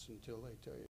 months until they tell you.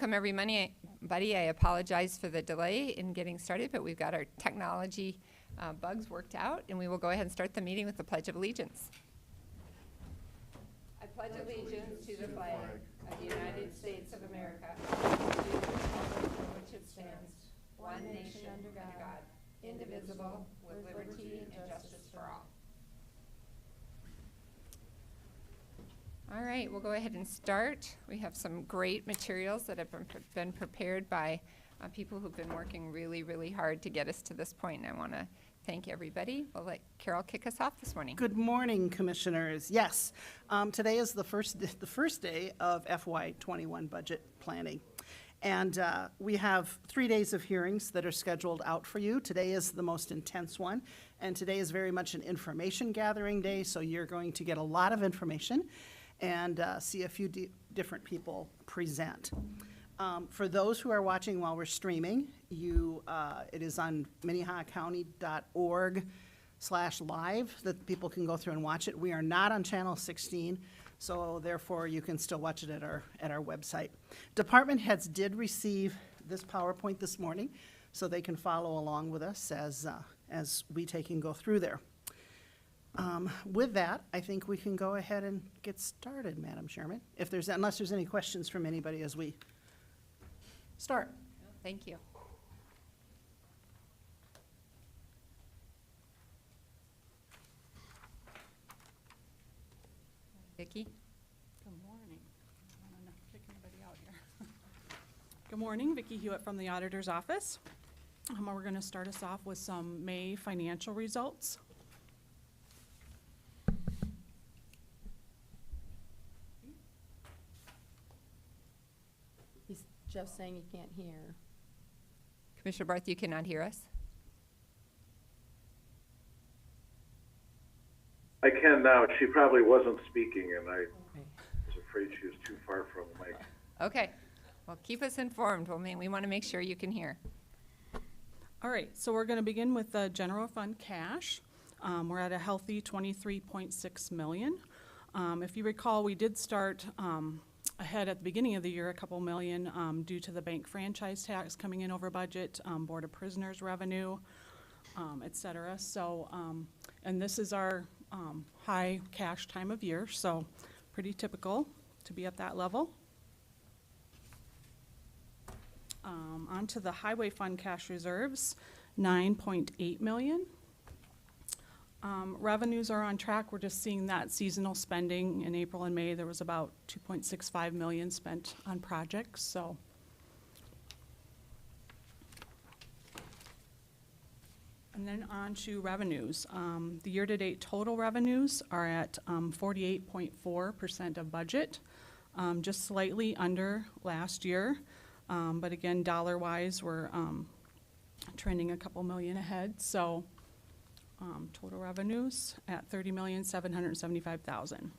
Welcome everybody. I apologize for the delay in getting started, but we've got our technology bugs worked out, and we will go ahead and start the meeting with the Pledge of Allegiance. I pledge allegiance to the flag of the United States of America, and to the republic for which it stands, one nation under God, indivisible, with liberty and justice for all. All right, we'll go ahead and start. We have some great materials that have been prepared by people who've been working really, really hard to get us to this point, and I want to thank everybody. We'll let Carol kick us off this morning. Good morning, Commissioners. Yes, today is the first day of FY21 budget planning. And we have 3 days of hearings that are scheduled out for you. Today is the most intense one, and today is very much an information gathering day, so you're going to get a lot of information and see a few different people present. For those who are watching while we're streaming, it is on minnehahacounty.org/live that people can go through and watch it. We are not on channel 16, so therefore you can still watch it at our website. Department heads did receive this PowerPoint this morning, so they can follow along with us as we take and go through there. With that, I think we can go ahead and get started, Madam Chairman, unless there's any questions from anybody as we start. Thank you. Vicki? Good morning. I don't want to kick anybody out here. Good morning, Vicki Hewitt from the Auditor's Office. We're going to start us off with some May financial results. He's just saying he can't hear. Commissioner Barth, you cannot hear us? I can now. She probably wasn't speaking, and I Okay. was afraid she was too far from the mic. Okay. Well, keep us informed. We want to make sure you can hear. All right, so we're going to begin with the general fund cash. We're at a healthy $23.6 million. If you recall, we did start ahead at the beginning of the year, a couple million due to the bank franchise tax coming in over budget, Board of Prisoners revenue, et cetera. So, and this is our high cash time of year, so pretty typical to be at that level. On to the highway fund cash reserves, $9.8 million. Revenues are on track. We're just seeing that seasonal spending in April and May. There was about $2.65 million spent on projects, so. And then on to revenues. The year-to-date total revenues are at 48.4% of budget, just slightly under last year. But again, dollar-wise, we're trending a couple million ahead. So total revenues at $30,775,000.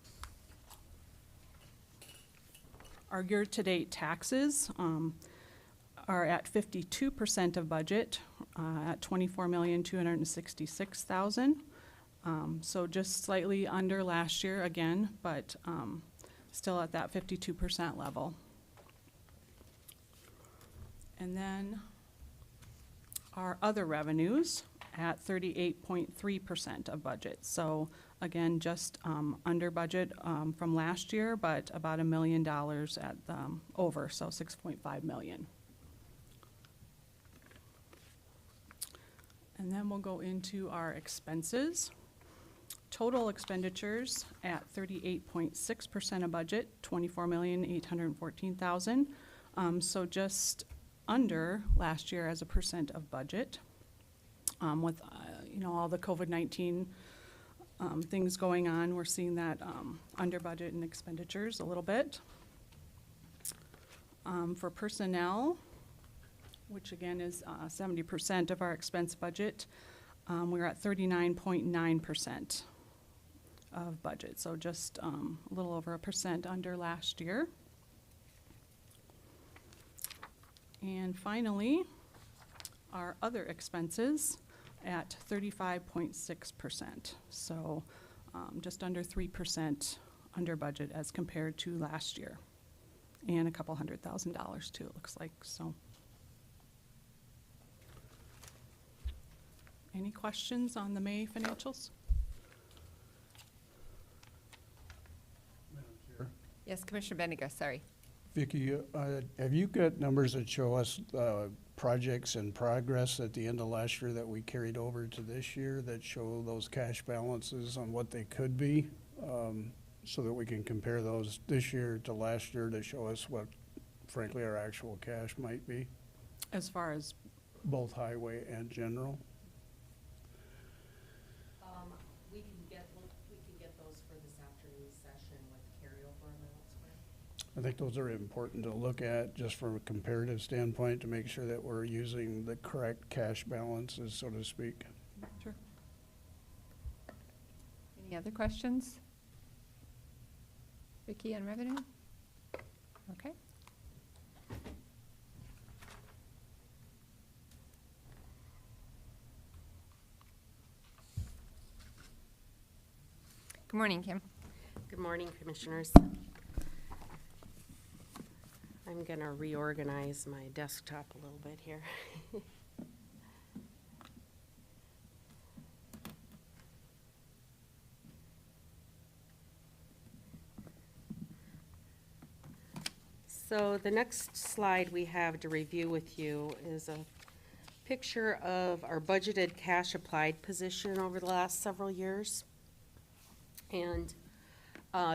Our year-to-date taxes are at 52% of budget at $24,266,000. So just slightly under last year again, but still at that 52% level. And then our other revenues at 38.3% of budget. So again, just under budget from last year, but about $1 million at over, so $6.5 million. And then we'll go into our expenses. Total expenditures at 38.6% of budget, $24,814,000. So just under last year as a percent of budget, with all the COVID-19 things going on. We're seeing that under budget and expenditures a little bit. For personnel, which again is 70% of our expense budget, we're at 39.9% of budget, so just a little over 1% under last year. And finally, our other expenses at 35.6%. So just under 3% under budget as compared to last year. and a couple $100,000 too, it looks like, so. Any questions on the May financials? Yes, Commissioner Bendigo, sorry. Vicki, have you got numbers that show us projects in progress at the end of last year that we carried over to this year that show those cash balances on what they could be? So that we can compare those this year to last year to show us what, frankly, our actual cash might be, As far as, both highway and general? We can get those for this afternoon's session with carryover amounts for. I think those are important to look at just from a comparative standpoint to make sure that we're using the correct cash balances, so to speak. sure. Any other questions? Vicki on revenue? Okay. Good morning, Kim. Good morning, Commissioners. I'm going to reorganize my desktop a little bit here. So the next slide we have to review with you is a picture of our budgeted cash applied position over the last several years. And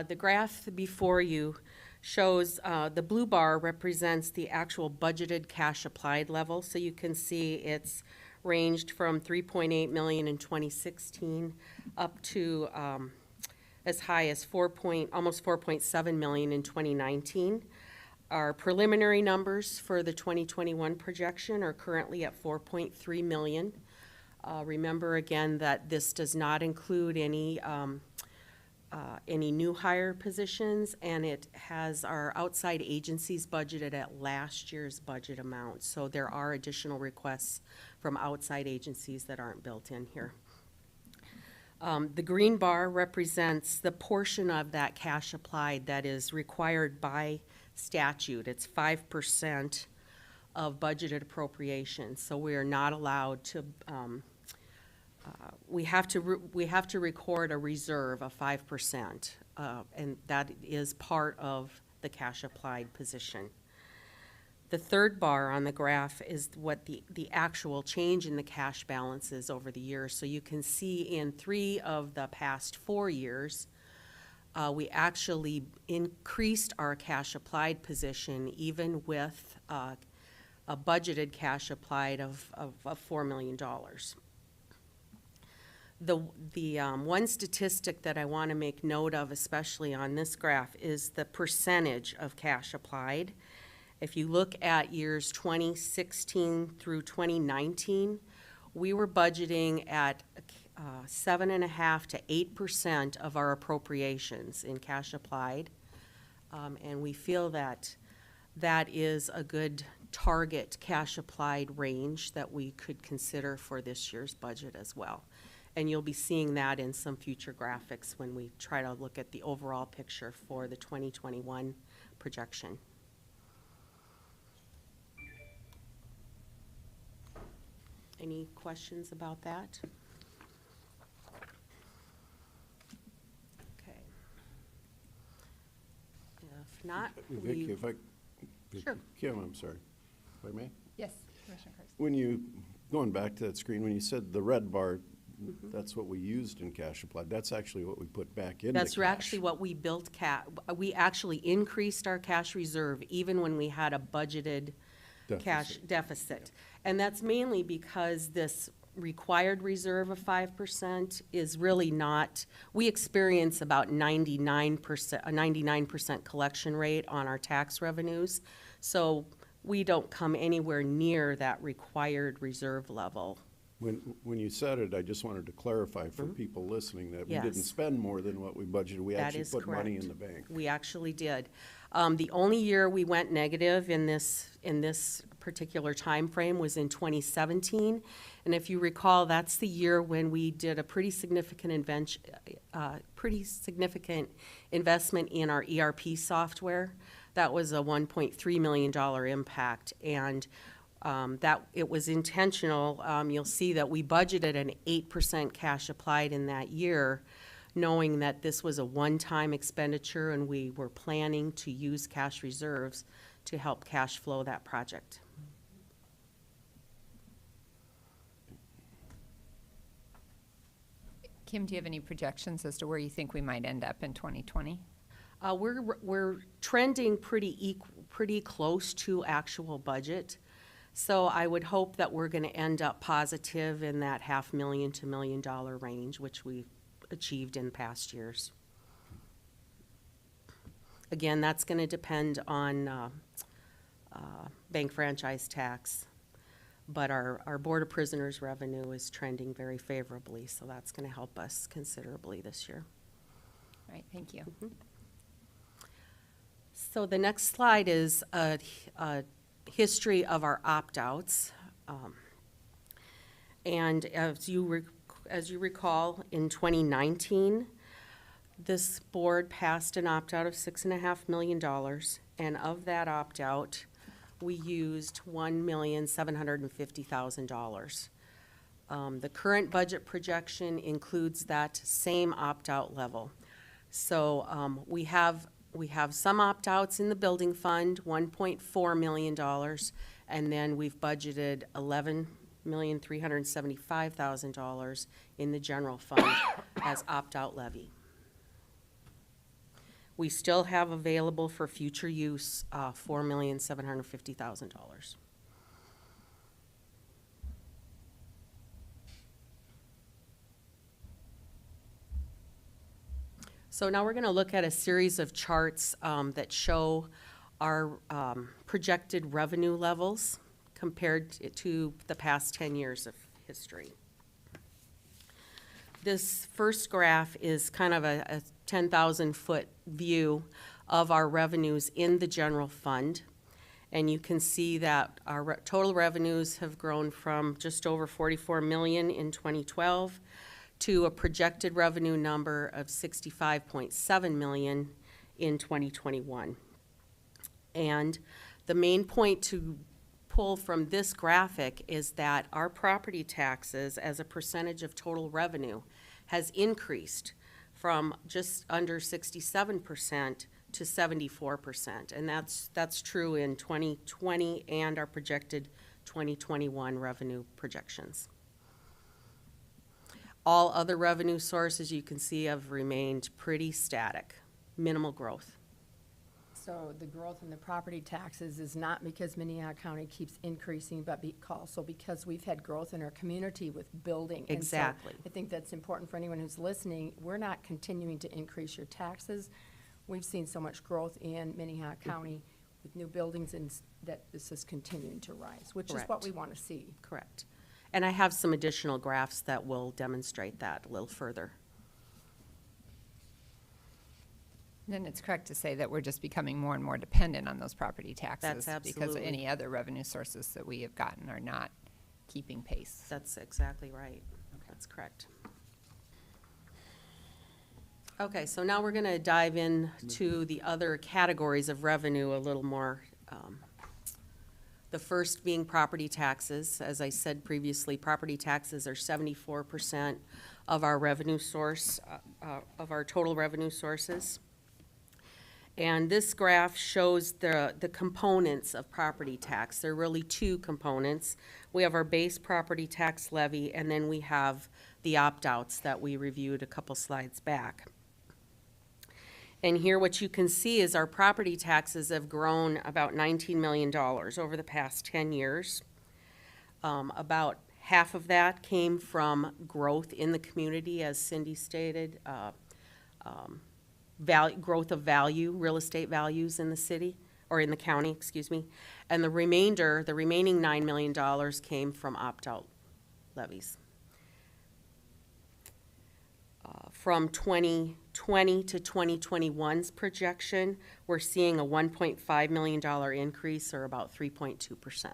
the graph before you shows the blue bar represents the actual budgeted cash applied level. So you can see it's ranged from 3.8 million in 2016 up to as high as almost 4.7 million in 2019. Our preliminary numbers for the 2021 projection are currently at 4.3 million. Remember again that this does not include any new hire positions, and it has our outside agencies budgeted at last year's budget amount. So there are additional requests from outside agencies that aren't built in here. The green bar represents the portion of that cash applied that is required by statute. It's 5% of budgeted appropriations. So we are not allowed to, we have to record a reserve of 5%, and that is part of the cash applied position. The third bar on the graph is what the actual change in the cash balance is over the years. So you can see in 3 of the past 4 years, we actually increased our cash applied position even with a budgeted cash applied of $4 million. The one statistic that I want to make note of, especially on this graph, is the percentage of cash applied. If you look at years 2016 through 2019, we were budgeting at 7.5% to 8% of our appropriations in cash applied, and we feel that that is a good target cash applied range that we could consider for this year's budget as well. And you'll be seeing that in some future graphics when we try to look at the overall picture for the 2021 projection. Any questions about that? Okay. If not, Vicki, if I, Sure. Kim, I'm sorry, if I may. Yes, Commissioner Carson. When you, going back to that screen, when you said the red bar, that's what we used in cash applied. That's actually what we put back into That's cash. actually what we built we actually increased our cash reserve even when we had a budgeted cash deficit. And that's mainly because this required reserve of 5% is really not, we experience about 99%, a 99% collection rate on our tax revenues. So we don't come anywhere near that required reserve level. When you said it, I just wanted to clarify for people listening that we Yes. didn't spend more than what we budgeted. We That actually is put money correct. in the bank. We actually did. The only year we went negative in this particular time frame was in 2017. And if you recall, that's the year when we did a pretty significant investment in our ERP software. That was a $1.3 million impact, and that it was intentional. You'll see that we budgeted an 8% cash applied in that year, knowing that this was a one-time expenditure and we were planning to use cash reserves to help cash flow that project. Kim, do you have any projections as to where you think we might end up in 2020? We're trending pretty close to actual budget. So I would hope that we're going to end up positive in that $500,000 to $1 million range, which we've achieved in past years. Again, that's going to depend on bank franchise tax, but our Board of Prisoners revenue is trending very favorably, so that's going to help us considerably this year. All right, thank you. So the next slide is a history of our opt-outs. And as you recall, in 2019, this board passed an opt-out of $6.5 million, and of that opt-out, we used $1,750,000. The current budget projection includes that same opt-out level. So we have some opt-outs in the building fund, $1.4 million, and then we've budgeted $11,375,000 in the general fund as opt-out levy. We still have available for future use $4,750,000. So now we're going to look at a series of charts that show our projected revenue levels compared to the past 10 years of history. This first graph is kind of a 10,000-foot view of our revenues in the general fund. And you can see that our total revenues have grown from just over $44 million in 2012 to a projected revenue number of $65.7 million in 2021. And the main point to pull from this graphic is that our property taxes as a percentage of total revenue has increased from just under 67% to 74%. And that's true in 2020 and our projected 2021 revenue projections. All other revenue sources, you can see, have remained pretty static, minimal growth. So the growth in the property taxes is not because Minnehaha County keeps increasing, but also because we've had growth in our community with building. Exactly. And so I think that's important for anyone who's listening. We're not continuing to increase your taxes. We've seen so much growth in Minnehaha County with new buildings, and that this is continuing to rise, which is what we want to see. Correct. And I have some additional graphs that will demonstrate that a little further. Then it's correct to say that we're just becoming more and more dependent on those property taxes. That's Because absolutely. any other revenue sources that we have gotten are not keeping pace. That's exactly right. That's correct. Okay, so now we're going to dive into the other categories of revenue a little more. The first being property taxes. As I said previously, property taxes are 74% of our revenue source, of our total revenue sources. And this graph shows the components of property tax. There are really two components. We have our base property tax levy, and then we have the opt-outs that we reviewed a couple slides back. And here what you can see is our property taxes have grown about $19 million over the past 10 years. About half of that came from growth in the community, as Cindy stated, growth of value, real estate values in the city, or in the county, excuse me. And the remaining $9 million came from opt-out levies. From 2020 to 2021's projection, we're seeing a $1.5 million increase, or about 3.2%.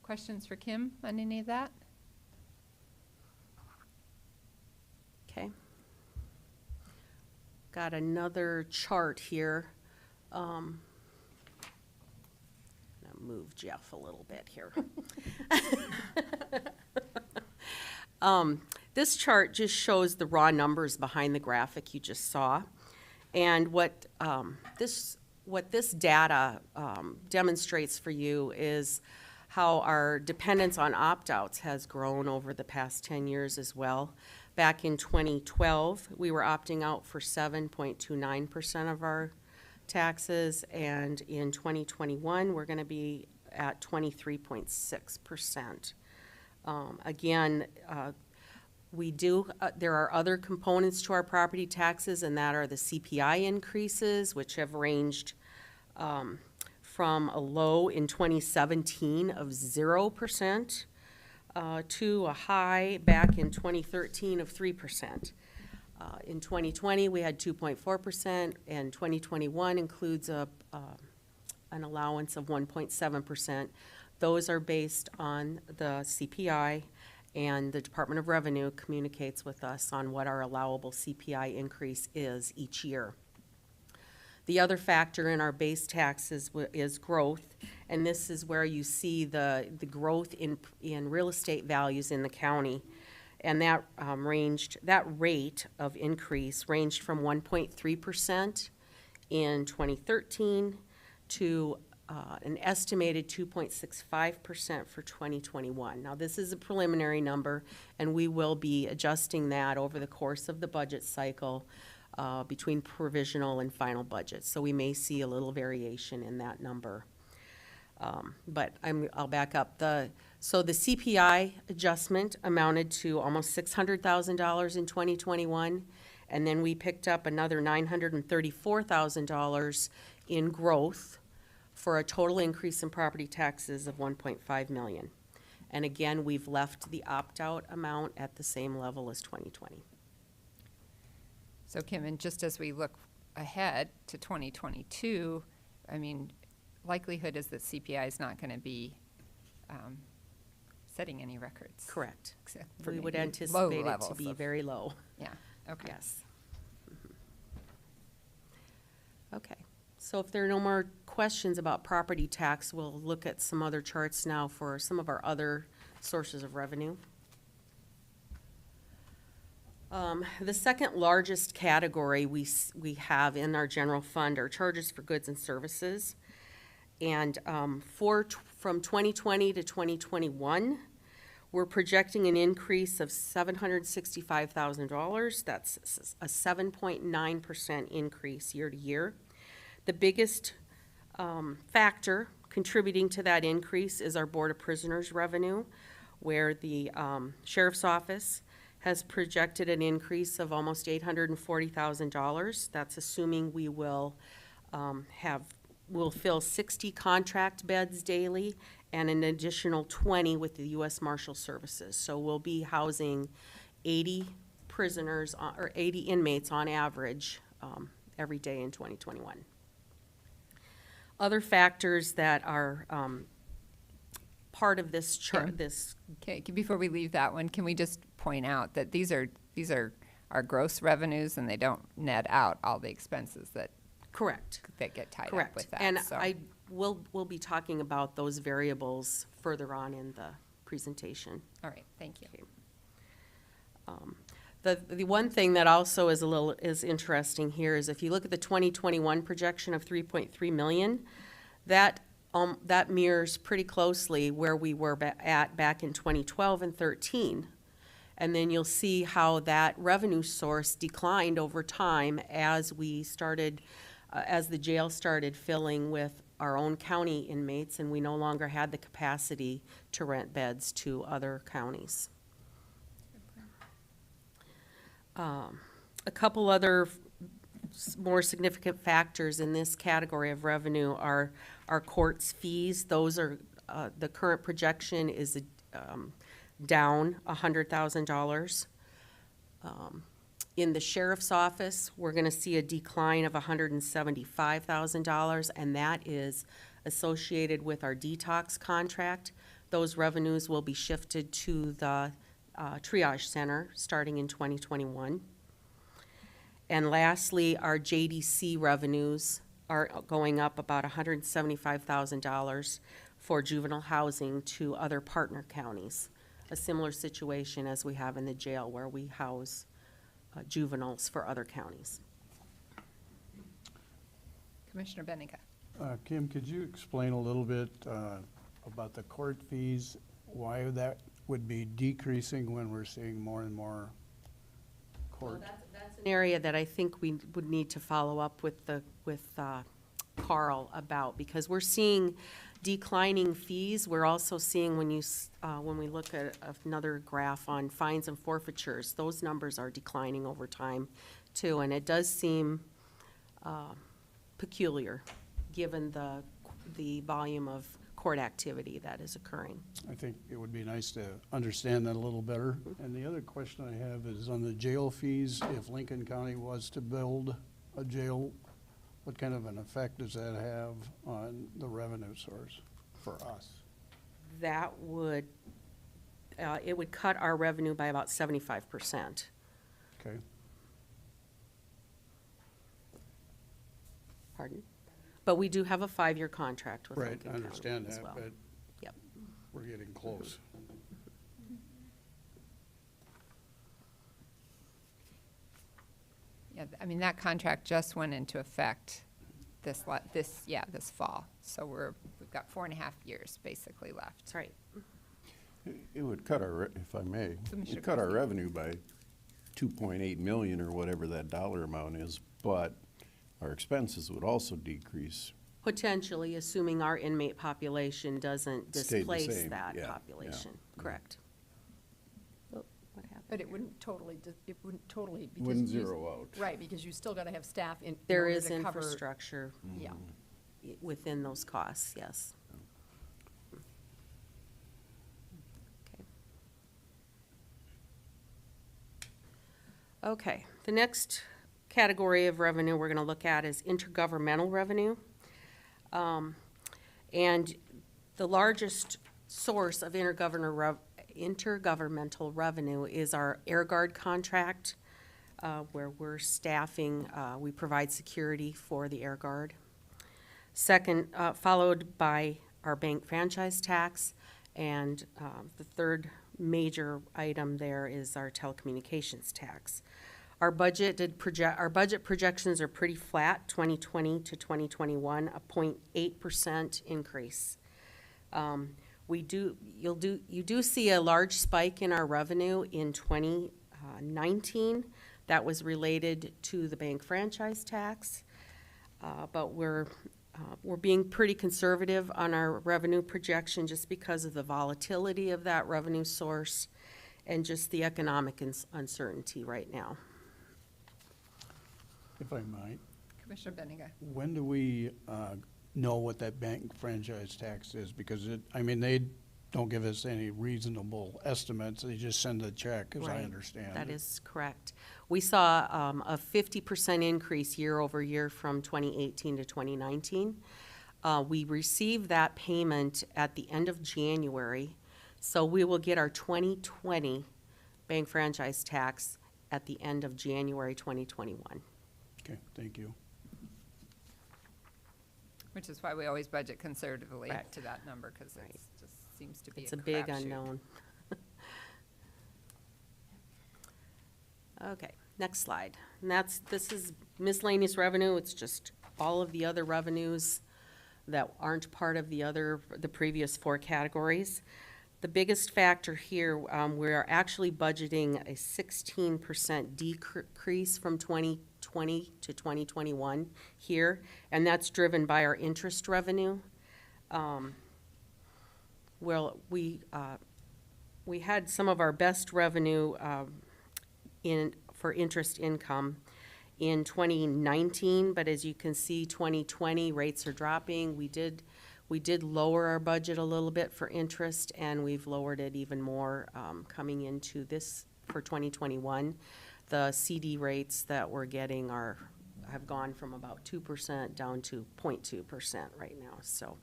Questions for Kim on any of that? got another chart here. I'll move Jeff a little bit here. This chart just shows the raw numbers behind the graphic you just saw. And what this data demonstrates for you is how our dependence on opt-outs has grown over the past 10 years as well. Back in 2012, we were opting out for 7.29% of our taxes, and in 2021, we're going to be at 23.6%. Again, there are other components to our property taxes, and that are the CPI increases, which have ranged from a low in 2017 of 0% to a high back in 2013 of 3%. In 2020, we had 2.4%, and 2021 includes an allowance of 1.7%. Those are based on the CPI, and the Department of Revenue communicates with us on what our allowable CPI increase is each year. The other factor in our base taxes is growth, and this is where you see the growth in real estate values in the county. And that rate of increase ranged from 1.3% in 2013 to an estimated 2.65% for 2021. Now, this is a preliminary number, and we will be adjusting that over the course of the budget cycle between provisional and final budgets. So we may see a little variation in that number. But I'll back up. So the CPI adjustment amounted to almost $600,000 in 2021, and then we picked up another $934,000 in growth for a total increase in property taxes of $1.5 million. And again, we've left the opt-out amount at the same level as 2020. So Kim, and just as we look ahead to 2022, I mean, likelihood is that CPI is not going to be setting any records. Correct. Except for We would maybe anticipate low it to be levels of- very low. Yeah, okay. Yes. Okay, so if there are no more questions about property tax, we'll look at some other charts now for some of our other sources of revenue. The second largest category we have in our general fund are charges for goods and services. And from 2020 to 2021, we're projecting an increase of $765,000. That's a 7.9% increase year to year. The biggest factor contributing to that increase is our Board of Prisoners revenue, where the Sheriff's Office has projected an increase of almost $840,000. That's assuming we will we'll fill 60 contract beds daily and an additional 20 with the U.S. Marshal Services. So we'll be housing 80 prisoners or 80 inmates on average every day in 2021. Other factors that are part of this chart, Okay, before we leave that one, can we just point out that these are our gross revenues, and they don't net out all the expenses that correct. that get tied Correct. up with that. And so. we'll be talking about those variables further on in the presentation. All right, thank you. The one thing that also is interesting here is if you look at the 2021 projection of 3.3 million, that mirrors pretty closely where we were at back in 2012 and 13. And then you'll see how that revenue source declined over time as we started, as the jail started filling with our own county inmates, and we no longer had the capacity to rent beds to other counties. A couple other more significant factors in this category of revenue are our courts fees. Those are, the current projection is down $100,000. In the sheriff's office, we're going to see a decline of $175,000, and that is associated with our Detox contract. Those revenues will be shifted to the triage center starting in 2021. And lastly, our JDC revenues are going up about $175,000 for juvenile housing to other partner counties. A similar situation as we have in the jail where we house juveniles for other counties. Commissioner Benega. Kim, could you explain a little bit about the court fees, why that would be decreasing when we're seeing more and more court? That's an area that I think we would need to follow up with Carl about, because we're seeing declining fees. We're also seeing when we look at another graph on fines and forfeitures, those numbers are declining over time too, and it does seem peculiar given the volume of court activity that is occurring. I think it would be nice to understand that a little better. And the other question I have is on the jail fees. If Lincoln County was to build a jail, what kind of an effect does that have on the revenue source for us? That would, it would cut our revenue by about 75%. Okay. Pardon? But we do have a 5-year contract with Right, Lincoln I County understand as that, well. but Yep. we're getting close. Yeah, I mean, that contract just went into effect this fall. So we've got 4.5 years basically left. That's right. It would cut our, if I may, Commissioner it'd cut our Christie. revenue by 2.8 million or whatever that dollar amount is, but our expenses would also decrease. Potentially, assuming our inmate population doesn't Stayed the displace same, that yeah, population. yeah. Correct. Oh, what happened? But it wouldn't totally, because Wouldn't you- zero out. Right, because you still gotta have staff in There order is to cover. infrastructure Yeah. within those costs, yes. Okay, the next category of revenue we're gonna look at is intergovernmental revenue. And the largest source of intergovernmental revenue is our Air Guard contract, where we're staffing, we provide security for the Air Guard. Second, followed by our bank franchise tax, and the third major item there is our telecommunications tax. Our budget projections are pretty flat, 2020 to 2021, a 0.8% increase. You do see a large spike in our revenue in 2019. That was related to the bank franchise tax, but we're being pretty conservative on our revenue projection just because of the volatility of that revenue source and just the economic uncertainty right now. If I might, Commissioner Benega. when do we know what that bank franchise tax is? Because they don't give us any reasonable estimates. They just send a check, as I Right. understand That it. is correct. We saw a 50% increase year over year from 2018 to 2019. We received that payment at the end of January, so we will get our 2020 bank franchise tax at the end of January 2021. Okay, thank you. Which is why we always budget conservatively Correct. to that number, because it Right. just seems to be It's a a big crapshoot. unknown. Okay, next slide. And this is miscellaneous revenue. It's just all of the other revenues that aren't part of the previous 4 categories. The biggest factor here, we are actually budgeting a 16% decrease from 2020 to 2021 here, and that's driven by our interest revenue. Well, we had some of our best revenue for interest income in 2019, but as you can see, 2020 rates are dropping. We did lower our budget a little bit for interest, and we've lowered it even more coming into this for 2021. The CD rates that we're getting have gone from about 2% down to 0.2% right now. So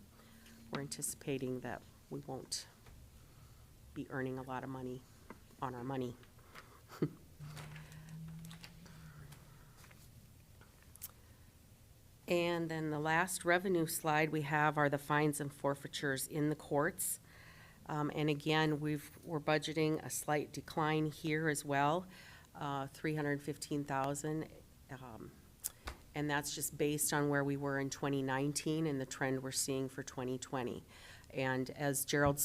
we're anticipating that we won't be earning a lot of money on our money. And then the last revenue slide we have are the fines and forfeitures in the courts. And again, we're budgeting a slight decline here as well, 315,000. And that's just based on where we were in 2019 and the trend we're seeing for 2020. And as Gerald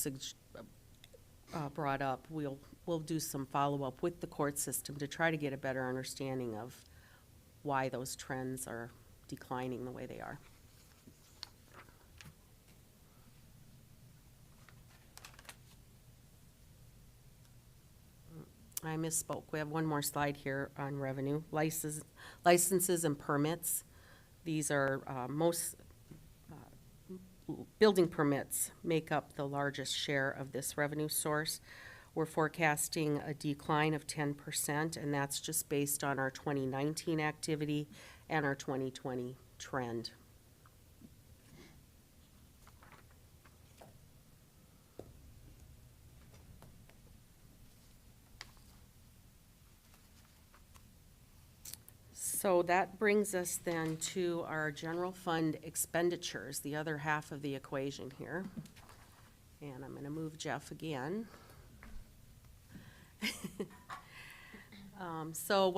brought up, we'll do some follow-up with the court system to try to get a better understanding of why those trends are declining the way they are. I misspoke. We have one more slide here on revenue. Licenses and permits. These are building permits make up the largest share of this revenue source. We're forecasting a decline of 10%, and that's just based on our 2019 activity and our 2020 trend. So that brings us then to our general fund expenditures, the other half of the equation here. And I'm going to move Jeff again. So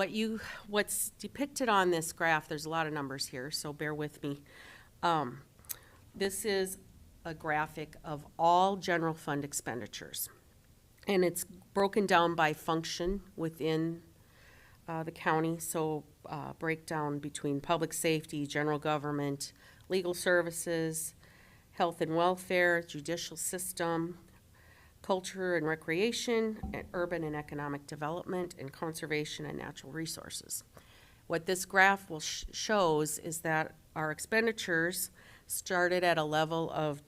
what's depicted on this graph, there's a lot of numbers here, so bear with me. This is a graphic of all general fund expenditures. And it's broken down by function within the county, so breakdown between public safety, general government, legal services, health and welfare, judicial system, culture and recreation, and urban and economic development, and conservation and natural resources. What this graph shows is that our expenditures started at a level of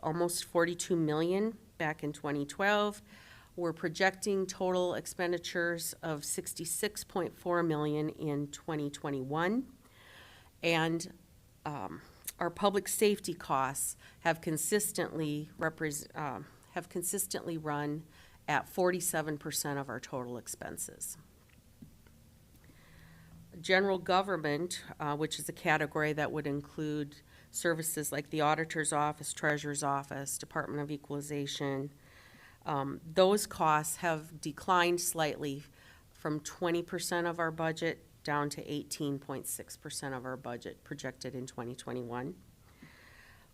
almost 42 million back in 2012. We're projecting total expenditures of 66.4 million in 2021. And our public safety costs have consistently run at 47% of our total expenses. General government, which is a category that would include services like the auditor's office, treasurer's office, Department of Equalization, those costs have declined slightly from 20% of our budget down to 18.6% of our budget projected in 2021.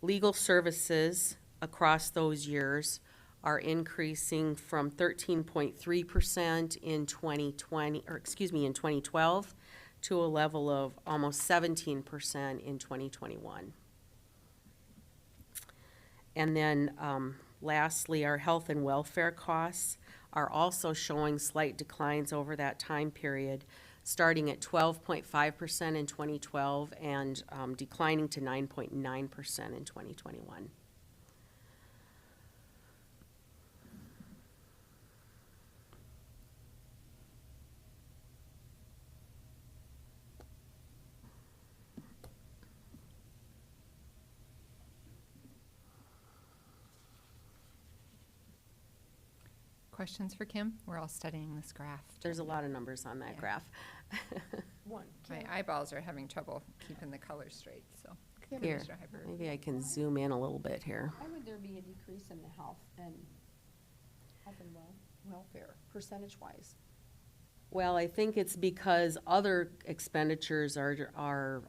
Legal services across those years are increasing from 13.3% in 2012 to a level of almost 17% in 2021. And then lastly, our health and welfare costs are also showing slight declines over that time period, starting at 12.5% in 2012 and declining to 9.9% in 2021. Questions for Kim? We're all studying this graph. There's a lot of numbers on that Yeah. graph. My eyeballs are having trouble keeping the colors straight, so. Here, Mr. Hyper. maybe I can zoom in a little bit here. Why would there be a decrease in the health and welfare, percentage-wise? Well, I think it's because other expenditures are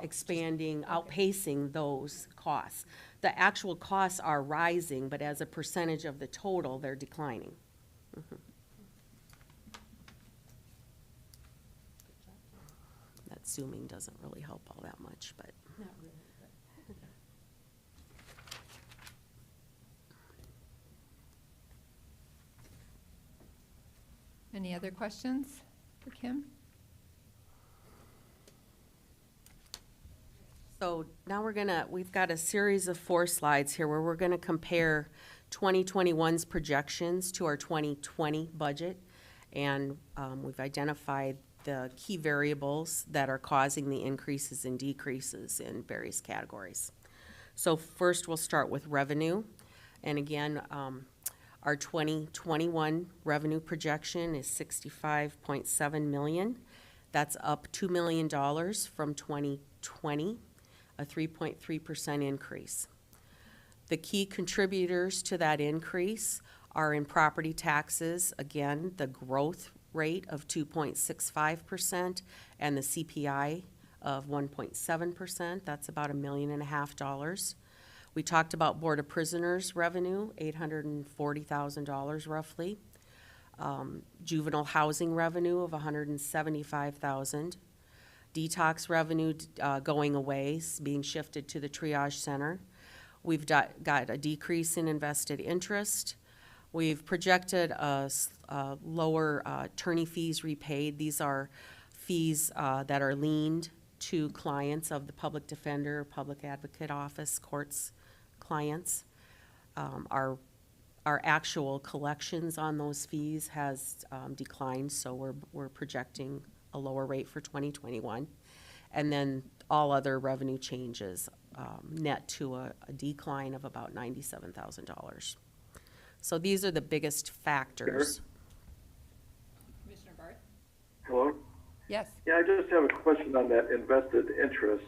expanding, outpacing those costs. The actual costs are rising, but as a percentage of the total, they're declining. That zooming doesn't really help all that much, but. Not really, but. Any other questions for Kim? So now we've got a series of 4 slides here where we're gonna compare 2021's projections to our 2020 budget. And we've identified the key variables that are causing the increases and decreases in various categories. So first, we'll start with revenue. And again, our 2021 revenue projection is 65.7 million. That's up $2 million from 2020. a 3.3% increase. The key contributors to that increase are in property taxes, again, the growth rate of 2.65% and the CPI of 1.7%. That's about $1.5 million. We talked about Board of Prisoners revenue, $840,000 roughly. Juvenile housing revenue of $175,000. Detox revenue going away, being shifted to the triage center. We've got a decrease in invested interest. We've projected a lower attorney fees repaid. These are fees that are liened to clients of the public defender, public advocate office, courts clients. Our actual collections on those fees has declined, so we're projecting a lower rate for 2021. And then all other revenue changes net to a decline of about $97,000. So these are the biggest factors. Commissioner Barth? Hello? Yes. Yeah, I just have a question on that invested interest.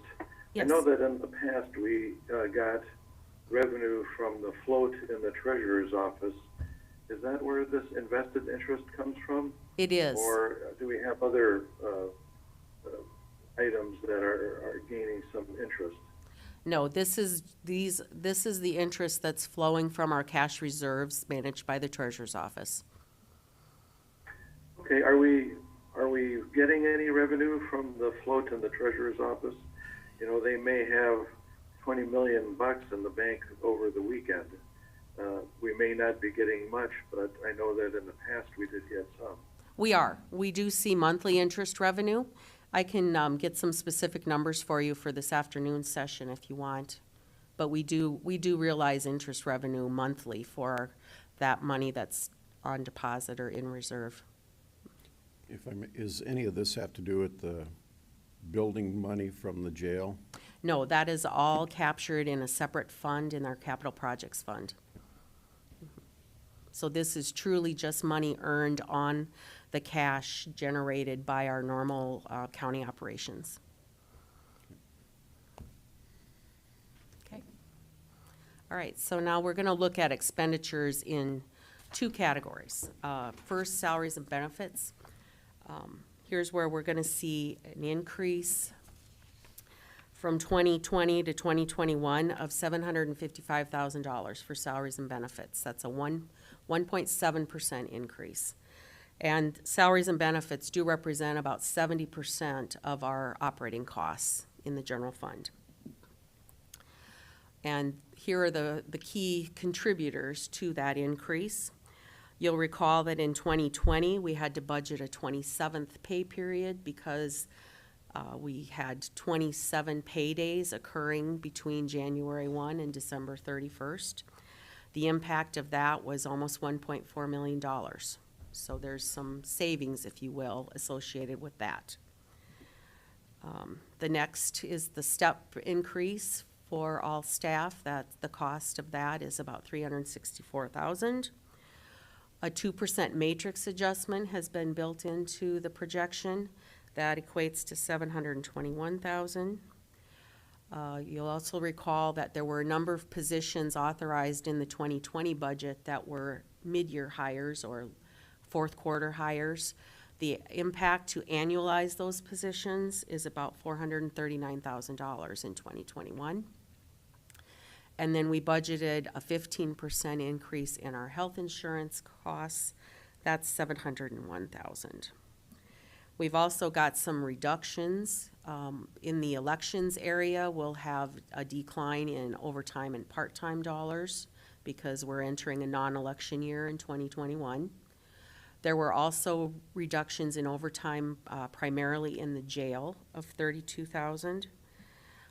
Yes. I know that in the past we got revenue from the float in the treasurer's office. Is that where this invested interest comes from? It is. Or do we have other items that are gaining some interest? No, this is the interest that's flowing from our cash reserves managed by the treasurer's office. Okay, are we getting any revenue from the float in the treasurer's office? You know, they may have $20 million in the bank over the weekend. We may not be getting much, but I know that in the past we did get some. We do see monthly interest revenue. I can get some specific numbers for you for this afternoon session if you want. But we do realize interest revenue monthly for that money that's on deposit or in reserve. Is any of this have to do with the building money from the jail? No, that is all captured in a separate fund in our capital projects fund. So this is truly just money earned on the cash generated by our normal county operations. Okay. All right, so now we're going to look at expenditures in two categories. First, salaries and benefits. Here's where we're going to see an increase from 2020 to 2021 of $755,000 for salaries and benefits. That's a 1.7% increase. And salaries and benefits do represent about 70% of our operating costs in the general fund. And here are the key contributors to that increase. You'll recall that in 2020, we had to budget a 27th pay period because we had 27 pay days occurring between January 1 and December 31st. The impact of that was almost $1.4 million. So there's some savings, if you will, associated with that. The next is the step increase for all staff. The cost of that is about $364,000. A 2% matrix adjustment has been built into the projection. That equates to $721,000. You'll also recall that there were a number of positions authorized in the 2020 budget that were mid-year hires or fourth quarter hires. The impact to annualize those positions is about $439,000 in 2021. And then we budgeted a 15% increase in our health insurance costs. That's $701,000. We've also got some reductions. In the elections area, we'll have a decline in overtime and part-time dollars because we're entering a non-election year in 2021. There were also reductions in overtime, primarily in the jail, of $32,000.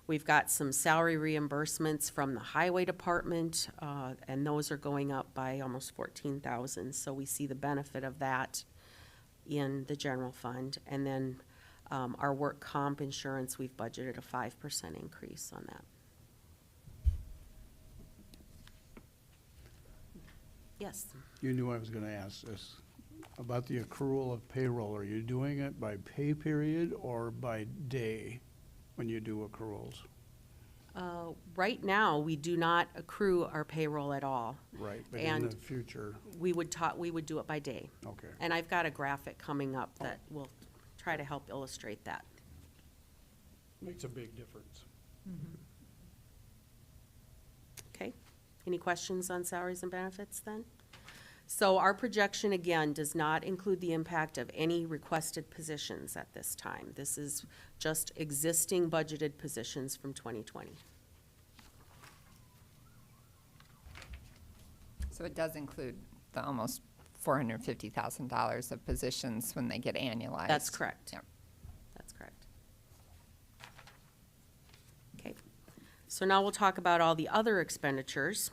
We've got some salary reimbursements from the highway department, and those are going up by almost $14,000. So we see the benefit of that in the general fund. And then our work comp insurance, we've budgeted a 5% increase on that. Yes. You knew I was going to ask this. About the accrual of payroll, are you doing it by pay period or by day when you do accruals? Right now, we do not accrue our payroll at all. Right, but in And the future, we would do it by day. okay. And I've got a graphic coming up that will try to help illustrate that. Makes a big difference. Okay, any questions on salaries and benefits then? So our projection, again, does not include the impact of any requested positions at this time. This is just existing budgeted positions from 2020. So it does include the almost $450,000 of positions when they get annualized. That's correct. Yep. That's correct. Okay, so now we'll talk about all the other expenditures.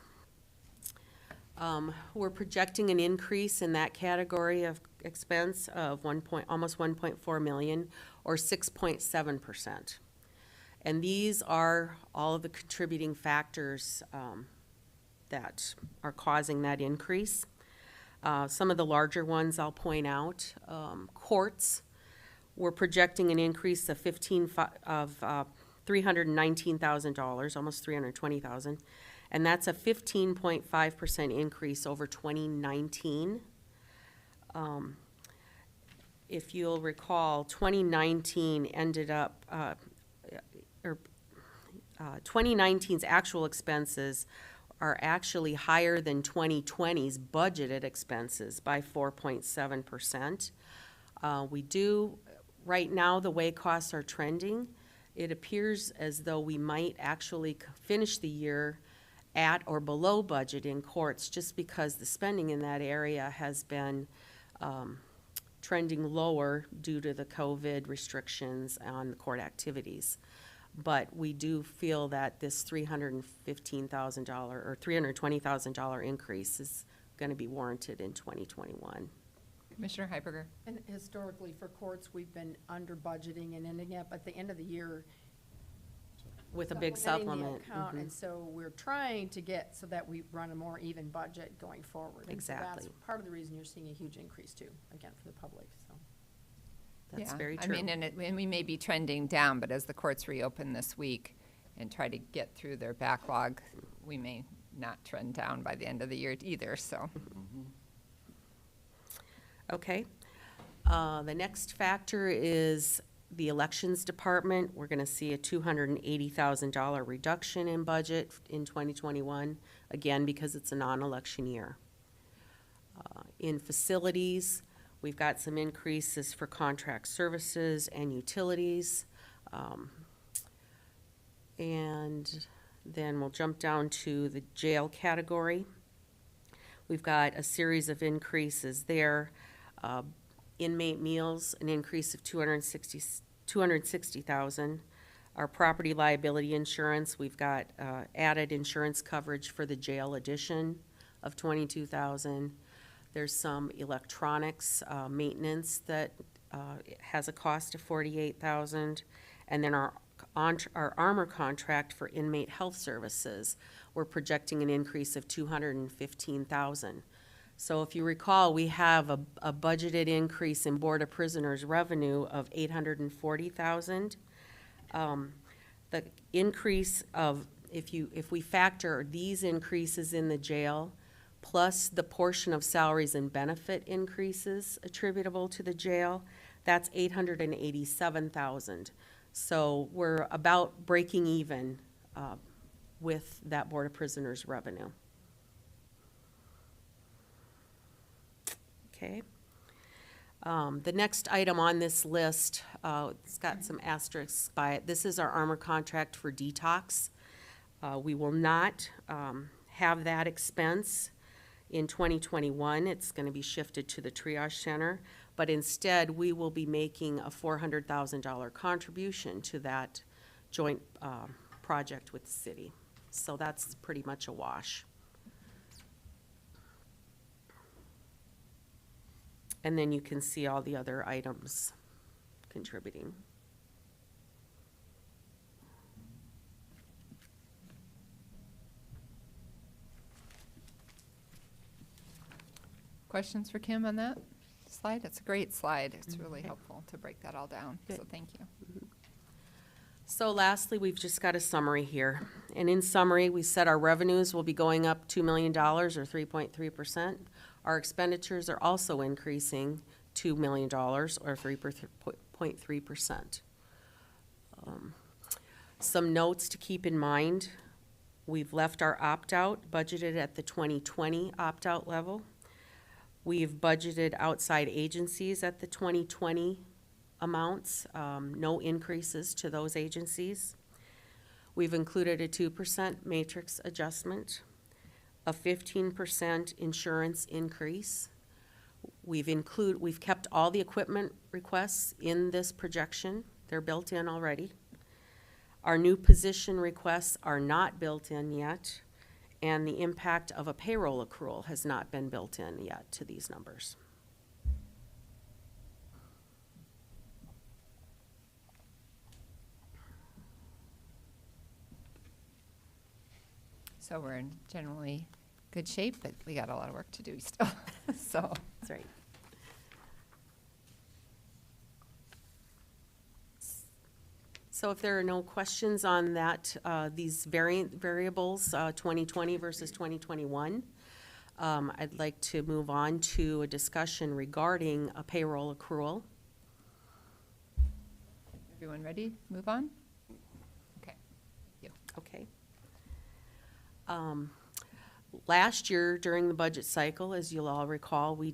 We're projecting an increase in that category of expense of almost 1.4 million, or 6.7%. And these are all of the contributing factors that are causing that increase. Some of the larger ones I'll point out. Courts, we're projecting an increase of $319,000, almost $320,000. And that's a 15.5% increase over 2019. If you'll recall, 2019 ended up, 2019's actual expenses are actually higher than 2020's budgeted expenses by 4.7%. We do, right now, the way costs are trending, it appears as though we might actually finish the year at or below budget in courts, just because the spending in that area has been trending lower due to the COVID restrictions on the court activities. But we do feel that this $315,000 or $320,000 increase is going to be warranted in 2021. Commissioner Heiberger? And historically, for courts, we've been under budgeting and ending up at the end of the year With a big supplementing the supplement. account, Mhm. and so we're trying to get so that we run a more even budget going forward. And so Exactly. that's part of the reason you're seeing a huge increase too, again, for the public, so. That's Yeah, very I true. mean, and we may be trending down, but as the courts reopen this week and try to get through their backlog, we may not trend down by the end of the year either, so. Okay. The next factor is the elections department. We're gonna see a $280,000 reduction in budget in 2021, again, because it's a non-election year. In facilities, we've got some increases for contract services and utilities. And then we'll jump down to the jail category. We've got a series of increases there. Inmate meals, an increase of $260,000. Our property liability insurance, we've got added insurance coverage for the jail addition of $22,000. There's some electronics maintenance that has a cost of $48,000. And then our armor contract for inmate health services, we're projecting an increase of $215,000. So if you recall, we have a budgeted increase in Board of Prisoners revenue of $840,000. The increase of, if we factor these increases in the jail, plus the portion of salaries and benefit increases attributable to the jail, that's $887,000. So we're about breaking even with that Board of Prisoners revenue. Okay. The next item on this list, it's got some asterisks by it. This is our armor contract for Detox. We will not have that expense in 2021. It's going to be shifted to the triage center, but instead we will be making a $400,000 contribution to that joint project with the city. So that's pretty much a wash. And then you can see all the other items contributing. Questions for Kim on that slide? It's a great slide. It's really helpful to break that all down, so Good. thank you. So lastly, we've just got a summary here. And in summary, we said our revenues will be going up $2 million or 3.3%. Our expenditures are also increasing $2 million or 3.3%. Some notes to keep in mind. We've left our opt-out budgeted at the 2020 opt-out level. We've budgeted outside agencies at the 2020 amounts, no increases to those agencies. We've included a 2% matrix adjustment, a 15% insurance increase. We've kept all the equipment requests in this projection. They're built in already. Our new position requests are not built in yet, and the impact of a payroll accrual has not been built in yet to these numbers. So we're in generally good shape, but we got a lot of work to do still. So, That's right. So if there are no questions on that, these variables, 2020 versus 2021, I'd like to move on to a discussion regarding a payroll accrual. everyone ready? Move on? Okay. Thank you. Okay. Last year, during the budget cycle, as you'll all recall, we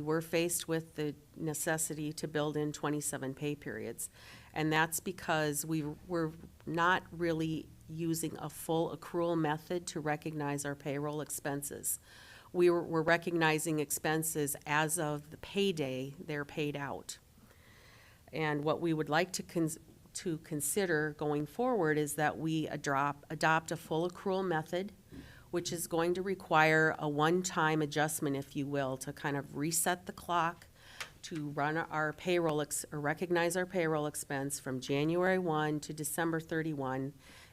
were faced with the necessity to build in 27 pay periods. And that's because we were not really using a full accrual method to recognize our payroll expenses. We're recognizing expenses as of the payday they're paid out. And what we would like to consider going forward is that we adopt a full accrual method, which is going to require a one-time adjustment, if you will, to kind of reset the clock, to run our payroll, or recognize our payroll expense from January 1 to December 31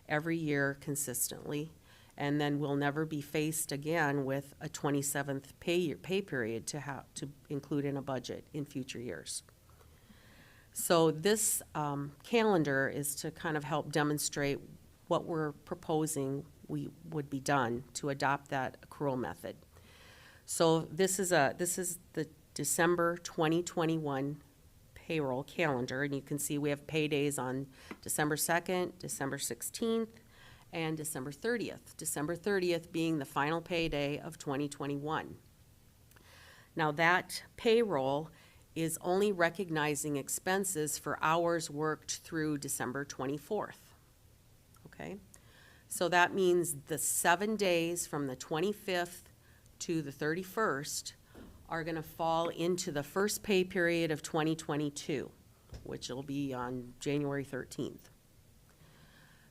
every year consistently. And then we'll never be faced again with a 27th pay period to include in a budget in future years. So this calendar is to kind of help demonstrate what we're proposing would be done to adopt that accrual method. So this is the December 2021 payroll calendar, and you can see we have paydays on December 2nd, December 16th, and December 30th. December 30th being the final payday of 2021. Now that payroll is only recognizing expenses for hours worked through December 24th. Okay? So that means the 7 days from the 25th to the 31st are going to fall into the first pay period of 2022, which will be on January 13th.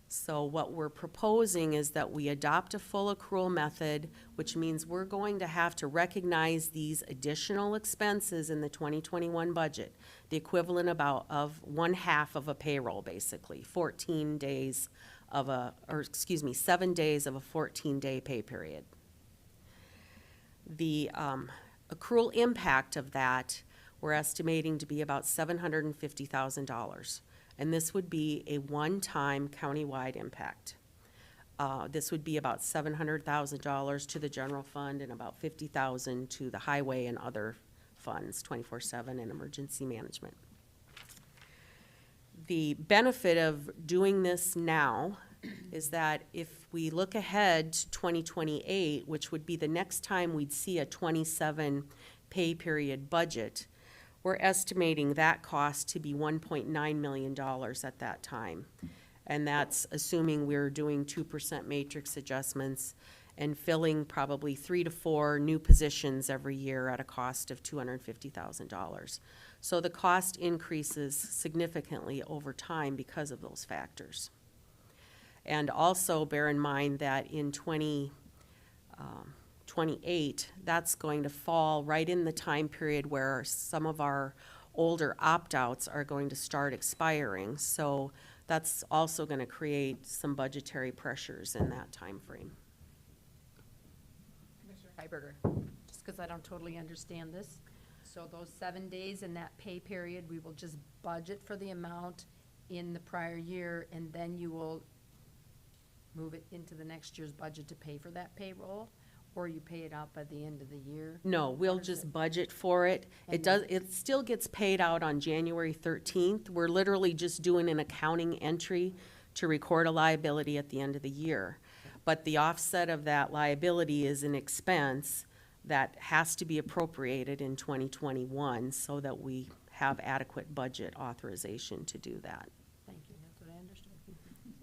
So what we're proposing is that we adopt a full accrual method, which means we're going to have to recognize these additional expenses in the 2021 budget, the equivalent of 1/2 of a payroll, basically, 7 days of a 14-day pay period. The accrual impact of that, we're estimating to be about $750,000. And this would be a one-time countywide impact. This would be about $700,000 to the general fund and about $50,000 to the highway and other funds, 24/7 and emergency management. The benefit of doing this now is that if we look ahead to 2028, which would be the next time we'd see a 27 pay period budget, we're estimating that cost to be $1.9 million at that time. And that's assuming we're doing 2% matrix adjustments and filling probably 3 to 4 new positions every year at a cost of $250,000. So the cost increases significantly over time because of those factors. And also bear in mind that in 2028, that's going to fall right in the time period where some of our older opt-outs are going to start expiring. So that's also going to create some budgetary pressures in that time frame. Commissioner Heiberger, just because I don't totally understand this. So those 7 days in that pay period, we will just budget for the amount in the prior year, and then you will move it into the next year's budget to pay for that payroll? Or you pay it out by the end of the year? No, we'll How does just it- budget for it. It And does, it still gets paid out on January 13th. We're literally just doing an accounting entry to record a liability at the end of the year. But the offset of that liability is an expense that has to be appropriated in 2021 so that we have adequate budget authorization to do that. Thank you, that's what I understood.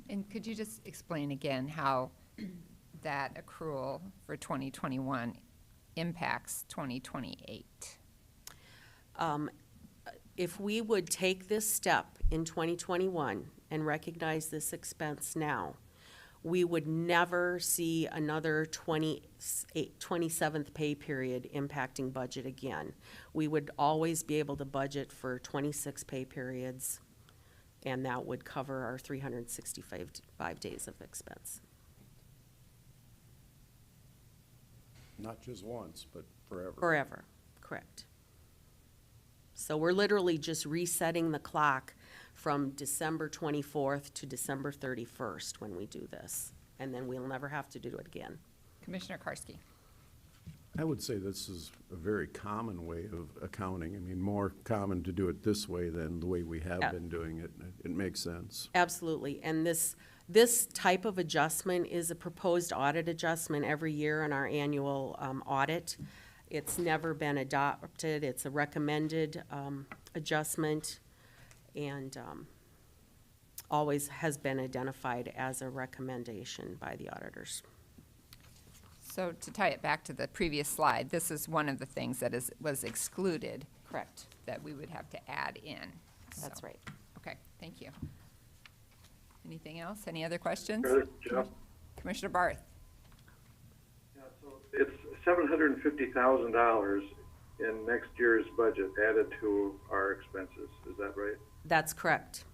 And could you just explain again how that accrual for 2021 impacts 2028? If we would take this step in 2021 and recognize this expense now, we would never see another 27th pay period impacting budget again. We would always be able to budget for 26 pay periods, and that would cover our 365 days of expense. Not just once, but forever. Forever, correct. So we're literally just resetting the clock from December 24th to December 31st when we do this. And then we'll never have to do it again. Commissioner Karski. I would say this is a very common way of accounting. I mean, more common to do it this way than the way we have Yeah. been doing it. It makes sense. Absolutely. And this type of adjustment is a proposed audit adjustment every year in our annual audit. It's never been adopted. It's a recommended adjustment, and always has been identified as a recommendation by the auditors. So to tie it back to the previous slide, this is one of the things that was excluded Correct. that we would have to add in. That's So, right. Okay, thank you. Anything else? Any other questions? Jeff? Commissioner Barth? Yeah, so it's $750,000 in next year's budget added to our expenses, is that right? That's correct.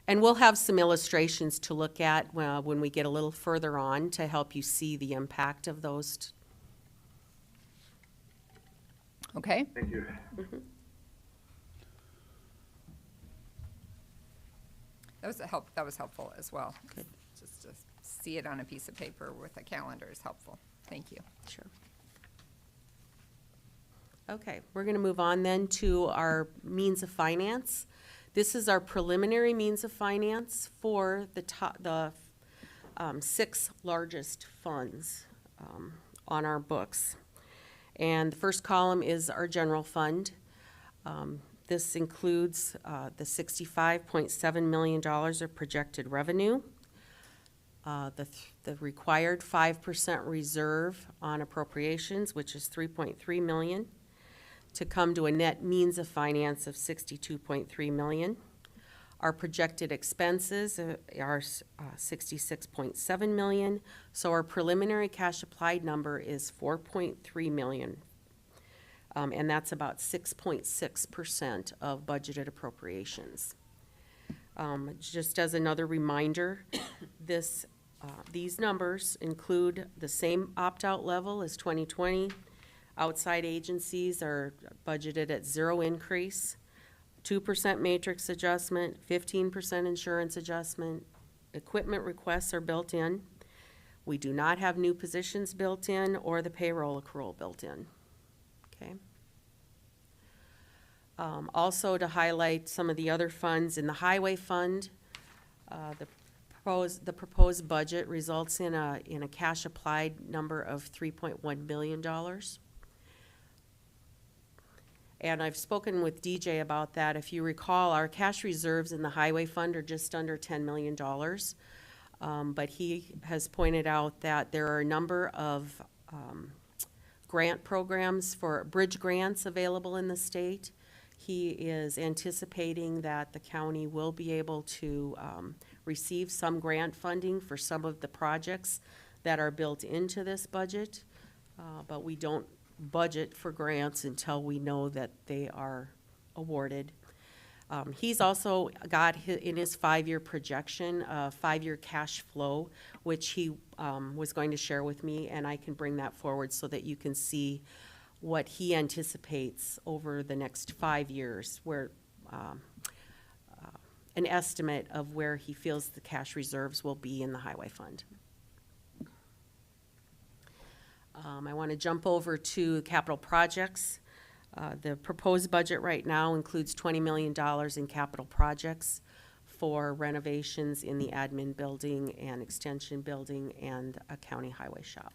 And we'll have some illustrations to look at when we get a little further on to help you see the impact of those. Okay, Thank you. that was helpful as well. Good. Just to see it on a piece of paper with a calendar is helpful. Thank you. Sure. Okay, we're going to move on then to our means of finance. This is our preliminary means of finance for the 6 largest funds on our books. And the first column is our general fund. This includes the $65.7 million of projected revenue, the required 5% reserve on appropriations, which is $3.3 million, to come to a net means of finance of $62.3 million. Our projected expenses are $66.7 million, so our preliminary cash applied number is $4.3 million. And that's about 6.6% of budgeted appropriations. Just as another reminder, these numbers include the same opt-out level as 2020. Outside agencies are budgeted at 0 increase, 2% matrix adjustment, 15% insurance adjustment. Equipment requests are built in. We do not have new positions built in or the payroll accrual built in. Okay. Also to highlight some of the other funds in the highway fund, the proposed budget results in a cash applied number of $3.1 billion. And I've spoken with DJ about that. If you recall, our cash reserves in the highway fund are just under $10 million. But he has pointed out that there are a number of grant programs for bridge grants available in the state. He is anticipating that the county will be able to receive some grant funding for some of the projects that are built into this budget, but we don't budget for grants until we know that they are awarded. He's also got in his 5-year projection, a 5-year cash flow, which he was going to share with me, and I can bring that forward so that you can see what he anticipates over the next 5 years, where an estimate of where he feels the cash reserves will be in the highway fund. I want to jump over to capital projects. The proposed budget right now includes $20 million in capital projects for renovations in the admin building and extension building and a county highway shop.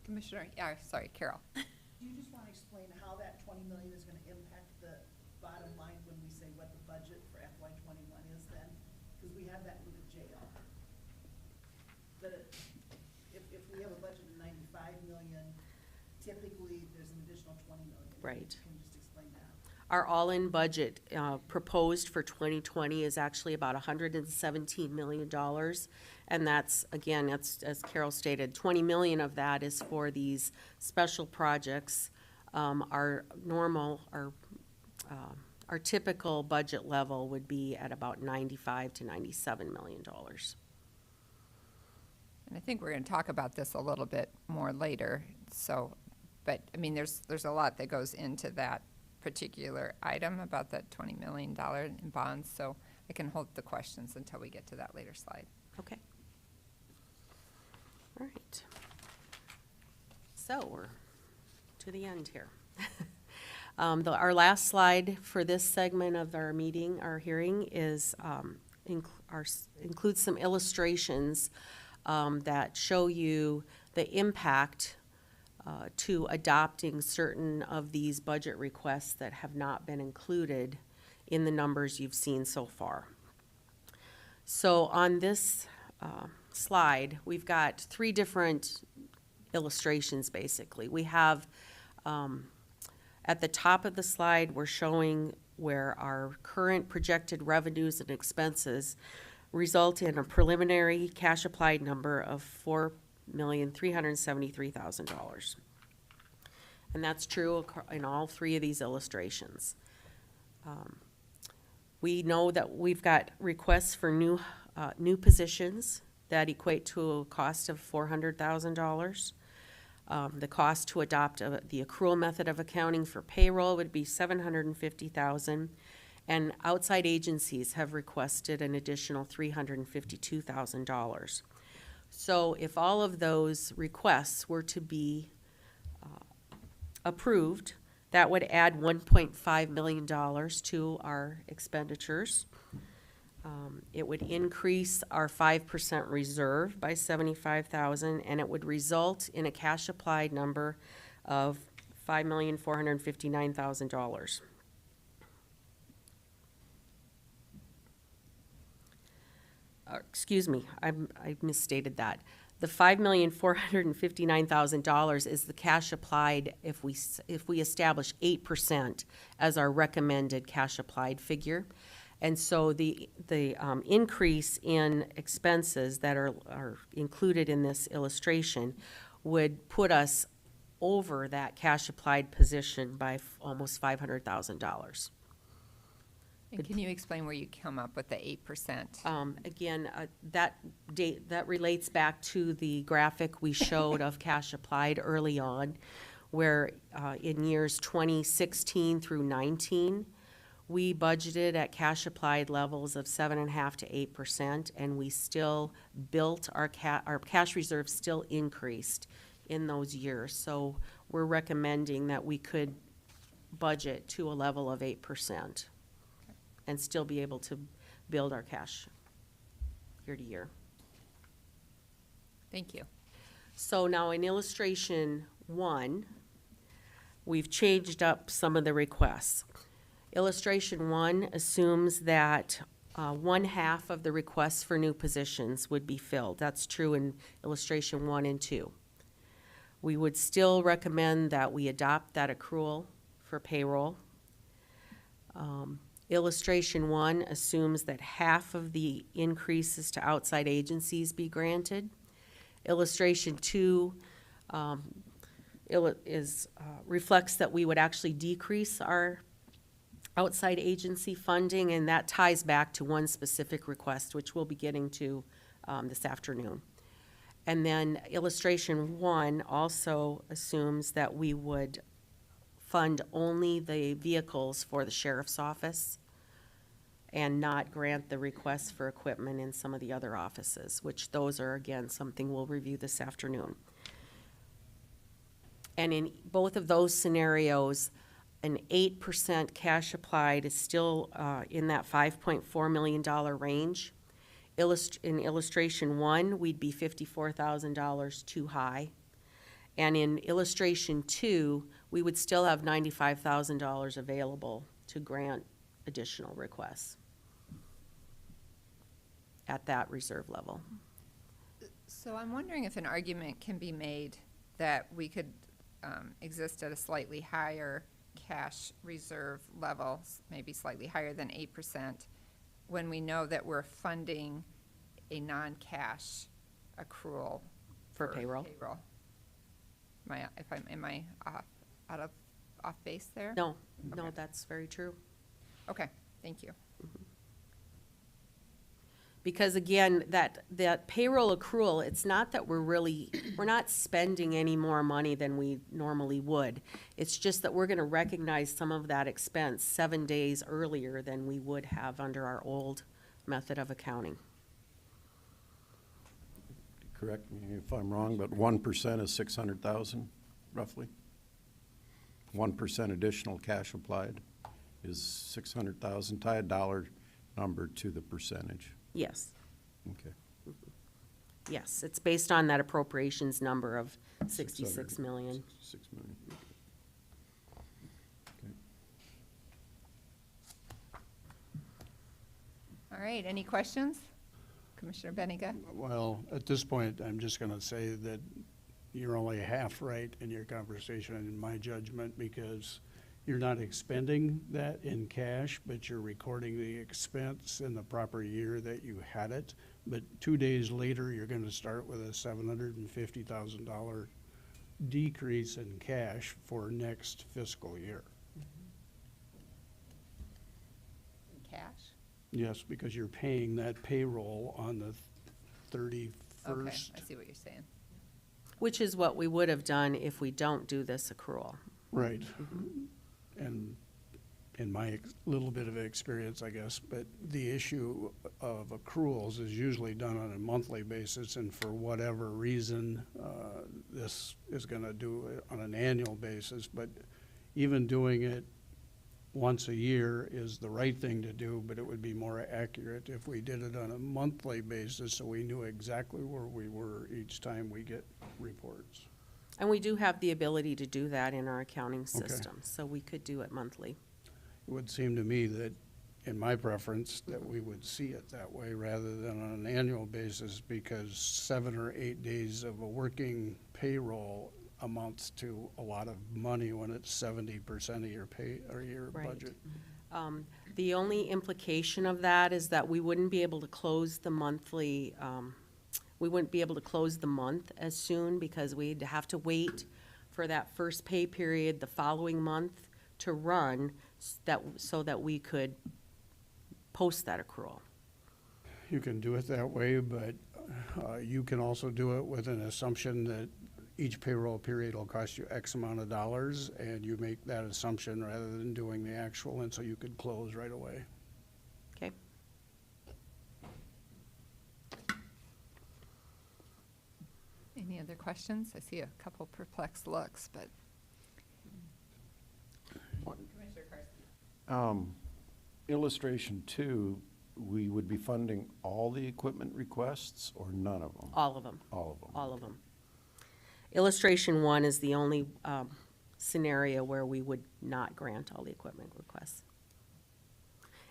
Commissioner, sorry, Carol. Do you just want to explain how that 20 million is going to impact the bottom line when we say what the budget for FY '21 is then? Because we have that with the jail. That if we have a budget of 95 million, typically there's an additional 20 million. Right. Can you just explain that? Our all-in budget proposed for 2020 is actually about $117 million. And that's, again, that's, as Carol stated, 20 million of that is for these special projects. Our typical budget level would be at about $95 to $97 million. And I think we're going to talk about this a little bit more later. So, but I mean, there's a lot that goes into that particular item about that $20 million in bonds. So I can hold the questions until we get to that later slide. Okay. All right. So we're to the end here. Our last slide for this segment of our meeting, our hearing, is includes some illustrations that show you the impact to adopting certain of these budget requests that have not been included in the numbers you've seen so far. So on this slide, we've got three different illustrations, basically. We have, at the top of the slide, we're showing where our current projected revenues and expenses result in a preliminary cash applied number of $4,373,000. And that's true in all three of these illustrations. We know that we've got requests for new positions that equate to a cost of $400,000. The cost to adopt the accrual method of accounting for payroll would be $750,000, and outside agencies have requested an additional $352,000. So if all of those requests were to be approved, that would add $1.5 million to our expenditures. It would increase our 5% reserve by $75,000, and it would result in a cash applied number of $5,459,000. Excuse me, I misstated that. The $5,459,000 is the cash applied if we establish 8% as our recommended cash applied figure. And so the increase in expenses that are included in this illustration would put us over that cash applied position by almost $500,000. And can you explain where you come up with the 8%? Again, that relates back to the graphic we showed of cash applied early on, where in years 2016 through 19, we budgeted at cash applied levels of 7.5% to 8%, and we still built our cash reserves still increased in those years. So we're recommending that we could budget to a level of 8%. And still be able to build our cash year to year. Thank you. So now in illustration 1, we've changed up some of the requests. Illustration 1 assumes that 1/2 of the requests for new positions would be filled. That's true in illustration 1 and 2. We would still recommend that we adopt that accrual for payroll. Illustration 1 assumes that 1/2 of the increases to outside agencies be granted. Illustration 2 reflects that we would actually decrease our outside agency funding, and that ties back to one specific request, which we'll be getting to this afternoon. And then illustration 1 also assumes that we would fund only the vehicles for the sheriff's office and not grant the requests for equipment in some of the other offices, which those are, again, something we'll review this afternoon. And in both of those scenarios, an 8% cash applied is still in that $5.4 million range. In illustration 1, we'd be $54,000 too high. And in illustration 2, we would still have $95,000 available to grant additional requests at that reserve level. So I'm wondering if an argument can be made that we could exist at a slightly higher cash reserve level, maybe slightly higher than 8%, when we know that we're funding a non-cash accrual For payroll? Am I off base there? No, no, Okay. that's very true. Okay, thank you. Because again, that payroll accrual, it's not that we're not spending any more money than we normally would. It's just that we're gonna recognize some of that expense 7 days earlier than we would have under our old method of accounting. Correct me if I'm wrong, but 1% is 600,000, roughly? 1% additional cash applied is 600,000. Tie a dollar number to the percentage. Yes, Okay. yes, it's based on that appropriations number of 66 million. 66 million. Okay. All right, any questions? Commissioner Benega? Well, at this point, I'm just gonna say that you're only half right in your conversation, in my judgment, because you're not expending that in cash, but you're recording the expense in the proper year that you had it. But 2 days later, you're gonna start with a $750,000 decrease in cash for next fiscal year. In cash? Yes, because you're paying that payroll on the Okay, 31st. I see what you're saying. Which is what we would have done if we don't do this accrual. Right. And in my little bit of experience, I guess, but the issue of accruals is usually done on a monthly basis, and for whatever reason, this is gonna do it on an annual basis, but even doing it once a year is the right thing to do, but it would be more accurate if we did it on a monthly basis, so we knew exactly where we were each time we get reports. And we do have the ability to do that in our accounting Okay. system, so we could do it monthly. It would seem to me that, in my preference, that we would see it that way rather than on an annual basis, because 7 or 8 days of a working payroll amounts to a lot of money when it's 70% of your pay or your Right. budget. The only implication of that is that we wouldn't be able to close the monthly, we wouldn't be able to close the month as soon because we'd have to wait for that first pay period the following month to run so that we could post that accrual. You can do it that way, but you can also do it with an assumption that each payroll period will cost you X amount of dollars, and you make that assumption rather than doing the actual, and so you could close right away. Okay? Any other questions? I see a couple perplexed looks, but. Commissioner Karski. Illustration 2, we would be funding all the equipment requests or none of them? All of them. All of them. All of them. Illustration 1 is the only scenario where we would not grant all the equipment requests.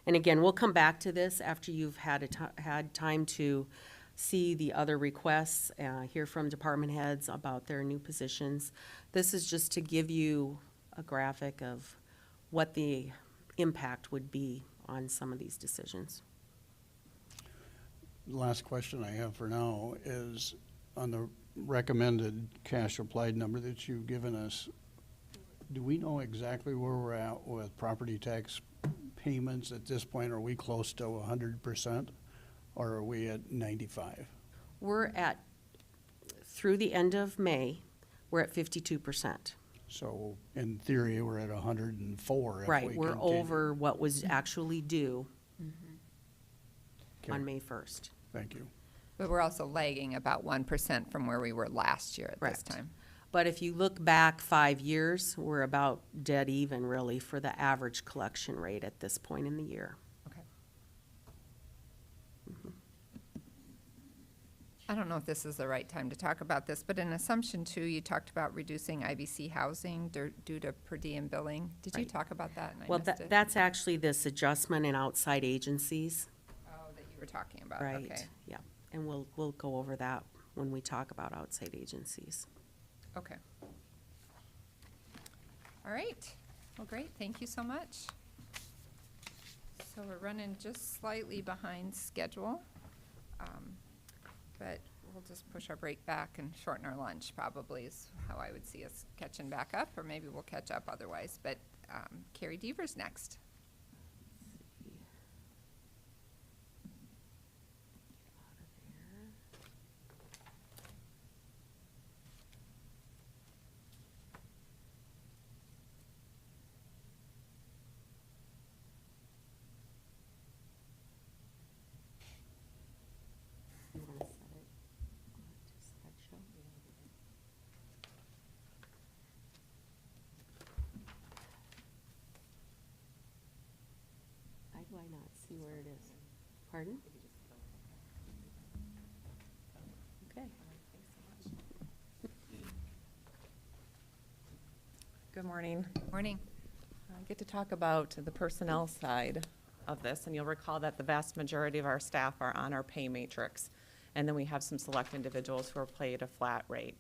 And again, we'll come back to this after you've had time to see the other requests, hear from department heads about their new positions. This is just to give you a graphic of what the impact would be on some of these decisions. The last question I have for now is on the recommended cash applied number that you've given us. Do we know exactly where we're at with property tax payments at this point? Are we close to 100%, or are we at 95? We're at, through the end of May, we're at 52%. So in theory, we're at 104 if we Right, we're continue. over what was actually due Okay, on May 1st. thank you. But we're also lagging about 1% from where we were last year at this Correct. time. But if you look back 5 years, we're about dead even really for the average collection rate at this point in the year. Okay. I don't know if this is the right time to talk about this, but in Assumption 2, you talked about reducing Ivc Housing due to per diem billing. Did you Right. talk about that and I Well, missed it? that's actually this adjustment in outside agencies, Oh, that you were talking about, right? okay. Yeah, and we'll go over that when we talk about outside agencies. Okay. All right. Well, great. Thank you so much. So we're running just slightly behind schedule. But we'll just push our break back and shorten our lunch probably is how I would see us catching back up, or maybe we'll catch up otherwise. But Carrie Deaver's next. You wanna set it to slideshow? Why do I not see where it is? Pardon? Okay. Good morning. Morning. I get to talk about the personnel side of this, and you'll recall that the vast majority of our staff are on our pay matrix, and then we have some select individuals who are paid a flat rate.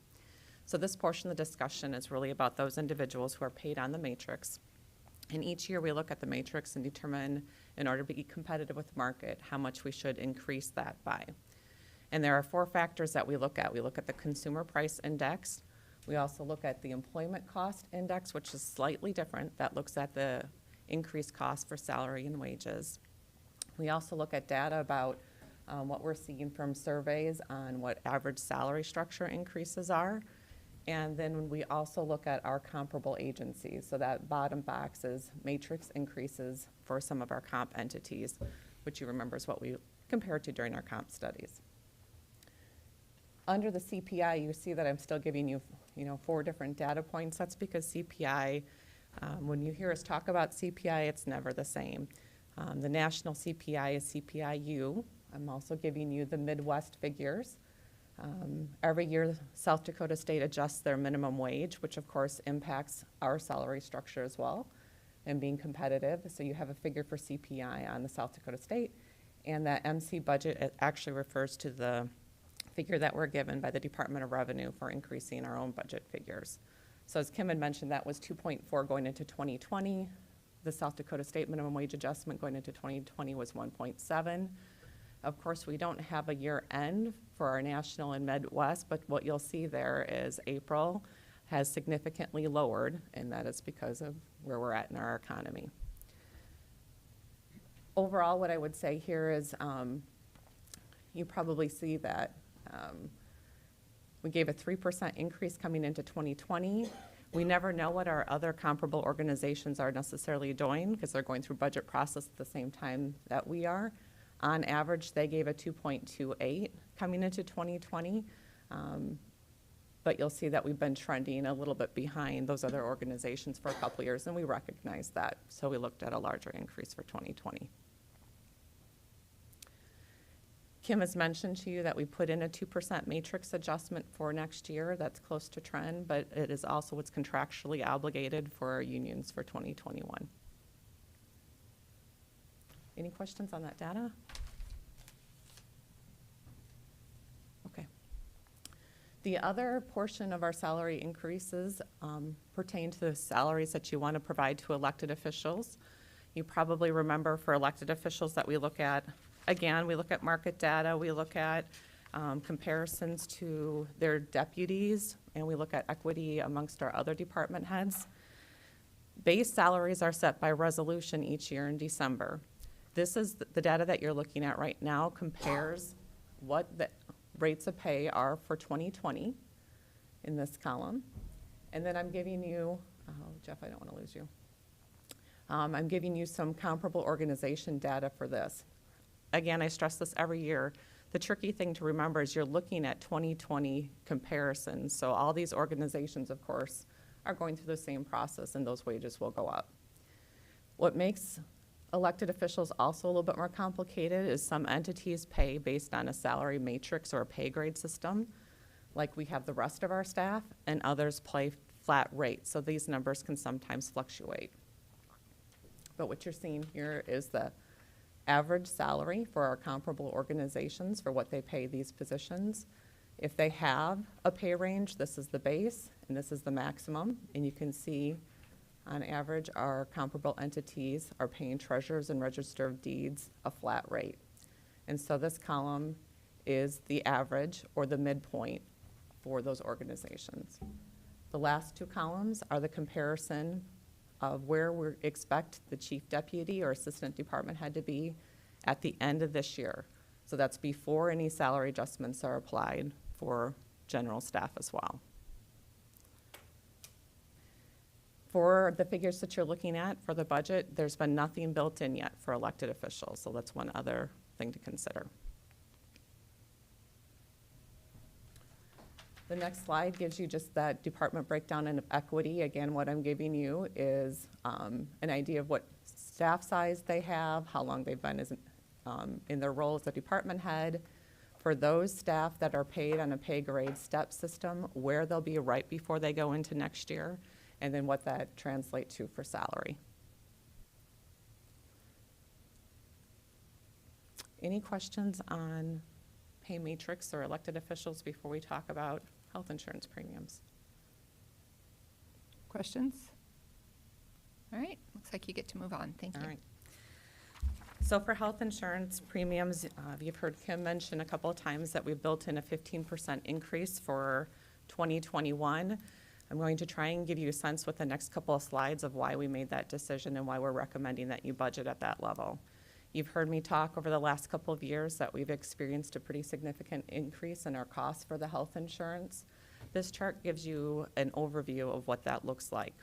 So this portion of the discussion is really about those individuals who are paid on the matrix. And each year we look at the matrix and determine, in order to be competitive with the market, how much we should increase that by. And there are 4 factors that we look at. We look at the consumer price index. We also look at the employment cost index, which is slightly different. That looks at the increased cost for salary and wages. We also look at data about what we're seeing from surveys on what average salary structure increases are. And then we also look at our comparable agencies. So that bottom box is matrix increases for some of our comp entities, which you remember is what we compared to during our comp studies. Under the CPI, you see that I'm still giving you, 4 different data points. That's because CPI, when you hear us talk about CPI, it's never the same. The national CPI is CPI-U. I'm also giving you the Midwest figures. Every year, South Dakota State adjusts their minimum wage, which of course impacts our salary structure as well, and being competitive. So you have a figure for CPI on the South Dakota State, and that MC budget, it actually refers to the figure that we're given by the Department of Revenue for increasing our own budget figures. So as Kim had mentioned, that was 2.4 going into 2020. The South Dakota State minimum wage adjustment going into 2020 was 1.7. Of course, we don't have a year end for our national and Midwest, but what you'll see there is April has significantly lowered, and that is because of where we're at in our economy. Overall, what I would say here is you probably see that we gave a 3% increase coming into 2020. We never know what our other comparable organizations are necessarily doing because they're going through budget process at the same time that we are. On average, they gave a 2.28 coming into 2020. But you'll see that we've been trending a little bit behind those other organizations for a couple of years, and we recognize that. So we looked at a larger increase for 2020. Kim has mentioned to you that we put in a 2% matrix adjustment for next year. That's close to trend, but it is also what's contractually obligated for our unions for 2021. Any questions on that data? Okay. The other portion of our salary increases pertain to the salaries that you want to provide to elected officials. You probably remember for elected officials that we look at, again, we look at market data, we look at comparisons to their deputies, and we look at equity amongst our other department heads. Base salaries are set by resolution each year in December. This is the data that you're looking at right now compares what the rates of pay are for 2020 in this column. And then I'm giving you, oh, Jeff, I don't want to lose you. I'm giving you some comparable organization data for this. Again, I stress this every year. The tricky thing to remember is you're looking at 2020 comparisons. So all these organizations, of course, are going through the same process, and those wages will go up. What makes elected officials also a little bit more complicated is some entities pay based on a salary matrix or a pay grade system, like we have the rest of our staff, and others pay flat rate. So these numbers can sometimes fluctuate. But what you're seeing here is the average salary for our comparable organizations for what they pay these positions. If they have a pay range, this is the base and this is the maximum. And you can see on average our comparable entities are paying treasurers and register of deeds a flat rate. And so this column is the average or the midpoint for those organizations. The last two columns are the comparison of where we expect the chief deputy or assistant department head to be at the end of this year. So that's before any salary adjustments are applied for general staff as well. For the figures that you're looking at for the budget, there's been nothing built in yet for elected officials, so that's one other thing to consider. The next slide gives you just that department breakdown and equity. Again, what I'm giving you is an idea of what staff size they have, how long they've been in their role as a department head. For those staff that are paid on a pay grade step system, where they'll be right before they go into next year, and then what that translates to for salary. Any questions on pay matrix or elected officials before we talk about health insurance premiums? Questions? All right, looks like you get to move on. Thank you. All right. So for health insurance premiums, you've heard Kim mention a couple of times that we've built in a 15% increase for 2021. I'm going to try and give you a sense with the next couple of slides of why we made that decision and why we're recommending that you budget at that level. You've heard me talk over the last couple of years that we've experienced a pretty significant increase in our costs for the health insurance. This chart gives you an overview of what that looks like.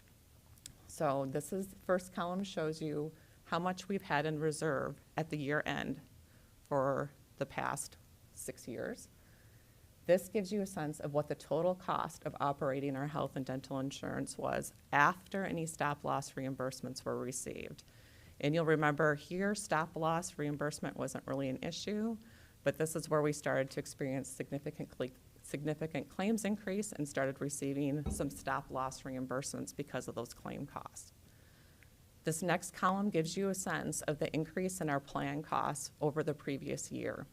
So this is, first column shows you how much we've had in reserve at the year end for the past 6 years. This gives you a sense of what the total cost of operating our health and dental insurance was after any stop loss reimbursements were received. And you'll remember here, stop loss reimbursement wasn't really an issue, but this is where we started to experience significant claims increase and started receiving some stop loss reimbursements because of those claim costs. This next column gives you a sense of the increase in our plan costs over the previous year.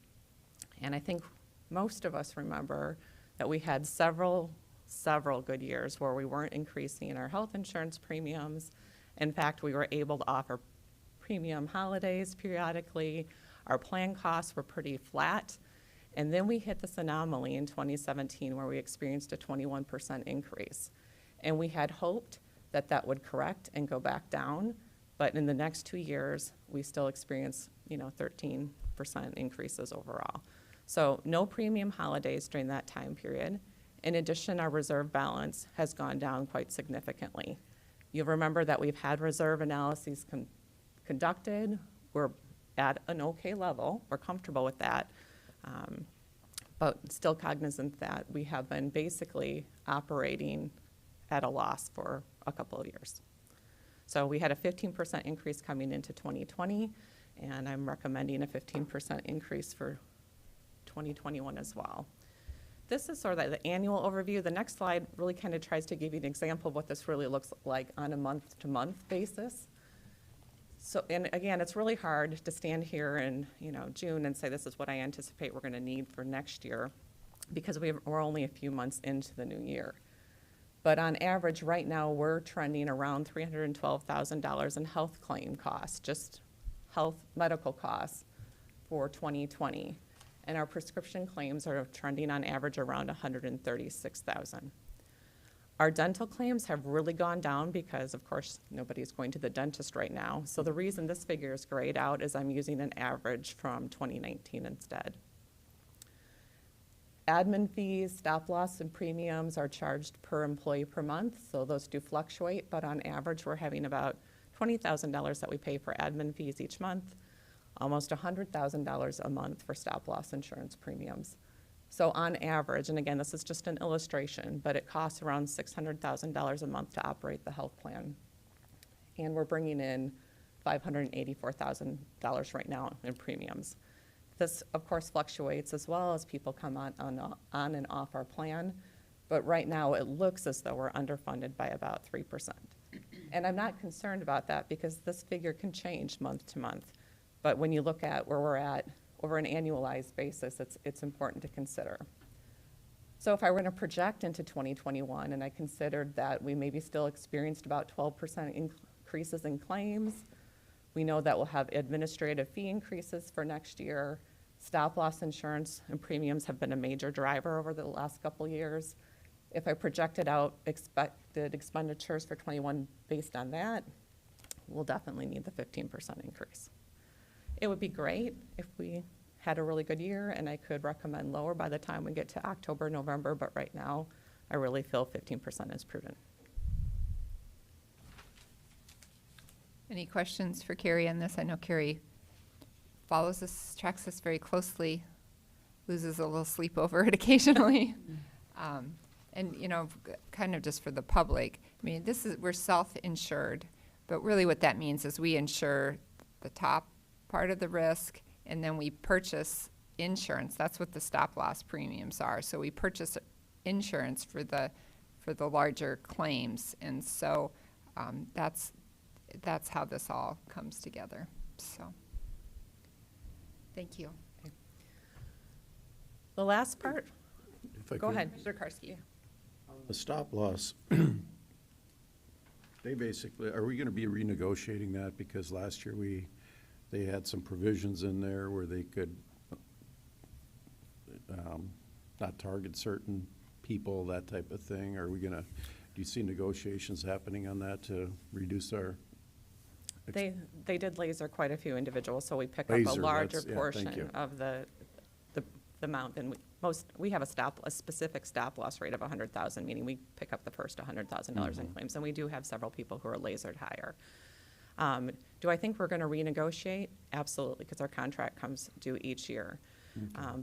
And I think most of us remember that we had several good years where we weren't increasing our health insurance premiums. In fact, we were able to offer premium holidays periodically. Our plan costs were pretty flat. And then we hit this anomaly in 2017 where we experienced a 21% increase. And we had hoped that that would correct and go back down. But in the next 2 years, we still experienced, 13% increases overall. So no premium holidays during that time period. In addition, our reserve balance has gone down quite significantly. You'll remember that we've had reserve analyses conducted. We're at an okay level. We're comfortable with that. But still cognizant that we have been basically operating at a loss for a couple of years. So we had a 15% increase coming into 2020, and I'm recommending a 15% increase for 2021 as well. This is sort of the annual overview. The next slide really kind of tries to give you an example of what this really looks like on a month-to-month basis. So, and again, it's really hard to stand here in June and say this is what I anticipate we're going to need for next year because we're only a few months into the new year. But on average, right now, we're trending around $312,000 in health claim costs, just health medical costs for 2020. And our prescription claims are trending on average around $136,000. Our dental claims have really gone down because, of course, nobody's going to the dentist right now. So the reason this figure is grayed out is I'm using an average from 2019 instead. Admin fees, stop loss, and premiums are charged per employee per month, so those do fluctuate, but on average, we're having about $20,000 that we pay for admin fees each month, almost $100,000 a month for stop loss insurance premiums. So on average, and again, this is just an illustration, but it costs around $600,000 a month to operate the health plan. And we're bringing in $584,000 right now in premiums. This, of course, fluctuates as well as people come on and off our plan, but right now it looks as though we're underfunded by about 3%. And I'm not concerned about that because this figure can change month to month. But when you look at where we're at over an annualized basis, it's important to consider. So if I were going to project into 2021, and I considered that we maybe still experienced about 12% increases in claims, we know that we'll have administrative fee increases for next year. Stop loss insurance and premiums have been a major driver over the last couple years. If I projected out expected expenditures for 21 based on that, we'll definitely need the 15% increase. It would be great if we had a really good year and I could recommend lower by the time we get to October, November, but right now I really feel 15% is prudent. Any questions for Carrie on this? I know Carrie follows this, tracks this very closely, loses a little sleep over it occasionally. And, you know, kind of just for the public, I mean, we're self-insured, but really what that means is we insure the top part of the risk, and then we purchase insurance. That's what the stop loss premiums are. So we purchase insurance for the larger claims, and so that's how this all comes together. So, thank you. The last part, If I go could. ahead, Mr. Karski. The stop loss, they basically, are we going to be renegotiating that? Because last year they had some provisions in there where they could not target certain people, that type of thing. Are we going to, do you see negotiations happening on that to reduce our? They did laser quite a few individuals, so we pick up Laser, a larger that's- yeah, thank portion you. of the amount. And we have a specific stop loss rate of 100,000, meaning we pick up the first $100,000 in claims, and we do have several people who are lasered higher. Do I think we're going to renegotiate? Absolutely, because our contract comes due each year.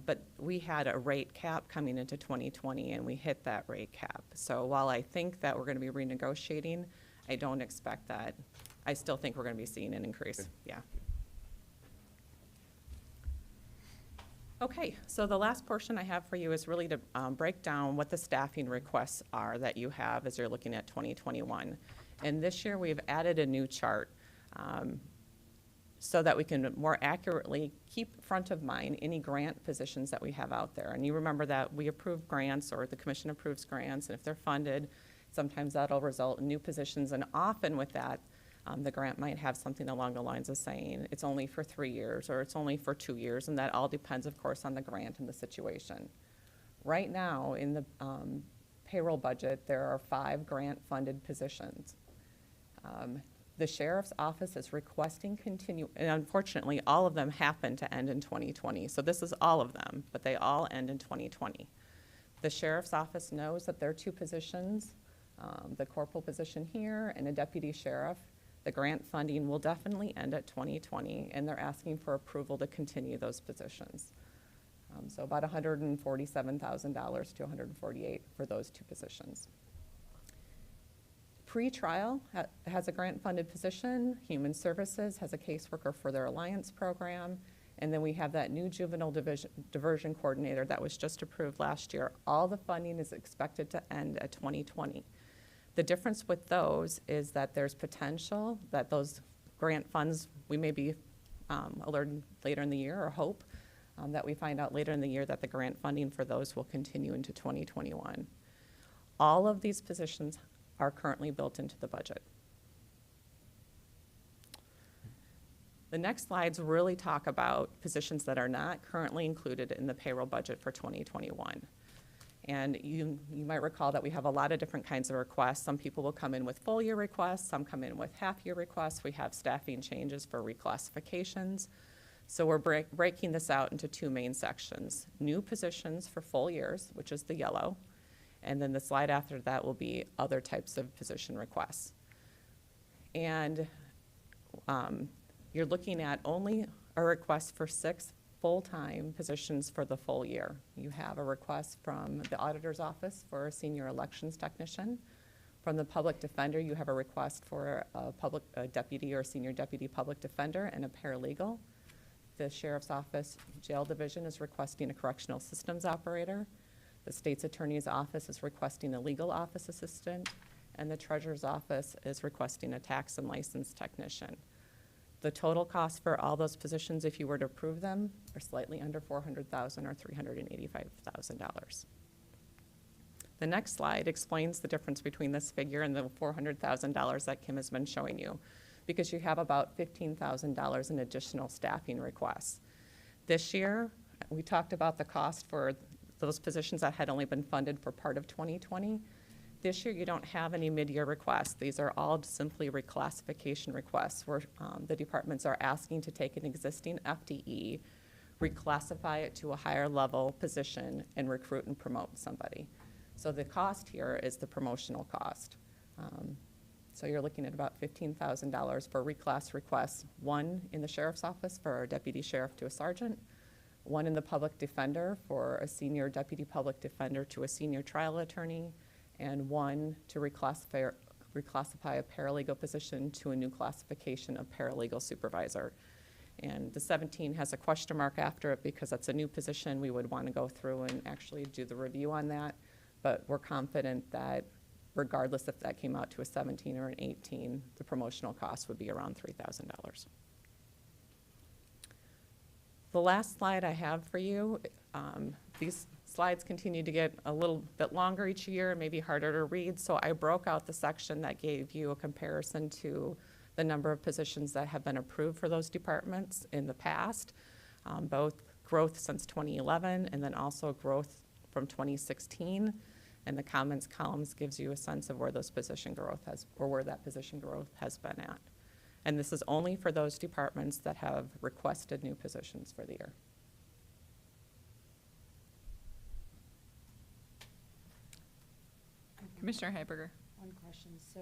But we had a rate cap coming into 2020, and we hit that rate cap. So while I think that we're going to be renegotiating, I don't expect that. I still think we're going to be seeing an increase. Okay. Yeah. Okay, so the last portion I have for you is really to break down what the staffing requests are that you have as you're looking at 2021. And this year we've added a new chart so that we can more accurately keep front of mind any grant positions that we have out there. And you remember that we approve grants, or the commission approves grants, and if they're funded, sometimes that'll result in new positions, and often with that, the grant might have something along the lines of saying it's only for 3 years or it's only for 2 years, and that all depends, of course, on the grant and the situation. Right now, in the payroll budget, there are 5 grant-funded positions. The sheriff's office is requesting and unfortunately, all of them happen to end in 2020. So this is all of them, but they all end in 2020. The sheriff's office knows that there are 2 positions, the corporal position here and a deputy sheriff. The grant funding will definitely end at 2020, and they're asking for approval to continue those positions. So about $147,000 to $148,000 for those 2 positions. Pre-trial has a grant-funded position. Human Services has a caseworker for their Alliance program. And then we have that new juvenile diversion coordinator that was just approved last year. All the funding is expected to end at 2020. The difference with those is that there's potential that those grant funds, we may be alerted later in the year, or hope that we find out later in the year that the grant funding for those will continue into 2021. All of these positions are currently built into the budget. The next slides really talk about positions that are not currently included in the payroll budget for 2021. And you might recall that we have a lot of different kinds of requests. Some people will come in with full year requests, some come in with half year requests. We have staffing changes for reclassifications. So we're breaking this out into two main sections. New positions for full years, which is the yellow, and then the slide after that will be other types of position requests. And you're looking at only a request for 6 full-time positions for the full year. You have a request from the auditor's office for a senior elections technician. From the public defender, you have a request for a deputy or senior deputy public defender and a paralegal. The sheriff's office jail division is requesting a correctional systems operator. The state's attorney's office is requesting a legal office assistant, and the treasurer's office is requesting a tax and license technician. The total cost for all those positions, if you were to approve them, are slightly under $400,000 or $385,000. The next slide explains the difference between this figure and the $400,000 that Kim has been showing you, because you have about $15,000 in additional staffing requests. This year, we talked about the cost for those positions that had only been funded for part of 2020. This year, you don't have any mid-year requests. These are all simply reclassification requests where the departments are asking to take an existing FTE, reclassify it to a higher level position, and recruit and promote somebody. So the cost here is the promotional cost. So you're looking at about $15,000 for reclass requests, one in the sheriff's office for a deputy sheriff to a sergeant, one in the public defender for a senior deputy public defender to a senior trial attorney, and one to reclassify a paralegal position to a new classification of paralegal supervisor. And the 17 has a question mark after it because that's a new position. We would want to go through and actually do the review on that, but we're confident that regardless if that came out to a 17 or an 18, the promotional cost would be around $3,000. The last slide I have for you, these slides continue to get a little bit longer each year, maybe harder to read, so I broke out the section that gave you a comparison to the number of positions that have been approved for those departments in the past, both growth since 2011 and then also growth from 2016. And the comments columns gives you a sense of where those position growth has, or where that position growth has been at. And this is only for those departments that have requested new positions for the year. Commissioner Heiberger. One question. So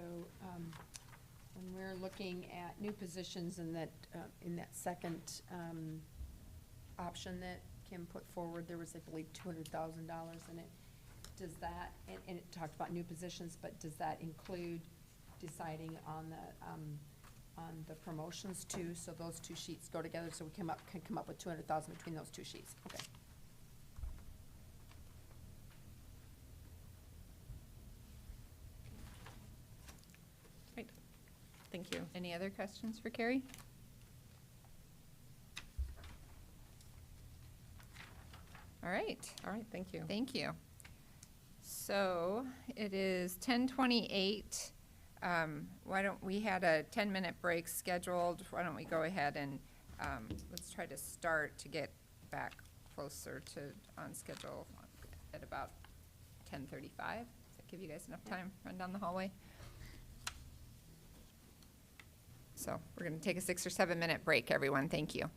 when we're looking at new positions in that second option that Kim put forward, there was, I believe, $200,000 in it. Does that, and it talked about new positions, but does that include deciding on the promotions too? So those two sheets go together, so we can come up with $200,000 between those two sheets. Okay. Great. Thank you. Any other questions for Carrie? All right. All right, thank you. Thank you. So it is 10:28. Why don't we had a 10-minute break scheduled? Why don't we go ahead and let's try to start to get back closer to on schedule at about 10:35. Does that give you guys enough time? Run down the hallway. So we're going to take a 6 or 7 minute break, everyone. Thank you.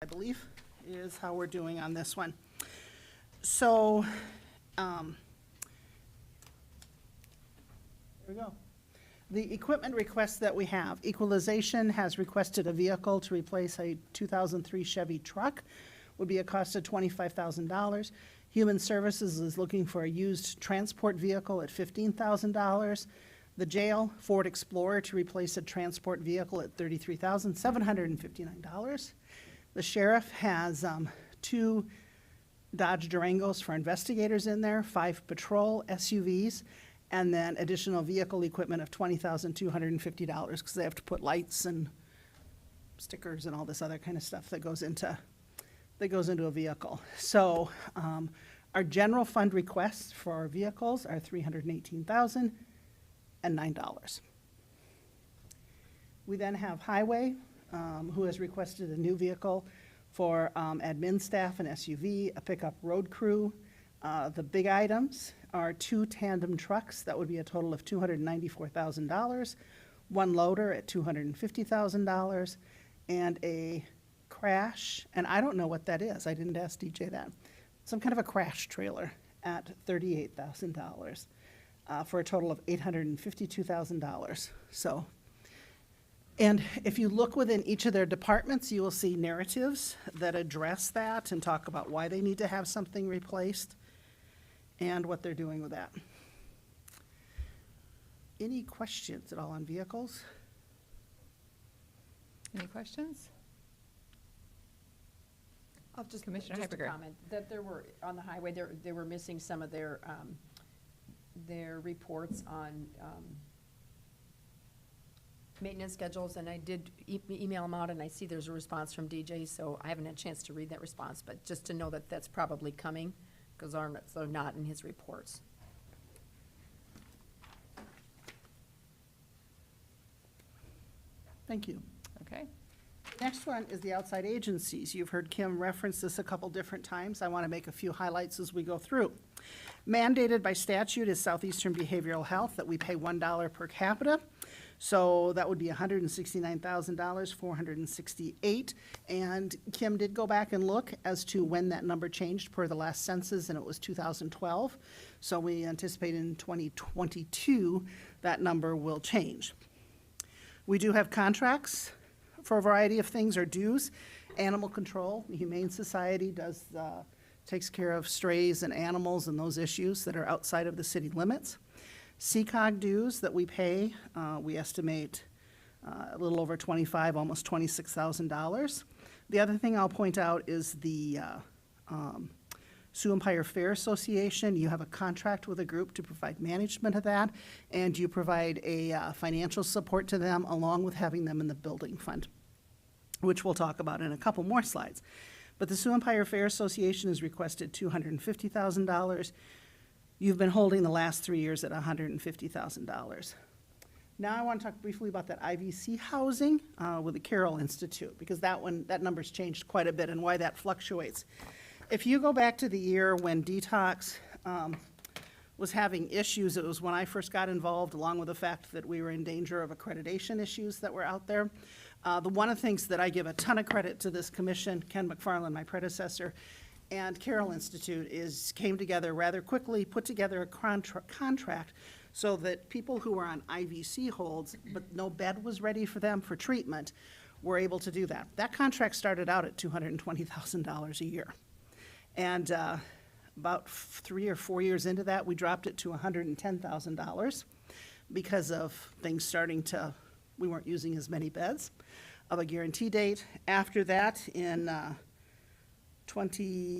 I believe, is how we're doing on this one. So, there we go. The equipment requests that we have, Equalization has requested a vehicle to replace a 2003 Chevy truck, would be a cost of $25,000. Human Services is looking for a used transport vehicle at $15,000. The jail, Ford Explorer to replace a transport vehicle at $33,759. The sheriff has 2 Dodge Durangos for investigators in there, 5 patrol SUVs, and then additional vehicle equipment of $20,250 because they have to put lights and stickers and all this other kind of stuff that goes into a vehicle. So our general fund requests for our vehicles are $318,009. We then have Highway, who has requested a new vehicle for admin staff and SUV, a pickup road crew. The big items are 2 tandem trucks. That would be a total of $294,000. 1 loader at $250,000, and a crash, and I don't know what that is. I didn't ask DJ that. Some kind of a crash trailer at $38,000 for a total of $852,000. So, and if you look within each of their departments, you will see narratives that address that and talk about why they need to have something replaced and what they're doing with that. Any questions at all on vehicles? Any questions? I'll just, Commissioner just a Heiberger. comment, that there were, on the highway, they were missing some of their reports on maintenance schedules, and I did email them out, and I see there's a response from DJ, so I haven't had a chance to read that response, but just to know that that's probably coming, because they're not in his reports. Thank you. Okay. Next one is the outside agencies. You've heard Kim reference this a couple different times. I want to make a few highlights as we go through. Mandated by statute is Southeastern Behavioral Health that we pay $1 per capita. So that would be $169,000, 468. And Kim did go back and look as to when that number changed per the last census, and it was 2012. So we anticipate in 2022 that number will change. We do have contracts for a variety of things, or dues. Animal control, the Humane Society takes care of strays and animals and those issues that are outside of the city limits. CCOG dues that we pay, we estimate a little over $25,000, almost $26,000. The other thing I'll point out is the Sioux Empire Fair Association. You have a contract with a group to provide management of that, and you provide a financial support to them along with having them in the building fund, which we'll talk about in a couple more slides. But the Sioux Empire Fair Association has requested $250,000. You've been holding the last 3 years at $150,000. Now I want to talk briefly about that Ivc Housing with the Carroll Institute, because that number's changed quite a bit and why that fluctuates. If you go back to the year when Detox was having issues, it was when I first got involved, along with the fact that we were in danger of accreditation issues that were out there. One of the things that I give a ton of credit to this commission, Ken McFarland, my predecessor, and Carroll Institute came together rather quickly, put together a contract so that people who were on IVC holds, but no bed was ready for them for treatment, were able to do that. That contract started out at $220,000 a year. And about 3 or 4 years into that, we dropped it to $110,000 because of things we weren't using as many beds of a guarantee date. After that,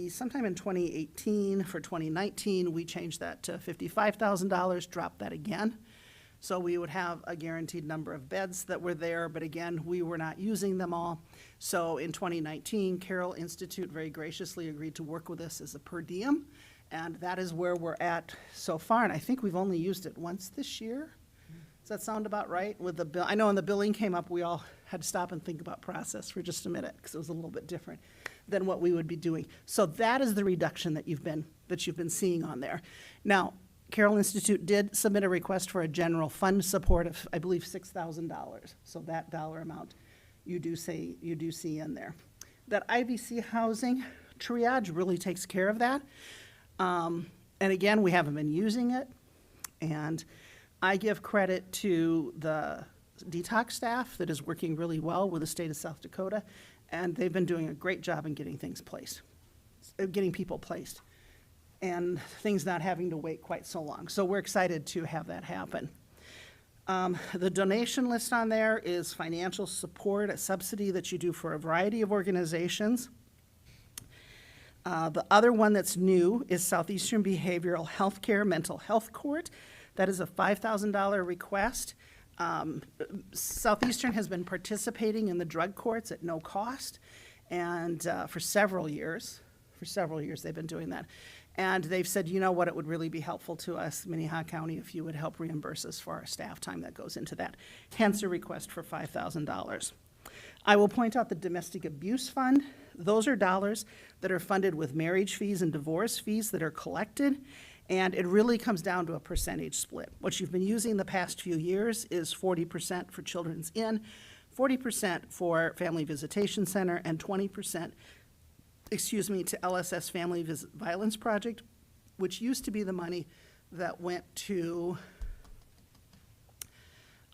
sometime in 2018, for 2019, we changed that to $55,000, dropped that again. So we would have a guaranteed number of beds that were there, but again, we were not using them all. So in 2019, Carroll Institute very graciously agreed to work with us as a per diem, and that is where we're at so far, and I think we've only used it once this year. Does that sound about right? With the bill, I know when the billing came up, we all had to stop and think about process for just a minute, because it was a little bit different than what we would be doing. So that is the reduction that you've been seeing on there. Now, Carroll Institute did submit a request for a general fund support of, I believe, $6,000. So that dollar amount you do see in there. that Ivc Housing triage really takes care of that. And again, we haven't been using it. And I give credit to the Detox staff that is working really well with the state of South Dakota. And they've been doing a great job in getting things placed, getting people placed, and things not having to wait quite so long. So we're excited to have that happen. The donation list on there is financial support, a subsidy that you do for a variety of organizations. The other one that's new is Southeastern Behavioral Healthcare Mental Health Court. That is a $5,000 request. Southeastern has been participating in the drug courts at no cost, and for several years they've been doing that. And they've said, you know what, it would really be helpful to us, Minnehaha County, if you would help reimburse us for our staff time that goes into that. Hence a request for $5,000. I will point out the Domestic Abuse Fund. Those are dollars that are funded with marriage fees and divorce fees that are collected, and it really comes down to a percentage split. What you've been using the past few years is 40% for Children's Inn, 40% for Family Visitation Center, and 20%, to LSS Family Violence Project, which used to be the money that went to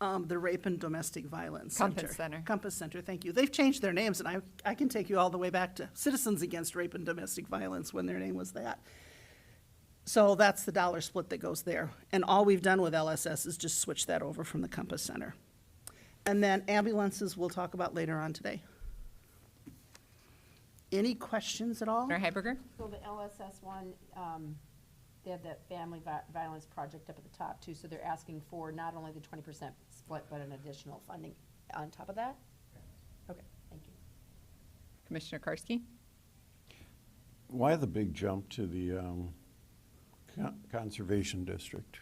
the Rape and Domestic Violence Center. Compass Center. Compass Center, thank you. They've changed their names, and I can take you all the way back to Citizens Against Rape and Domestic Violence when their name was that. So that's the dollar split that goes there. And all we've done with LSS is just switch that over from the Compass Center. And then ambulances we'll talk about later on today. Any questions at all? Commissioner Heiberger? So the LSS one, they have that family violence project up at the top too, so they're asking for not only the 20% split, but an additional funding on top of that? Okay, thank you. Commissioner Karski? Why the big jump to the Conservation District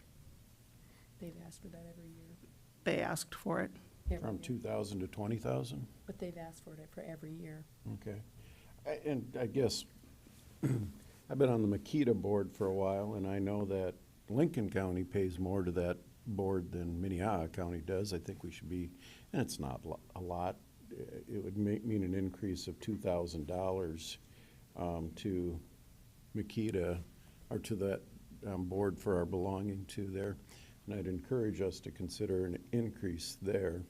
They've asked for that every year. They asked for it. Every from year. 2,000 to 20,000? But they've asked for it for every year. Okay. And I guess, I've been on the Makita board for a while, and I know that Lincoln County pays more to that board than Minnehaha County does. I think we should be, and it's not a lot. It would mean an increase of $2,000 to Makita, or to that board for our belonging to there. And I'd encourage us to consider an increase there.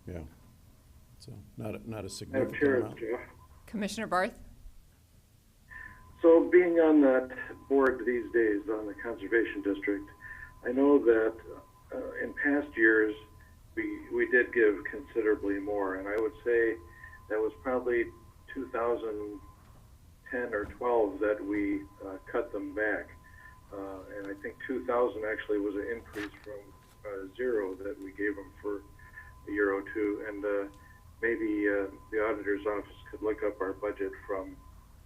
Yeah, so not a Madam significant Chair, amount. Jeff. Commissioner Barth? So being on that board these days on the Conservation District, I know that in past years, we did give considerably more, and I would say that was probably 2010 or 12 that we cut them back. And I think 2000 actually was an increase from zero that we gave them for a year or two. And maybe the auditor's office could look up our budget from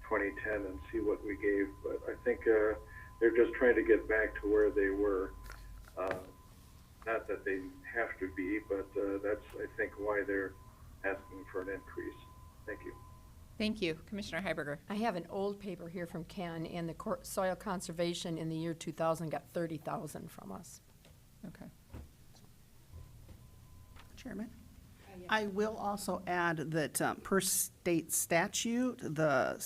2010 and see what we gave. But I think they're just trying to get back to where they were. Not that they have to be, but that's, I think, why they're asking for an increase. Thank you. Thank you. Commissioner Heiberger? I have an old paper here from Ken, and the soil conservation in the year 2000 got 30,000 from us. Okay. Chairman? I will also add that per state statute, the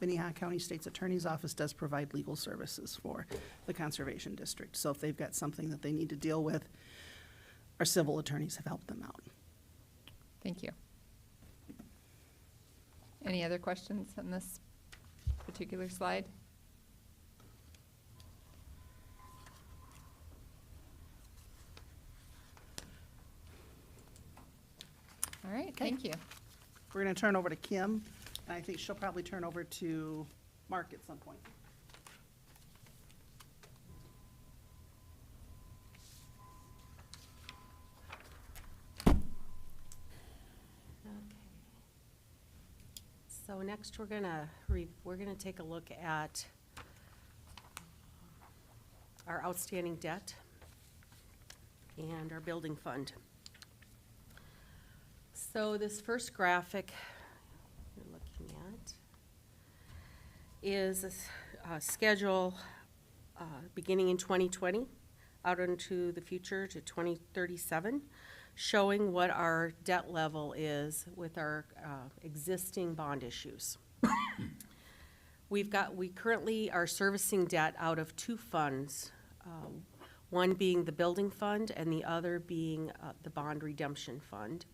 Minnehaha County State's Attorney's Office does provide legal services for the Conservation District. So if they've got something that they need to deal with, our civil attorneys have helped them out. Thank you. Any other questions on this particular slide? All right, thank you. We're going to turn over to Kim, and I think she'll probably turn over to Mark at some point. So next, we're gonna take a look at our outstanding debt and our building fund. So this first graphic you're looking at is a schedule beginning in 2020 out into the future to 2037, showing what our debt level is with our existing bond issues. We currently are servicing debt out of two funds, one being the building fund and the other being the bond redemption fund.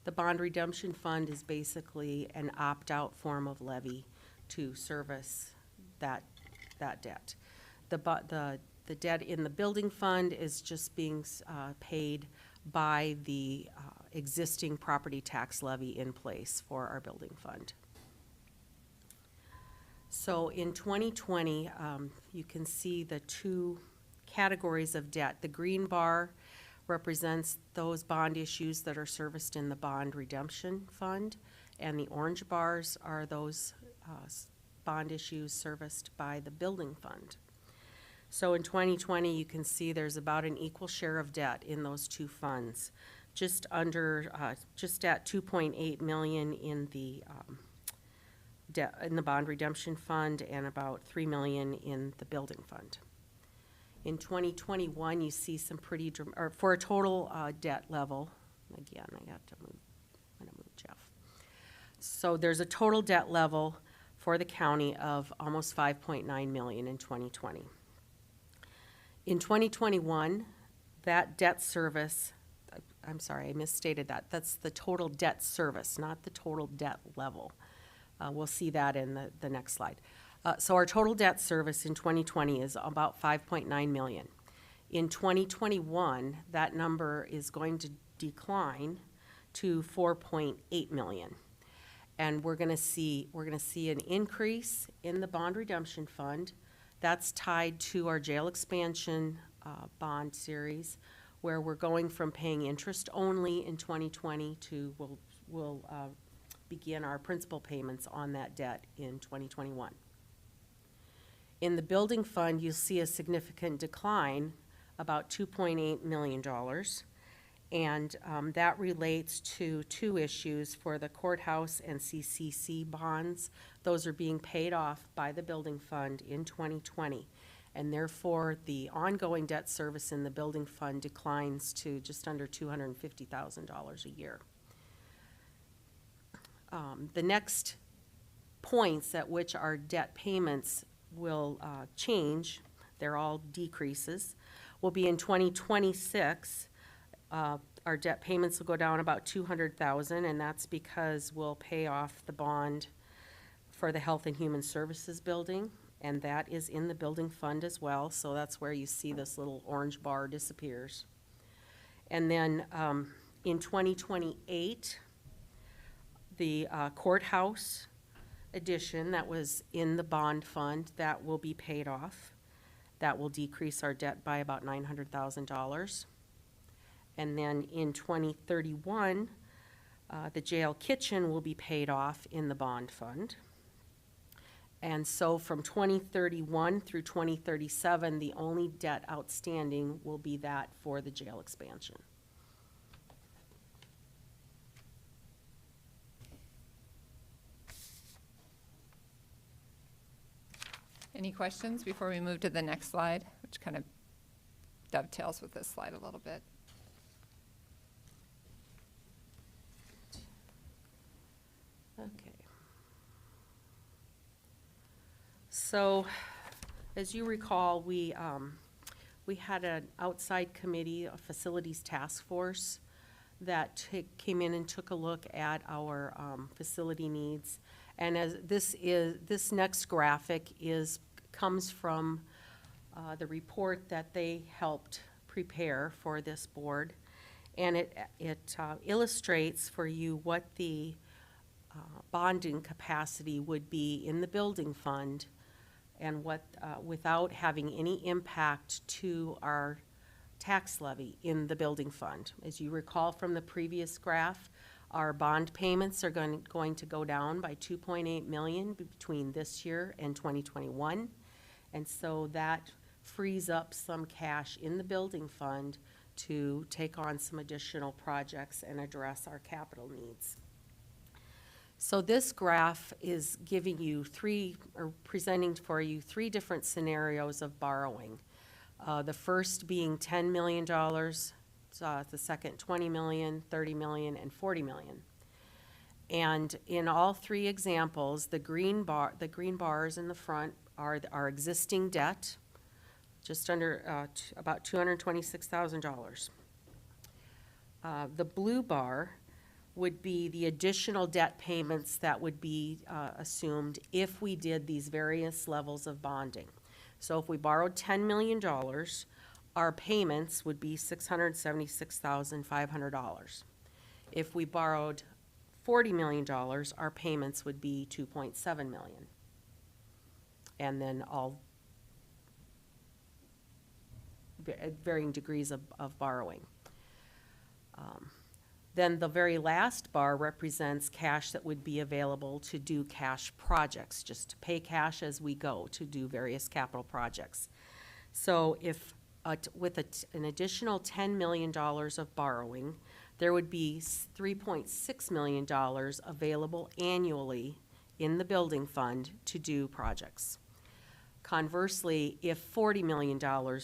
The bond redemption fund is basically an opt-out form of levy to service that debt. The debt in the building fund is just being paid by the existing property tax levy in place for our building fund. So in 2020, you can see the two categories of debt. The green bar represents those bond issues that are serviced in the bond redemption fund, and the orange bars are those bond issues serviced by the building fund. So in 2020, you can see there's about an equal share of debt in those two funds, just at 2.8 million in the debt in the bond redemption fund and about 3 million in the building fund. In 2021, you see some pretty, or for a total debt level, again, I'm gonna move Jeff. So there's a total debt level for the county of almost 5.9 million in 2020. In 2021, that debt service, I'm sorry, I misstated that. That's the total debt service, not the total debt level. We'll see that in the next slide. So our total debt service in 2020 is about 5.9 million. In 2021, that number is going to decline to 4.8 million. And we're gonna see an increase in the bond redemption fund. That's tied to our jail expansion bond series, where we're going from paying interest only in 2020 to we'll begin our principal payments on that debt in 2021. In the building fund, you'll see a significant decline, about $2.8 million. And that relates to two issues for the courthouse and CCC bonds. Those are being paid off by the building fund in 2020. And therefore, the ongoing debt service in the building fund declines to just under $250,000 a year. The next points at which our debt payments will change, they're all decreases, will be in 2026. Our debt payments will go down about $200,000, and that's because we'll pay off the bond for the Health and Human Services building, and that is in the building fund as well, so that's where you see this little orange bar disappears. And then in 2028, the courthouse addition that was in the bond fund, that will be paid off. That will decrease our debt by about $900,000. And then in 2031, the jail kitchen will be paid off in the bond fund. And so from 2031 through 2037, the only debt outstanding will be that for the jail expansion. Any questions before we move to the next slide, which kind of dovetails with this slide a little bit? Okay. So, as you recall, we had an outside committee, a facilities task force, that came in and took a look at our facility needs. And as this next graphic comes from the report that they helped prepare for this board, and it illustrates for you what the bonding capacity would be in the building fund, and what without having any impact to our tax levy in the building fund. As you recall from the previous graph, our bond payments are going to go down by 2.8 million between this year and 2021. And so that frees up some cash in the building fund to take on some additional projects and address our capital needs. So this graph is giving you presenting for you three different scenarios of borrowing. The first being $10 million, the second $20 million, $30 million, and $40 million. And in all three examples, the green bars in the front are our existing debt, just under about $226,000. The blue bar would be the additional debt payments that would be assumed if we did these various levels of bonding. So if we borrowed $10 million, our payments would be $676,500. If we borrowed $40 million, our payments would be $2.7 million. And then all varying degrees of borrowing. Then the very last bar represents cash that would be available to do cash projects, just to pay cash as we go to do various capital projects. So if, with an additional $10 million of borrowing, there would be $3.6 million available annually in the building fund to do projects. Conversely, if $40 million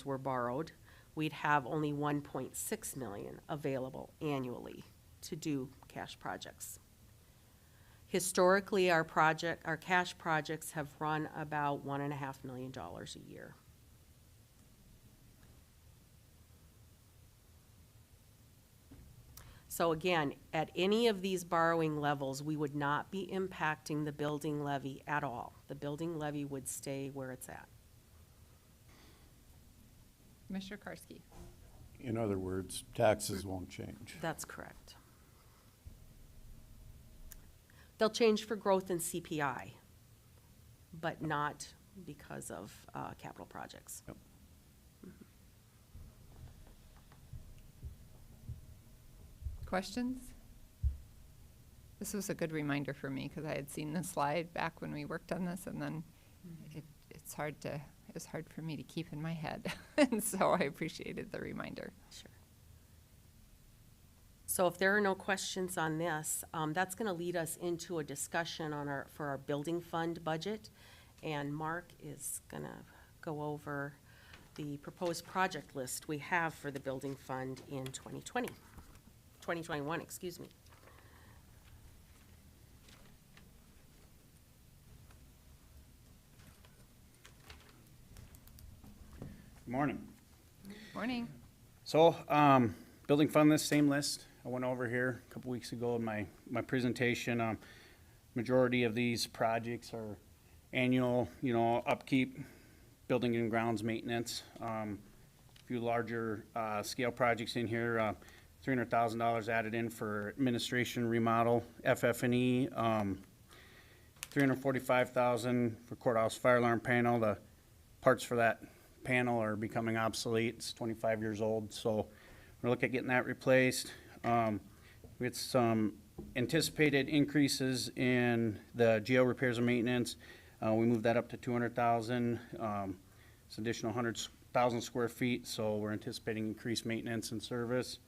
were borrowed, we'd have only $1.6 million available annually to do cash projects. Historically, our cash projects have run about $1.5 million a year. So again, at any of these borrowing levels, we would not be impacting the building levy at all. The building levy would stay where it's at. Commissioner Karski. In other words, taxes won't change. That's correct. They'll change for growth in CPI, but not because of capital projects. Yep. Questions? This was a good reminder for me because I had seen this slide back when we worked on this, and then it's hard for me to keep in my head. And so I appreciated the reminder. Sure. So if there are no questions on this, that's going to lead us into a discussion for our building fund budget. And Mark is going to go over the proposed project list we have for the building fund in 2021, excuse me. Morning. Morning. So, building fund list, same list. I went over here a couple weeks ago in my presentation. Majority of these projects are annual, upkeep, building and grounds maintenance. A few larger scale projects in here. $300,000 added in for administration remodel, FF&E. $345,000 for courthouse fire alarm panel. The parts for that panel are becoming obsolete. It's 25 years old, so we're looking at getting that replaced. We had some anticipated increases in the jail repairs and maintenance. We moved that up to $200,000. It's additional 100,000 square feet, so we're anticipating increased maintenance and service.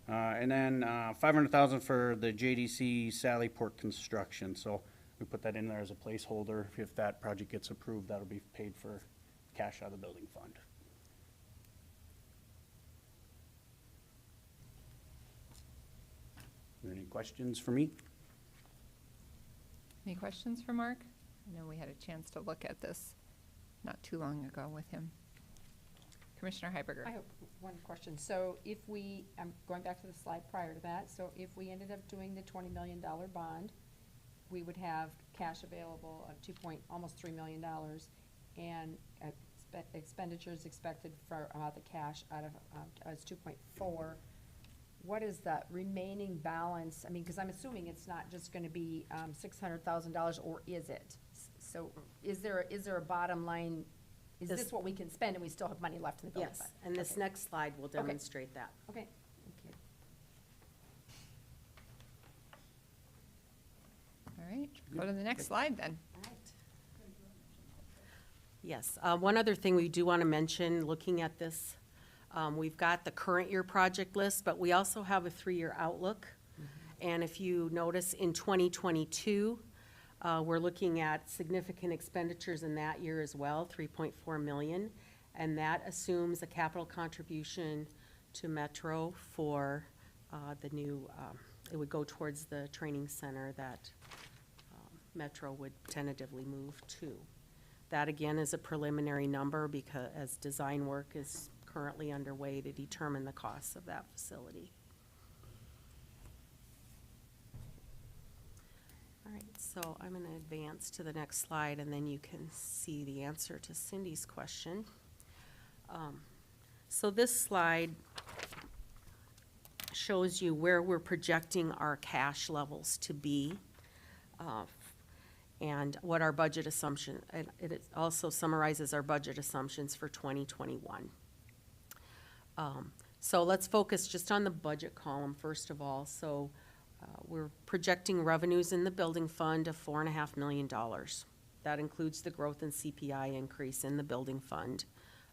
And then $500,000 for the JDC Sally Port construction. So we put that in there as a placeholder. If that project gets approved, that'll be paid for cash out of the building fund. Are there any questions for me? Any questions for Mark? I know we had a chance to look at this not too long ago with him. Commissioner Heiberger. I have one question. So if I'm going back to the slide prior to that, so if we ended up doing the $20 million bond, we would have cash available of almost $3 million, and expenditures expected for the cash out of as 2.4. What is the remaining balance? I mean, because I'm assuming it's not just going to be $600,000, or is it? So is there a bottom line? Is this what we can spend and we still have money left in the building fund? Yes, and this next slide will demonstrate that. Okay, thank you. All right, go to the next slide then. Yes, one other thing we do want to mention, looking at this, we've got the current year project list, but we also have a 3-year outlook. And if you notice in 2022, we're looking at significant expenditures in that year as well, $3.4 million. And that assumes a capital contribution to Metro for the new, it would go towards the training center that Metro would tentatively move to. That again is a preliminary number because as design work is currently underway to determine the costs of that facility. All right, so I'm going to advance to the next slide and then you can see the answer to Cindy's question. So this slide shows you where we're projecting our cash levels to be and what our budget assumption, and it also summarizes our budget assumptions for 2021. So let's focus just on the budget column first of all. So we're projecting revenues in the building fund of $4.5 million. That includes the growth in CPI increase in the building fund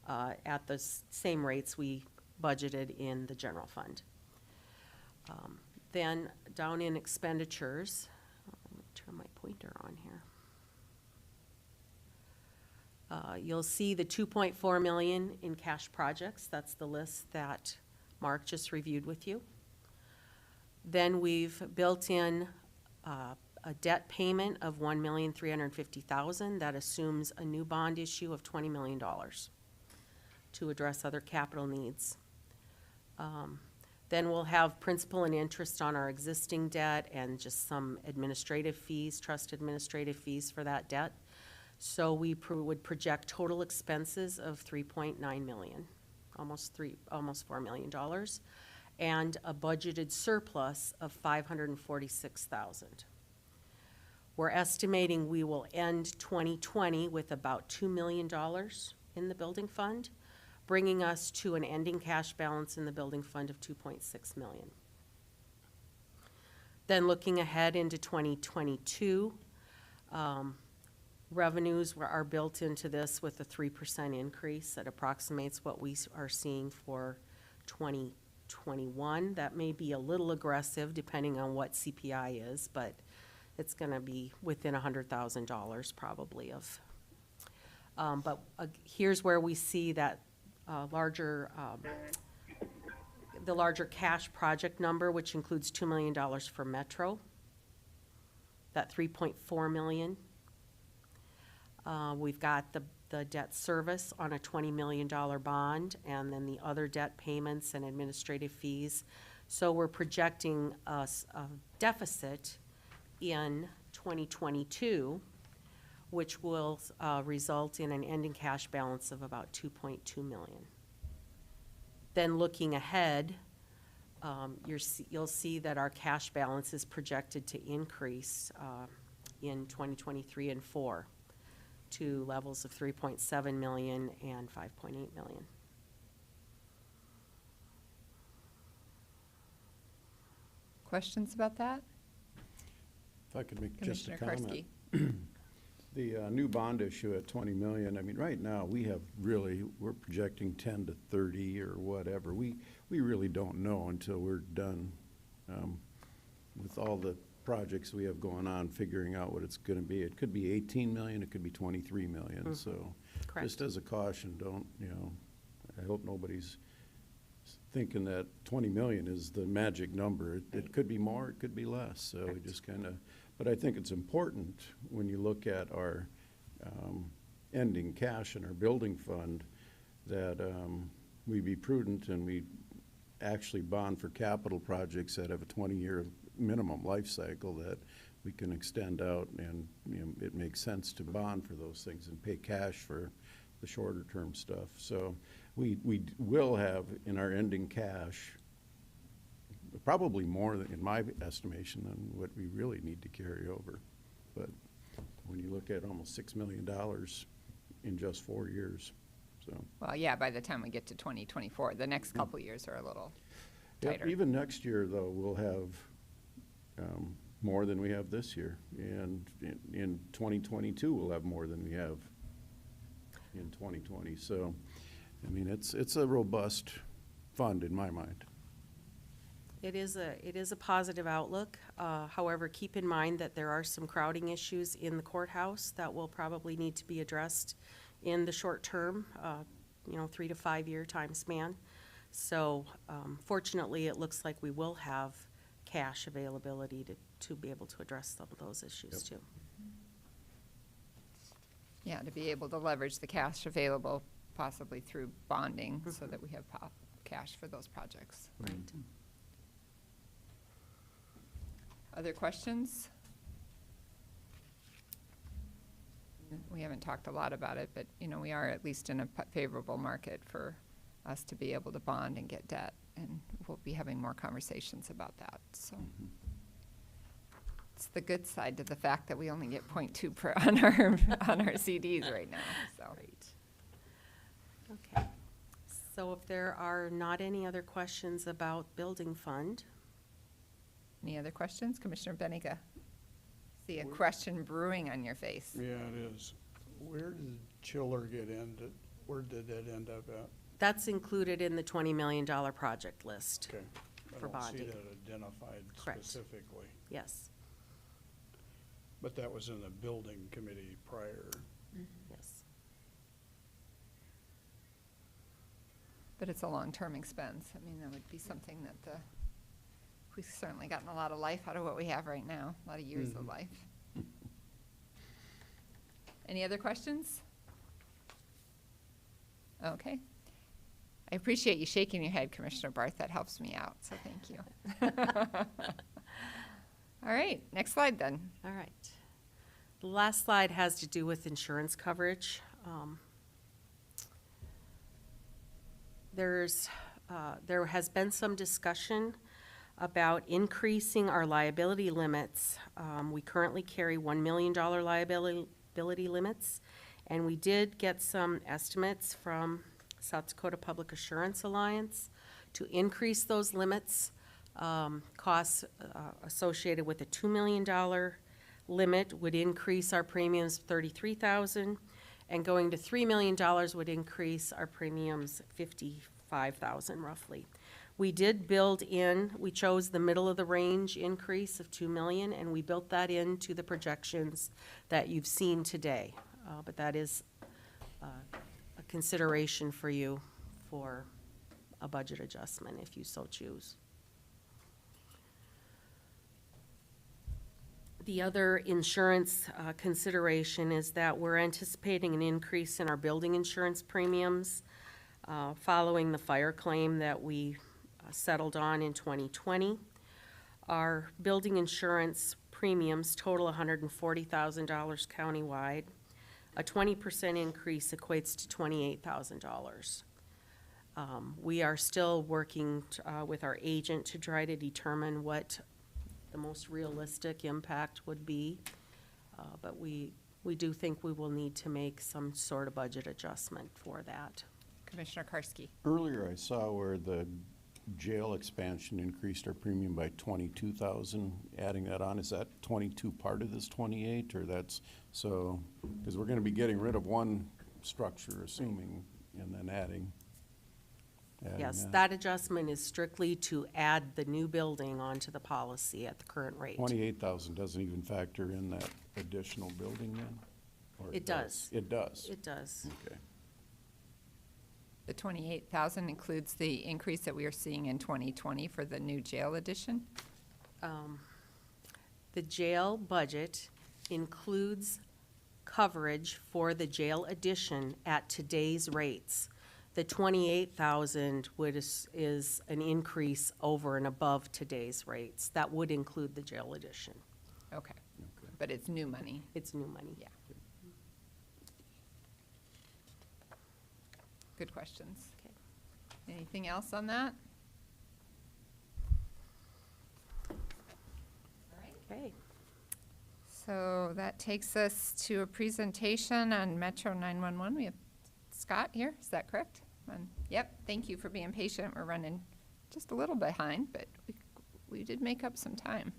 at the same rates we budgeted in the general fund. Then down in expenditures, let me turn my pointer on here. You'll see the $2.4 million in cash projects. That's the list that Mark just reviewed with you. Then we've built in a debt payment of $1,350,000 that assumes a new bond issue of $20 million to address other capital needs. Then we'll have principal and interest on our existing debt and just some administrative fees, trust administrative fees for that debt. So we would project total expenses of $3.9 million, almost $4 million, and a budgeted surplus of $546,000. We're estimating we will end 2020 with about $2 million in the building fund, bringing us to an ending cash balance in the building fund of $2.6 million. Then looking ahead into 2022, revenues are built into this with a 3% increase that approximates what we are seeing for 2021. That may be a little aggressive depending on what CPI is, but it's going to be within $100,000 probably of. But here's where we see that the larger cash project number, which includes $2 million for Metro, that $3.4 million. We've got the debt service on a $20 million bond, and then the other debt payments and administrative fees. So we're projecting a deficit in 2022, which will result in an ending cash balance of about $2.2 million. Then looking ahead, you'll see that our cash balance is projected to increase in 2023 and 4 to levels of $3.7 million and $5.8 million. Questions about that? If I could make just a Commissioner comment. Karski. The new bond issue at 20 million, I mean, right now, we're projecting 10 to 30 or whatever. We really don't know until we're done with all the projects we have going on, figuring out what it's going to be. It could be 18 million, it could be 23 million. Mm-hmm. So Correct. Just as a caution, I hope nobody's thinking that 20 million is the magic number. It could be more, it could be less. So Correct. we just kind of, but I think it's important when you look at our ending cash in our building fund that we be prudent and we actually bond for capital projects that have a 20-year minimum life cycle that we can extend out, and it makes sense to bond for those things and pay cash for the shorter term stuff. So we will have in our ending cash probably more than, in my estimation, than what we really need to carry over. But when you look at almost $6 million in just 4 years, so. Well, yeah, by the time we get to 2024, the next couple years are a little Yep, tighter. even next year, though, we'll have more than we have this year. And in 2022, we'll have more than we have in 2020. So, I mean, it's a robust fund in my mind. It is a positive outlook. However, keep in mind that there are some crowding issues in the courthouse that will probably need to be addressed in the short term 3 to 5 year time span. So fortunately, it looks like we will have cash availability to be able to address some of those issues too. Yeah, to be able to leverage the cash available possibly through bonding so that we have cash for those projects. Right. Other questions? We haven't talked a lot about it, but, we are at least in a favorable market for us to be able to bond and get debt, and we'll be having more conversations about that, so. It's the good side to the fact that we only get 0.2 on our CDs right now, so. Right. Okay. So if there are not any other questions about building fund, Any other questions? Commissioner Benega? See a question brewing on your face. Yeah, it is. Where did Chiller where did that end up at? that's included in the $20 million project list. Okay. For I don't see bonding. that identified Correct. specifically. Yes, But that was in the building committee prior. yes. But it's a long-term expense. I mean, that would be something that we've certainly gotten a lot of life out of what we have right now, a lot of years of life. Any other questions? Okay. I appreciate you shaking your head, Commissioner Barth. That helps me out, so thank you. All right, next slide then. All right. The last slide has to do with insurance coverage. There has been some discussion about increasing our liability limits. We currently carry $1 million liability limits, and we did get some estimates from South Dakota Public Assurance Alliance to increase those limits. Costs associated with a $2 million limit would increase our premiums $33,000, and going to $3 million would increase our premiums $55,000 roughly. We did we chose the middle of the range increase of $2 million, and we built that into the projections that you've seen today. But that is a consideration for you for a budget adjustment if you so choose. The other insurance consideration is that we're anticipating an increase in our building insurance premiums following the fire claim that we settled on in 2020. Our building insurance premiums total $140,000 countywide. A 20% increase equates to $28,000. We are still working with our agent to try to determine what the most realistic impact would be, but we do think we will need to make some sort of budget adjustment for that. Commissioner Karski. Earlier, I saw where the jail expansion increased our premium by 22,000. Adding that on, is that 22 part of this 28, or that's so? Because we're going to be getting rid of one structure, assuming, and then adding Yes, that adjustment is strictly to add the new building onto the policy at the current rate. 28,000 doesn't even factor in that additional building then? Or It does. It does? It does. Okay. The 28,000 includes the increase that we are seeing in 2020 for the new jail addition? The jail budget includes coverage for the jail addition at today's rates. The 28,000 is an increase over and above today's rates. That would include the jail addition. Okay, but it's new money. It's new money. Yeah. Good questions. Okay. Anything else on that? Okay. So that takes us to a presentation on Metro 911. We have Scott here, is that correct? Yep, thank you for being patient. We're running just a little behind, but we did make up some time.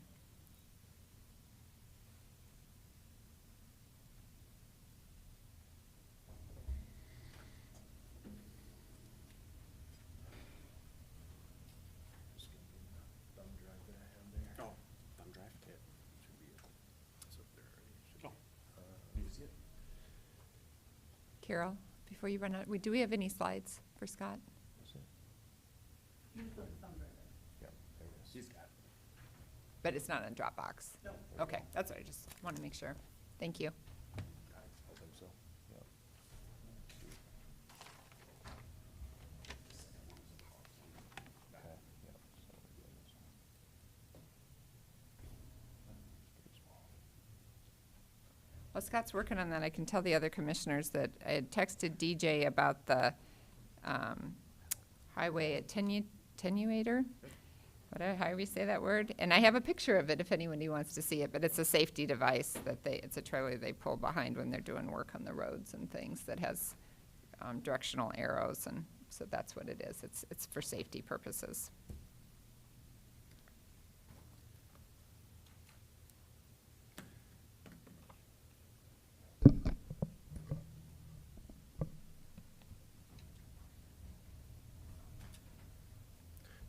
Carol, before you run out, do we have any slides for Scott? But it's not on Dropbox? No. Okay, that's what I just want to make sure. Thank you. While Scott's working on that, I can tell the other commissioners that I had texted DJ about the highway attenuator, however you say that word, and I have a picture of it if anybody wants to see it, but it's a safety device that it's a trailer they pull behind when they're doing work on the roads and things that has directional arrows, and so that's what it is. It's for safety purposes.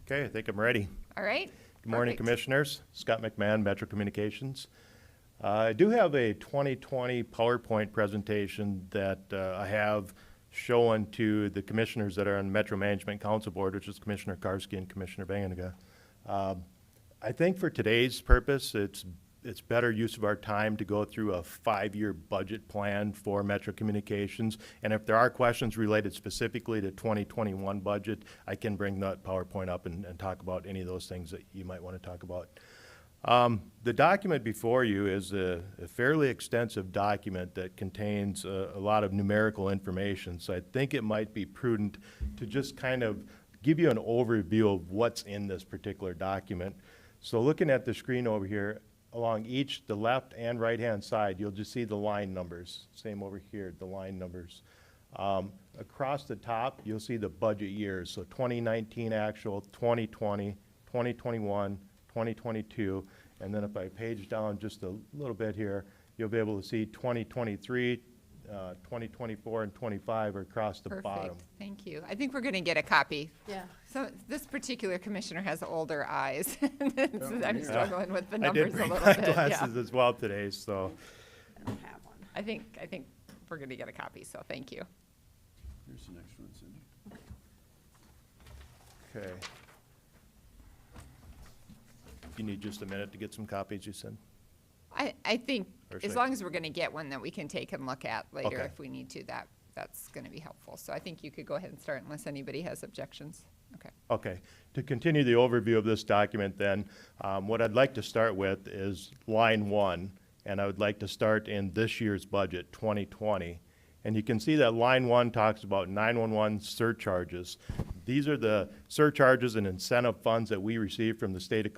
Okay, I think I'm ready. All right. Good morning, Perfect. Commissioners. Scott McMahon, Metro Communications. I do have a 2020 PowerPoint presentation that I have shown to the commissioners that are on the Metro Management Council Board, which is Commissioner Karski and Commissioner Banganiga. I think for today's purpose, it's better use of our time to go through a 5-year budget plan for Metro Communications. And if there are questions related specifically to 2021 budget, I can bring that PowerPoint up and talk about any of those things that you might want to talk about. The document before you is a fairly extensive document that contains a lot of numerical information. So I think it might be prudent to just kind of give you an overview of what's in this particular document. So looking at the screen over here, along the left and right-hand side, you'll just see the line numbers. Same over here, the line numbers. Across the top, you'll see the budget years. So 2019 actual, 2020, 2021, 2022. And then if I page down just a little bit here, you'll be able to see 2023, 2024, and 25 are across the bottom. Perfect. Thank you. I think we're going to get a copy. Yeah. So this particular commissioner has older eyes. I'm struggling with the I numbers did bring a little my bit. glasses as well today, so. I don't have one. I think we're going to get a copy, so thank you. Here's the next one, Cindy. Okay. You need just a minute to get some copies, you said? I think Or as should I- long as we're going to get one that we can take and look at later Okay. if we need to, that's going to be helpful. So I think you could go ahead and start unless anybody has objections. Okay. Okay. To continue the overview of this document then, what I'd like to start with is line 1, and I would like to start in this year's budget, 2020. And you can see that line 1 talks about 911 surcharges. These are the surcharges and incentive funds that we receive from the State of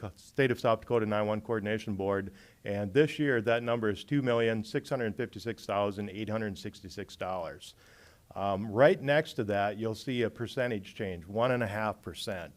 South Dakota 911 Coordination Board. And this year, that number is $2,656,866. Right next to that, you'll see a percentage change, 1.5%.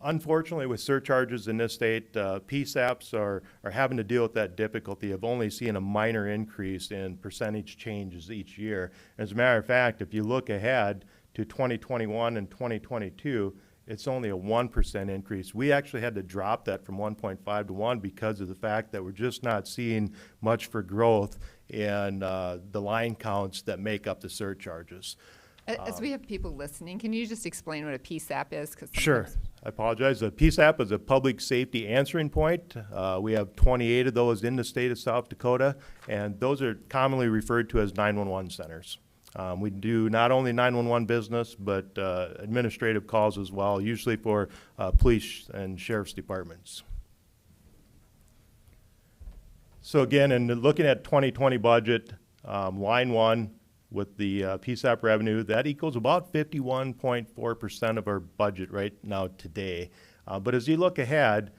Unfortunately, with surcharges in this state, PSAPs are having to deal with that difficulty of only seeing a minor increase in percentage changes each year. As a matter of fact, if you look ahead to 2021 and 2022, it's only a 1% increase. We actually had to drop that from 1.5 to 1 because of the fact that we're just not seeing much for growth in the line counts that make up the surcharges. As we have people listening, can you just explain what a PSAP is? 'Cause Sure. sometimes- I apologize. The PSAP is a public safety answering point. We have 28 of those in the state of South Dakota, and those are commonly referred to as 911 centers. We do not only 911 business, but administrative calls as well, usually for police and sheriff's departments. So again, in looking at 2020 budget, line 1, with the PSAP revenue, that equals about 51.4% of our budget right now today. But as you look ahead,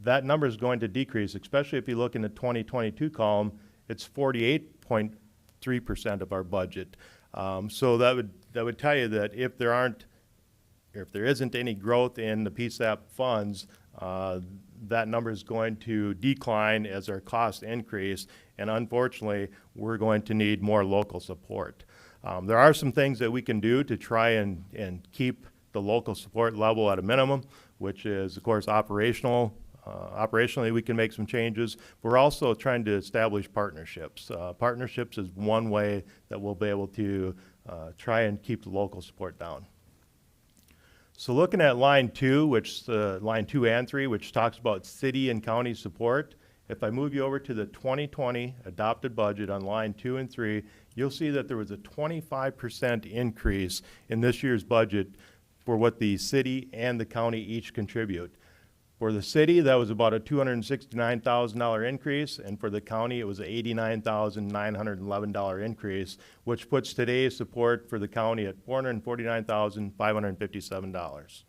that number is going to decrease, especially if you look in the 2022 column, it's 48.3% of our budget. So that would tell you that if there isn't any growth in the PSAP funds, that number is going to decline as our costs increase, and unfortunately, we're going to need more local support. There are some things that we can do to try and keep the local support level at a minimum, which is, of course, operational operationally, we can make some changes. We're also trying to establish partnerships. Partnerships is one way that we'll be able to try and keep the local support down. So looking at line 2, which line 2 and 3, which talks about city and county support, if I move you over to the 2020 adopted budget on line 2 and 3, you'll see that there was a 25% increase in this year's budget for what the city and the county each contribute. For the city, that was about a $269,000 increase, and for the county, it was an $89,911 increase, which puts today's support for the county at $449,557.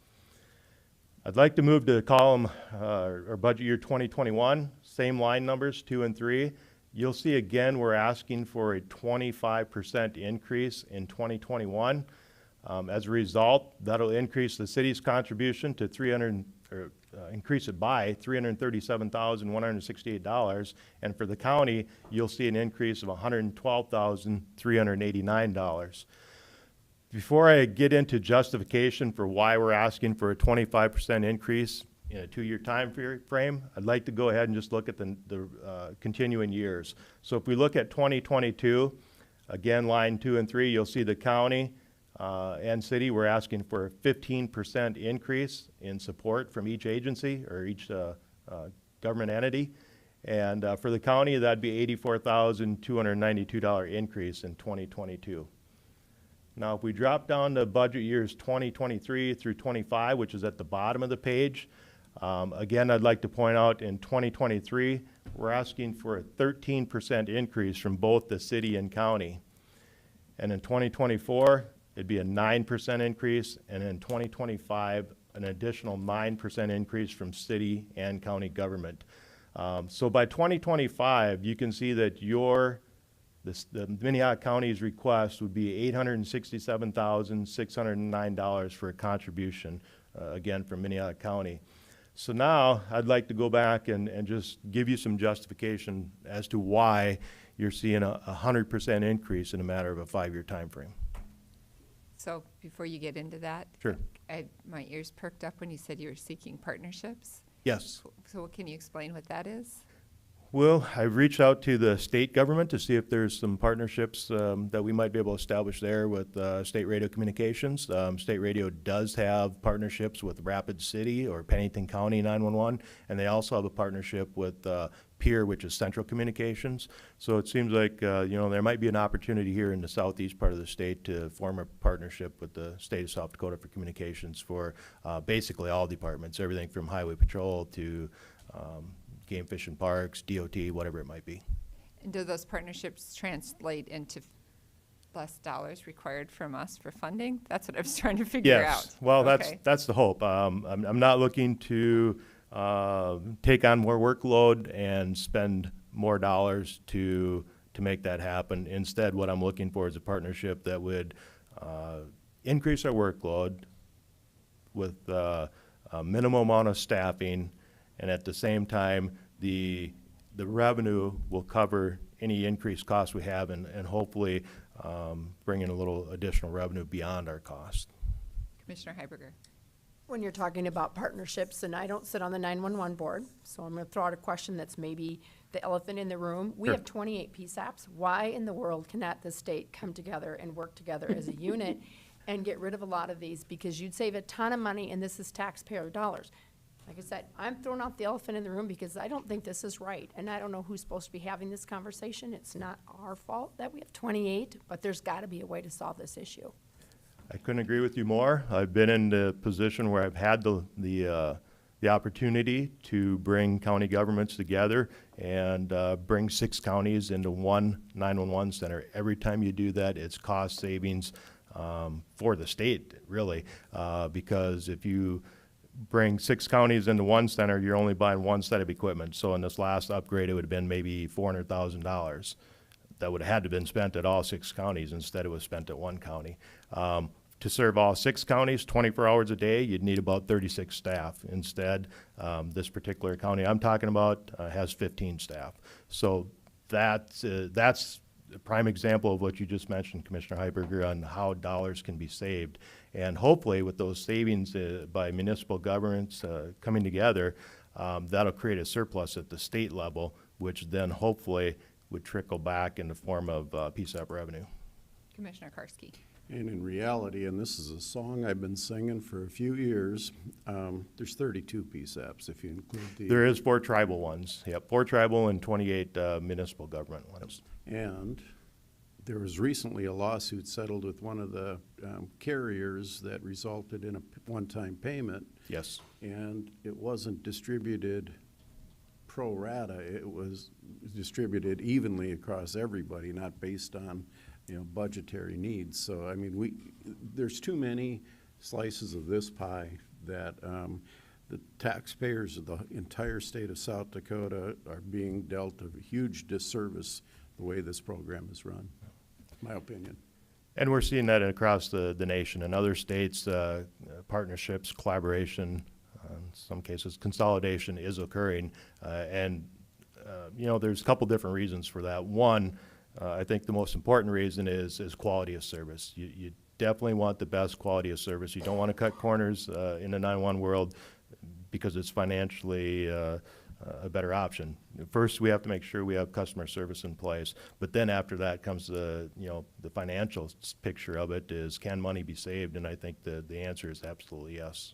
I'd like to move to column or budget year 2021, same line numbers, 2 and 3. You'll see again, we're asking for a 25% increase in 2021. As a result, that'll increase the city's contribution to increase it by $337,168, and for the county, you'll see an increase of $112,389. Before I get into justification for why we're asking for a 25% increase in a 2-year time frame, I'd like to go ahead and just look at the continuing years. So if we look at 2022, again, line 2 and 3, you'll see the county and city, we're asking for a 15% increase in support from each agency or each government entity. And for the county, that'd be $84,292 increase in 2022. Now, if we drop down to budget years 2023 through 25, which is at the bottom of the page, again, I'd like to point out in 2023, we're asking for a 13% increase from both the city and county. And in 2024, it'd be a 9% increase, and in 2025, an additional 9% increase from city and county government. So by 2025, you can see that the Minnehaha County's request would be $867,609 for a contribution, again, from Minnehaha County. So now I'd like to go back and just give you some justification as to why you're seeing a 100% increase in a matter of a 5-year time frame. So before you get into that, Sure. My ears perked up when you said you were seeking partnerships. Yes. So can you explain what that is? Well, I've reached out to the state government to see if there's some partnerships that we might be able to establish there with state radio communications. State radio does have partnerships with Rapid City or Pennington County 911, and they also have a partnership with PEER, which is Central Communications. So it seems like there might be an opportunity here in the southeast part of the state to form a partnership with the state of South Dakota for communications for basically all departments, everything from highway patrol to game fish and parks, DOT, whatever it might be. And do those partnerships translate into less dollars required from us for funding? That's what I was trying to figure out. Yes, well, Okay. that's the hope. I'm not looking to take on more workload and spend more dollars to make that happen. Instead, what I'm looking for is a partnership that would increase our workload with a minimum amount of staffing, and at the same time, the revenue will cover any increased costs we have and hopefully bring in a little additional revenue beyond our cost. Commissioner Heiberger. When you're talking about partnerships, and I don't sit on the 911 board, so I'm going to throw out a question that's maybe the elephant in the room. We Sure. have 28 PSAPs. Why in the world cannot the state come together and work together as a unit and get rid of a lot of these? Because you'd save a ton of money, and this is taxpayer dollars. Like I said, I'm throwing out the elephant in the room because I don't think this is right, and I don't know who's supposed to be having this conversation. It's not our fault that we have 28, but there's got to be a way to solve this issue. I couldn't agree with you more. I've been in the position where I've had the opportunity to bring county governments together and bring 6 counties into one 911 center. Every time you do that, it's cost savings for the state, really, because if you bring 6 counties into one center, you're only buying one set of equipment. So in this last upgrade, it would have been maybe $400,000. That would have had to have been spent at all 6 counties. Instead, it was spent at one county. To serve all 6 counties 24 hours a day, you'd need about 36 staff. Instead, this particular county I'm talking about has 15 staff. So that's a prime example of what you just mentioned, Commissioner Heiberger, on how dollars can be saved. And hopefully with those savings by municipal governments coming together, that'll create a surplus at the state level, which then hopefully would trickle back in the form of PSAP revenue. Commissioner Karski. And in reality, and this is a song I've been singing for a few years, there's 32 PSAPs if you include the. There is 4 tribal ones, yep, 4 tribal and 28 municipal government ones. And there was recently a lawsuit settled with one of the carriers that resulted in a one-time payment. Yes. And it wasn't distributed pro rata, it was distributed evenly across everybody, not based on, budgetary needs. So, I mean, there's too many slices of this pie that the taxpayers of the entire state of South Dakota are being dealt a huge disservice the way this program is run, my opinion. And we're seeing that across the nation. In other states, partnerships, collaboration, in some cases consolidation is occurring. There's a couple different reasons for that. One, I think the most important reason is quality of service. You definitely want the best quality of service. You don't want to cut corners in the 911 world because it's financially a better option. First, we have to make sure we have customer service in place, but then after that comes the financial picture of it is, can money be saved? And I think the answer is absolutely yes.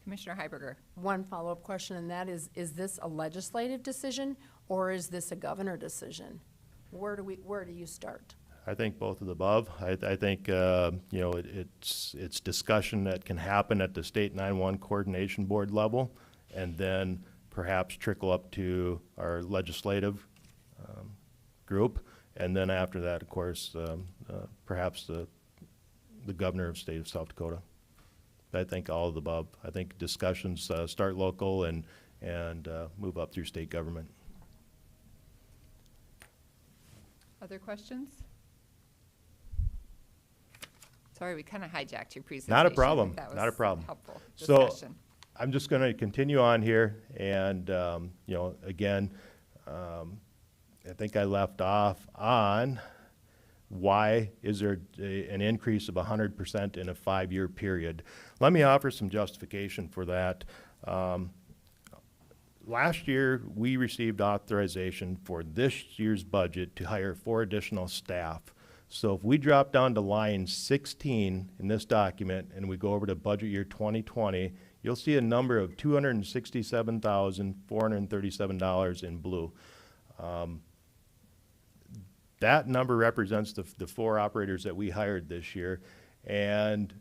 Commissioner Heiberger. One follow-up question, and that is this a legislative decision or is this a governor decision? Where do you start? I think both of the above. I think it's discussion that can happen at the state 911 coordination board level, and then perhaps trickle up to our legislative group, and then after that, of course, perhaps the governor of the state of South Dakota. I think all of the above. I think discussions start local and move up through state government. Other questions? Sorry, we kind of hijacked your presentation. Not a problem. That was Not a problem. Helpful So discussion. I'm just going to continue on here, and again, I think I left off on why is there an increase of 100% in a 5-year period. Let me offer some justification for that. Last year, we received authorization for this year's budget to hire 4 additional staff. So if we drop down to line 16 in this document and we go over to budget year 2020, you'll see a number of $267,437 in blue. That number represents the 4 operators that we hired this year. And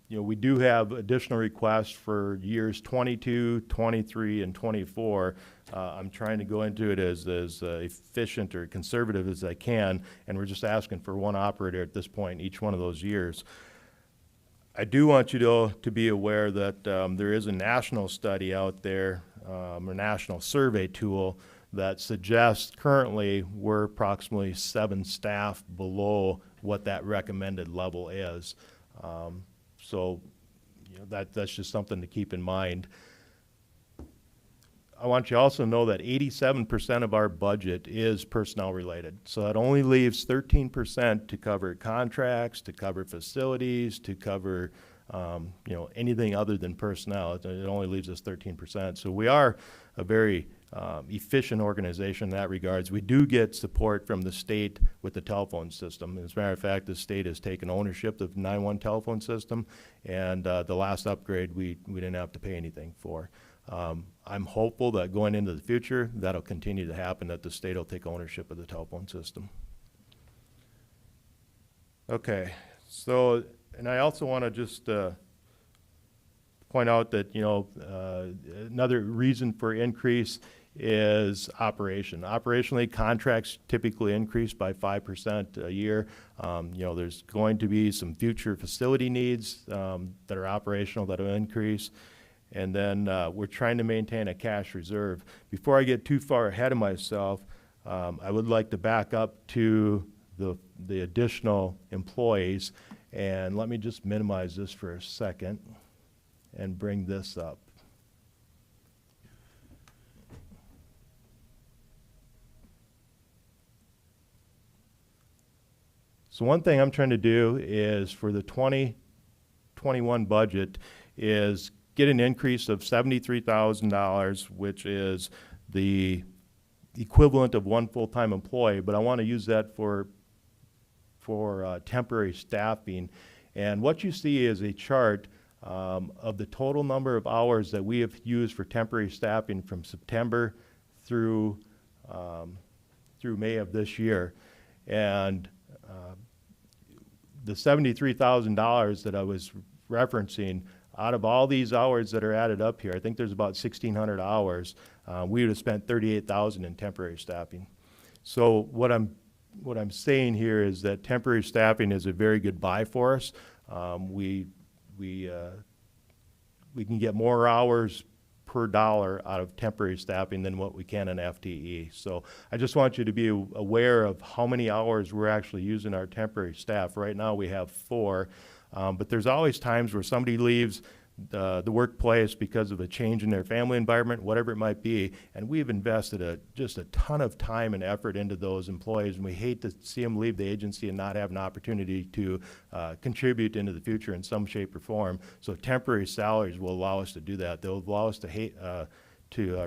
we do have additional requests for years 22, 23, and 24. I'm trying to go into it as efficient or conservative as I can, and we're just asking for 1 operator at this point in each one of those years. I do want you to be aware that there is a national study out there, a national survey tool that suggests currently we're approximately 7 staff below what that recommended level is. So that's just something to keep in mind. I want you to also know that 87% of our budget is personnel related. So that only leaves 13% to cover contracts, to cover facilities, to cover anything other than personnel. It only leaves us 13%. So we are a very efficient organization in that regards. We do get support from the state with the telephone system. As a matter of fact, the state has taken ownership of the 911 telephone system, and the last upgrade we didn't have to pay anything for. I'm hopeful that going into the future, that'll continue to happen, that the state will take ownership of the telephone system. Okay, so, and I also want to just point out that, another reason for increase is operation. Operationally, contracts typically increase by 5% a year. There's going to be some future facility needs that are operational that will increase. And then we're trying to maintain a cash reserve. Before I get too far ahead of myself, I would like to back up to the additional employees. And let me just minimize this for a second and bring this up. So one thing I'm trying to do is for the 2021 budget is get an increase of $73,000, which is the equivalent of one full-time employee, but I want to use that for temporary staffing. And what you see is a chart of the total number of hours that we have used for temporary staffing from September through May of this year. And the $73,000 that I was referencing, out of all these hours that are added up here, I think there's about 1,600 hours. We would have spent $38,000 in temporary staffing. So what I'm saying here is that temporary staffing is a very good buy for us. We can get more hours per dollar out of temporary staffing than what we can in FTE. So I just want you to be aware of how many hours we're actually using our temporary staff. Right now we have 4, but there's always times where somebody leaves the workplace because of a change in their family environment, whatever it might be, and we've invested just a ton of time and effort into those employees, and we hate to see them leave the agency and not have an opportunity to contribute into the future in some shape or form. So temporary salaries will allow us to do that. They'll allow us to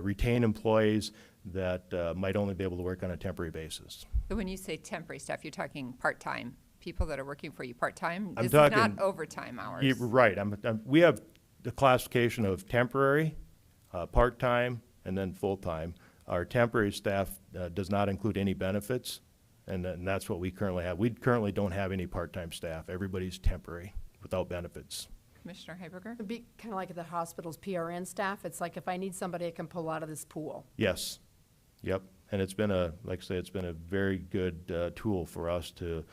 retain employees that might only be able to work on a temporary basis. So when you say temporary staff, you're talking part-time, people that are working for you part-time? I'm This talking- is not overtime hours. Yeah, right. We have the classification of temporary, part-time, and then full-time. Our temporary staff does not include any benefits, and that's what we currently have. We currently don't have any part-time staff. Everybody's temporary without benefits. Commissioner Heiberger? It'd be kind of like the hospital's PRN staff. It's like if I need somebody I can pull out of this pool. Yes. Yep. And it's been like I say, it's been a very good tool for us to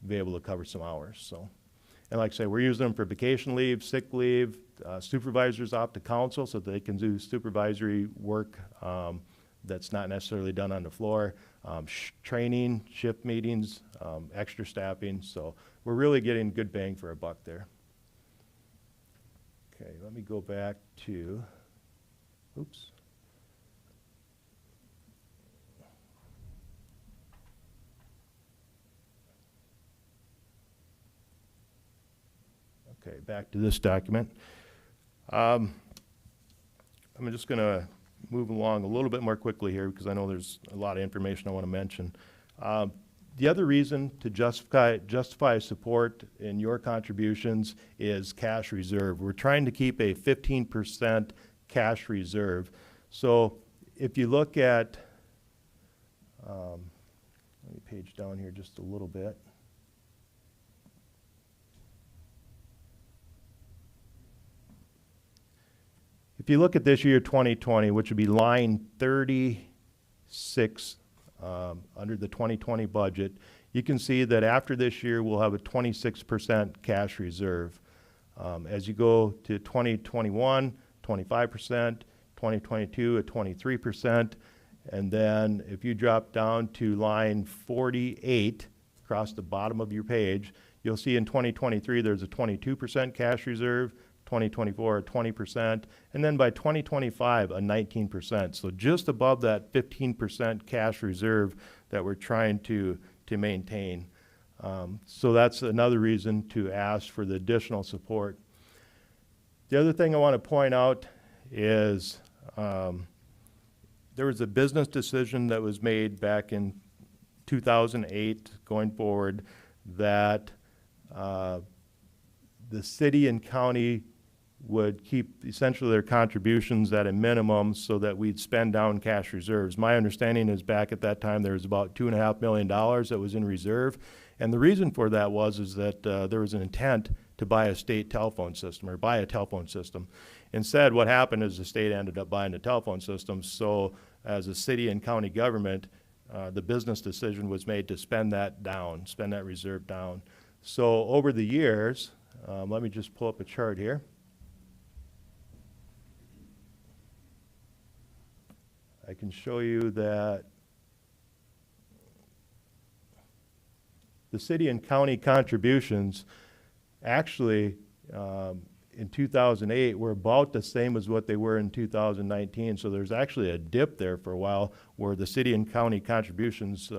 be able to cover some hours. So. And like I say, we're using them for vacation leave, sick leave, supervisors opt to council so that they can do supervisory work that's not necessarily done on the floor, training, shift meetings, extra staffing. So we're really getting good bang for a buck there. Okay, let me go back to, oops. Okay, back to this document. I'm just going to move along a little bit more quickly here because I know there's a lot of information I want to mention. The other reason to justify support in your contributions is cash reserve. We're trying to keep a 15% cash reserve. So if you look at, let me page down here just a little bit. If you look at this year, 2020, which would be line 36 under the 2020 budget, you can see that after this year, we'll have a 26% cash reserve. As you go to 2021, 25%, 2022 at 23%, and then if you drop down to line 48 across the bottom of your page, you'll see in 2023 there's a 22% cash reserve, 2024 at 20%, and then by 2025 a 19%. So just above that 15% cash reserve that we're trying to maintain. So that's another reason to ask for the additional support. The other thing I want to point out is there was a business decision that was made back in 2008 going forward that the city and county would keep essentially their contributions at a minimum so that we'd spend down cash reserves. My understanding is back at that time there was about $2.5 million that was in reserve, and the reason for that is that there was an intent to buy a state telephone system or buy a telephone system. Instead, what happened is the state ended up buying the telephone system, so as a city and county government, the business decision was made to spend that down, spend that reserve down. So over the years, let me just pull up a chart here. I can show you that the city and county contributions actually in 2008 were about the same as what they were in 2019. So there's actually a dip there for a while where the city and county contributions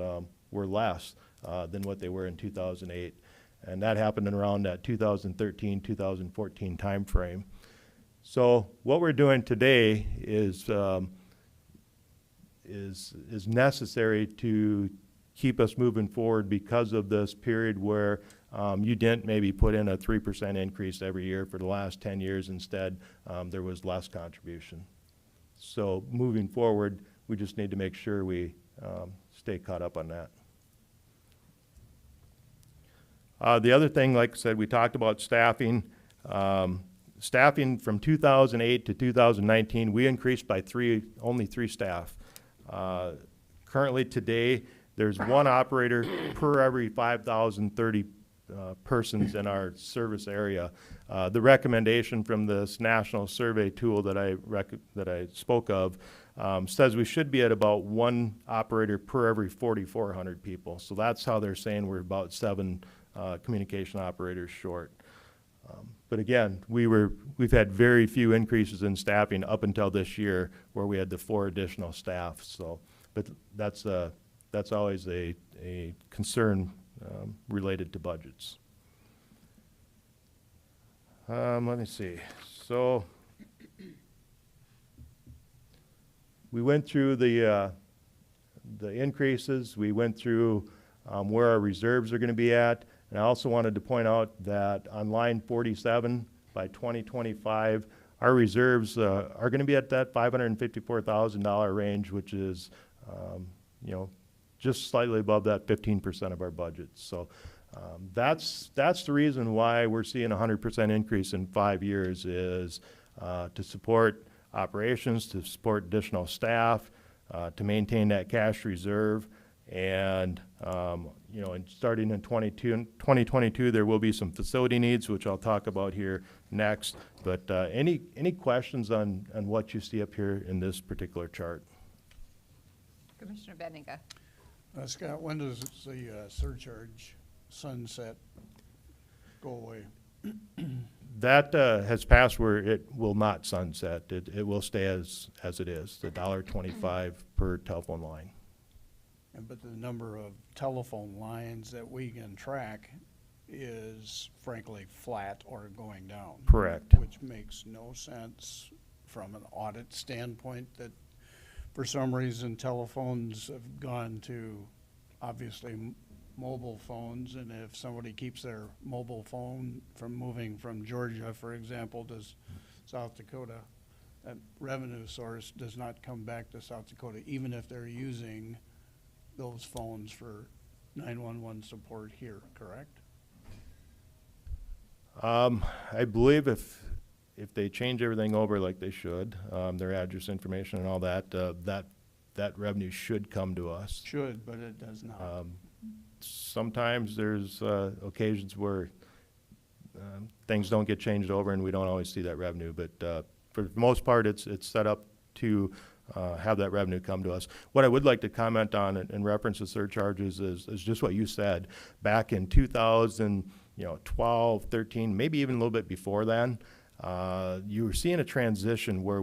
were less than what they were in 2008. And that happened in around that 2013, 2014 timeframe. So what we're doing today is necessary to keep us moving forward because of this period where you didn't maybe put in a 3% increase every year for the last 10 years. Instead, there was less contribution. So moving forward, we just need to make sure we stay caught up on that. The other thing, like I said, we talked about staffing. Staffing from 2008 to 2019, we increased by only three staff. Currently today, there's one operator per every 5,030 persons in our service area. The recommendation from this national survey tool that I spoke of says we should be at about one operator per every 4,400 people. So that's how they're saying we're about 7 communication operators short. But again, we've had very few increases in staffing up until this year, where we had the 4 additional staff. So, but that's always a concern related to budgets. Let me see. So we went through the increases. We went through where our reserves are going to be at. And I also wanted to point out that on line 47, by 2025, our reserves are going to be at that $554,000 range, which is, just slightly above that 15% of our budget. So that's the reason why we're seeing a 100% increase in 5 years, is to support operations, to support additional staff, to maintain that cash reserve. And, and starting in 2022, there will be some facility needs, which I'll talk about here next. But any questions on what you see up here in this particular chart? Commissioner Benninga. Scott, when does the surcharge sunset go away? That has passed where it will not sunset. It will stay as it is, the $1.25 per telephone line. But the number of telephone lines that we can track is frankly flat or going down. Correct. Which makes no sense from an audit standpoint, that for some reason telephones have gone to obviously mobile phones, and if somebody keeps their mobile phone from moving from Georgia, for example, to South Dakota, that revenue source does not come back to South Dakota, even if they're using those phones for 911 support here, correct? I believe if they change everything over like they should, their address information and all that, that revenue should come to us. Should, but it does not. Sometimes there's occasions where things don't get changed over and we don't always see that revenue, but for the most part, it's set up to have that revenue come to us. What I would like to comment on in reference to surcharges is just what you said. Back in 2012, 13, maybe even a little bit before then, you were seeing a transition where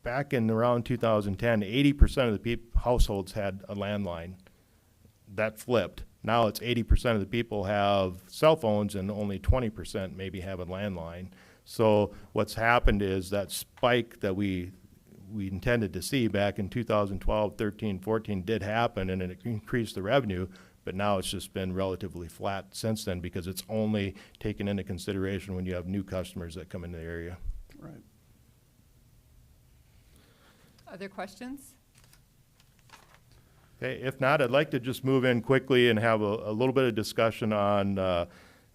back in around 2010, 80% of the households had a landline. That flipped. Now it's 80% of the people have cell phones and only 20% maybe have a landline. So what's happened is that spike that we intended to see back in 2012, 13, 14 did happen, and it increased the revenue, but now it's just been relatively flat since then because it's only taken into consideration when you have new customers that come into the area. Right. Other questions? Okay, if not, I'd like to just move in quickly and have a little bit of discussion on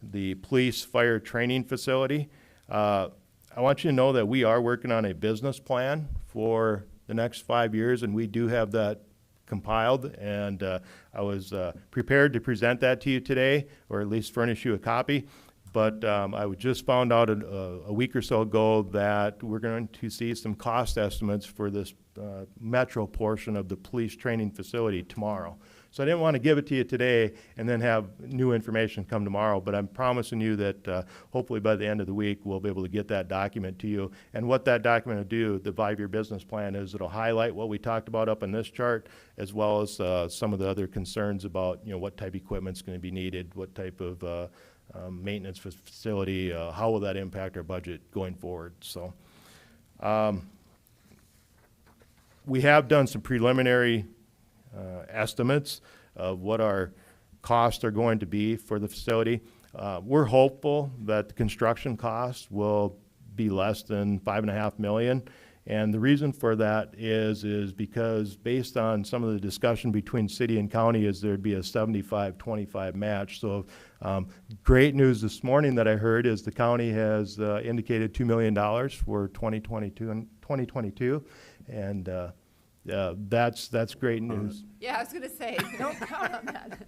the police fire training facility. I want you to know that we are working on a business plan for the next 5 years, and we do have that compiled, and I was prepared to present that to you today, or at least furnish you a copy. But I just found out a week or so ago that we're going to see some cost estimates for this metro portion of the police training facility tomorrow. So I didn't want to give it to you today and then have new information come tomorrow, but I'm promising you that hopefully by the end of the week we'll be able to get that document to you. And what that document will do, the 5-year business plan, is it'll highlight what we talked about up in this chart, as well as some of the other concerns about what type of equipment's going to be needed, what type of maintenance facility, how will that impact our budget going forward? So we have done some preliminary estimates of what our costs are going to be for the facility. We're hopeful that the construction costs will be less than $5.5 million. And the reason for that is because based on some of the discussion between city and county is there'd be a 75-25 match. So great news this morning that I heard is the county has indicated $2 million for 2022. And that's great news. Yeah, I was gonna say, don't count on that.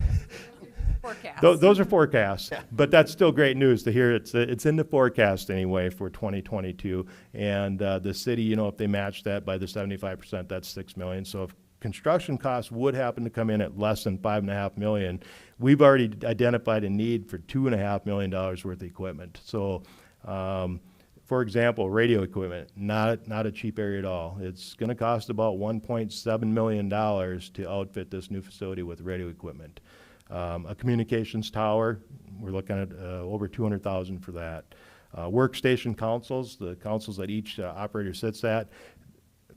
Forecast. Those are forecasts, but that's still great news to hear. It's in the forecast anyway for 2022. And the city, you know, if they match that by the 75%, that's $6 million. So if construction costs would happen to come in at less than $5.5 million, we've already identified a need for $2.5 million worth of equipment. So, for example, radio equipment, not a cheap area at all. It's going to cost about $1.7 million to outfit this new facility with radio equipment. A communications tower, we're looking at over $200,000 for that. Workstation consoles, the consoles that each operator sits at,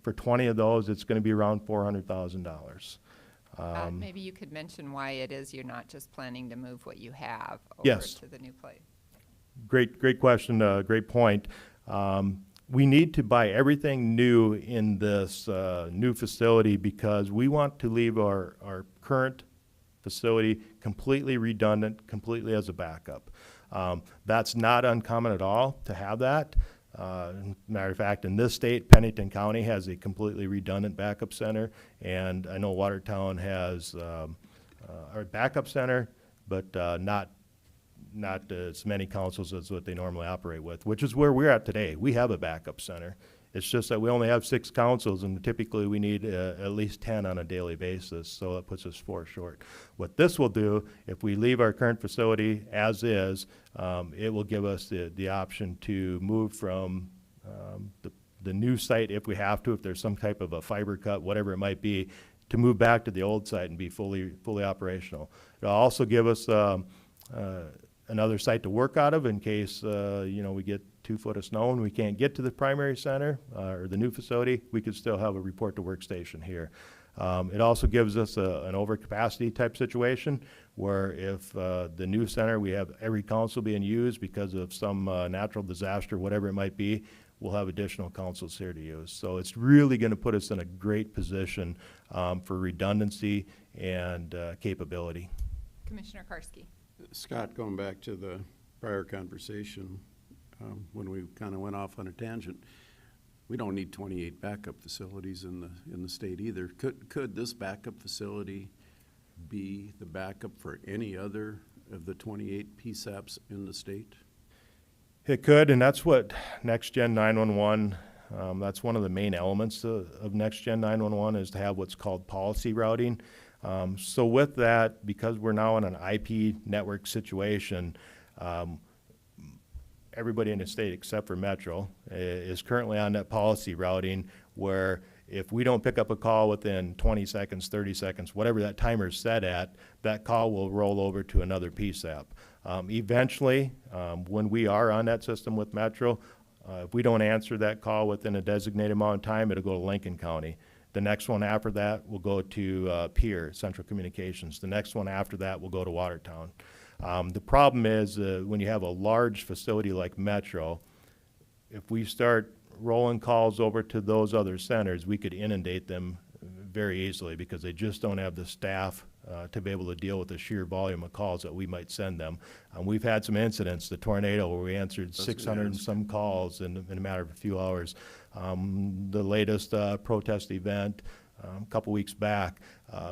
for 20 of those, it's going to be around $400,000. Maybe you could mention why it is you're not just planning to move what you have over Yes. to the new place. Great question, great point. We need to buy everything new in this new facility because we want to leave our current facility completely redundant, completely as a backup. That's not uncommon at all to have that. Matter of fact, in this state, Pennington County has a completely redundant backup center, and I know Watertown has a backup center, but not as many councils as what they normally operate with, which is where we're at today. We have a backup center. It's just that we only have 6 councils, and typically we need at least 10 on a daily basis, so it puts us 4 short. What this will do, if we leave our current facility as is, it will give us the option to move from the new site if we have to, if there's some type of a fiber cut, whatever it might be, to move back to the old site and be fully operational. It'll also give us another site to work out of in case we get 2 foot of snow and we can't get to the primary center or the new facility. We could still have a report to workstation here. It also gives us an overcapacity type situation where if the new center, we have every council being used because of some natural disaster, whatever it might be, we'll have additional councils here to use. So it's really going to put us in a great position for redundancy and capability. Commissioner Karski. Scott, going back to the prior conversation, when we kind of went off on a tangent, we don't need 28 backup facilities in the state either. Could this backup facility be the backup for any other of the 28 PSAPs in the state? It could, and that's what Next Gen 911, that's one of the main elements of Next Gen 911 is to have what's called policy routing. So with that, because we're now in an IP network situation, everybody in the state except for Metro is currently on that policy routing where if we don't pick up a call within 20 seconds, 30 seconds, whatever that timer is set at, that call will roll over to another PSAP. Eventually, when we are on that system with Metro, if we don't answer that call within a designated amount of time, it'll go to Lincoln County. The next one after that will go to Pier, Central Communications. The next one after that will go to Watertown. The problem is when you have a large facility like Metro, if we start rolling calls over to those other centers, we could inundate them very easily because they just don't have the staff to be able to deal with the sheer volume of calls that we might send them. We've had some incidents, the tornado, where we answered 600 and some calls in a matter of a few hours. The latest protest event a couple weeks back,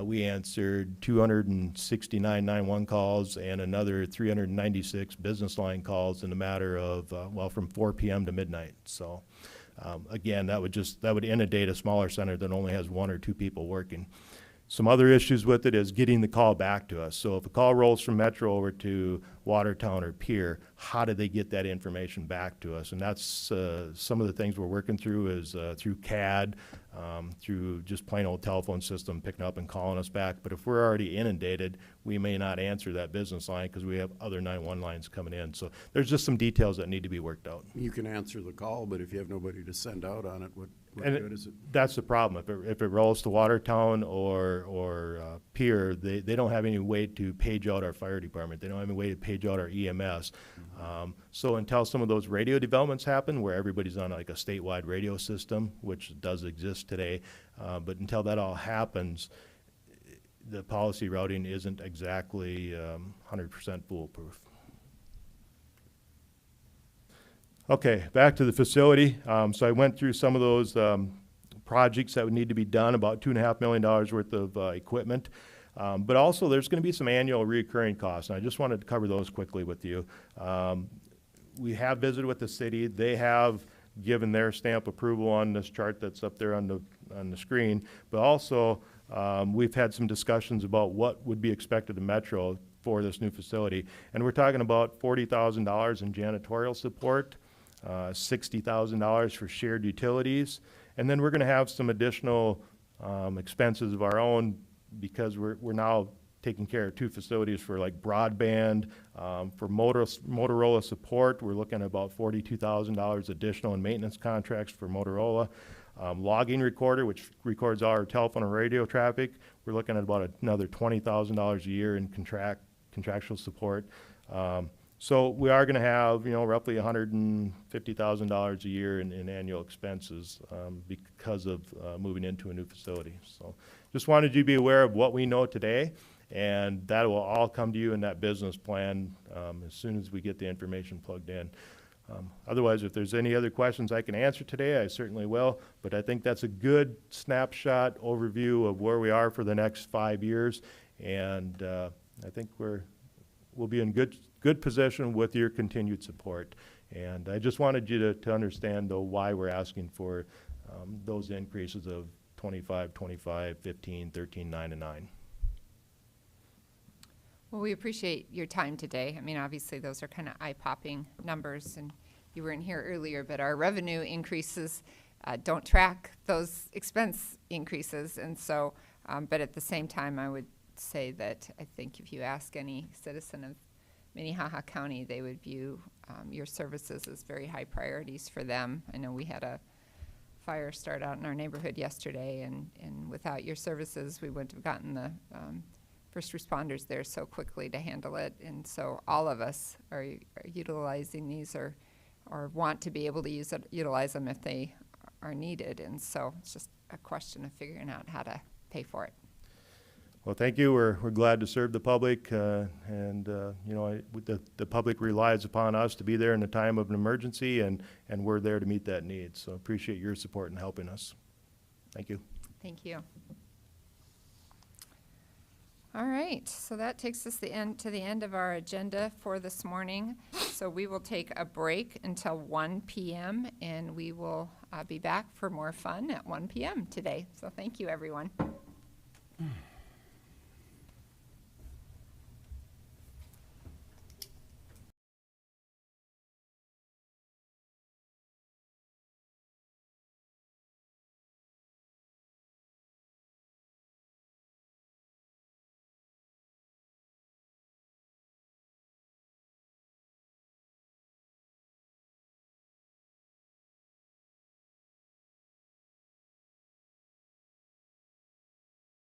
we answered 269 911 calls and another 396 business line calls in a matter of, from 4 p.m. to midnight. So again, that would inundate a smaller center that only has 1 or 2 people working. Some other issues with it is getting the call back to us. So if a call rolls from Metro over to Watertown or Pier, how do they get that information back to us? And that's some of the things we're working through is through CAD, through just plain old telephone system picking up and calling us back. But if we're already inundated, we may not answer that business line because we have other 911 lines coming in. So there's just some details that need to be worked out. You can answer the call, but if you have nobody to send out on it, what And good is it? That's the problem. If it rolls to Watertown or Pier, they don't have any way to page out our fire department. They don't have any way to page out our EMS. So until some of those radio developments happen, where everybody's on like a statewide radio system, which does exist today, but until that all happens, the policy routing isn't exactly 100% foolproof. Okay, back to the facility. So I went through some of those projects that would need to be done, about $2.5 million worth of equipment. But also there's going to be some annual recurring costs, and I just wanted to cover those quickly with you. We have visited with the city. They have given their stamp approval on this chart that's up there on the screen. But also we've had some discussions about what would be expected of Metro for this new facility. And we're talking about $40,000 in janitorial support, $60,000 for shared utilities, and then we're going to have some additional expenses of our own because we're now taking care of 2 facilities for like broadband, for Motorola support. We're looking at about $42,000 additional in maintenance contracts for Motorola. Logging recorder, which records all our telephone and radio traffic, we're looking at about another $20,000 a year in contractual support. So we are going to have, roughly $150,000 a year in annual expenses because of moving into a new facility. So just wanted you to be aware of what we know today, and that will all come to you in that business plan as soon as we get the information plugged in. Otherwise, if there's any other questions I can answer today, I certainly will. But I think that's a good snapshot overview of where we are for the next 5 years, and I think we'll be in good position with your continued support. And I just wanted you to understand, though, why we're asking for those increases of 25, 25, 15, 13, 9, and 9. Well, we appreciate your time today. I mean, obviously, those are kind of eye-popping numbers, and you weren't here earlier, but our revenue increases don't track those expense increases. And so, but at the same time, I would say that I think if you ask any citizen of Minnehaha County, they would view your services as very high priorities for them. I know we had a fire start out in our neighborhood yesterday, and without your services, we wouldn't have gotten the first responders there so quickly to handle it. And so all of us are utilizing these or want to be able to utilize them if they are needed. And so it's just a question of figuring out how to pay for it. Well, thank you. We're glad to serve the public, and the public relies upon us to be there in a time of an emergency, and we're there to meet that need. So appreciate your support in helping us. Thank you. Thank you. All right, so that takes us to the end of our agenda for this morning. So we will take a break until 1 p.m. and we will be back for more fun at 1 p.m. today. So thank you, everyone.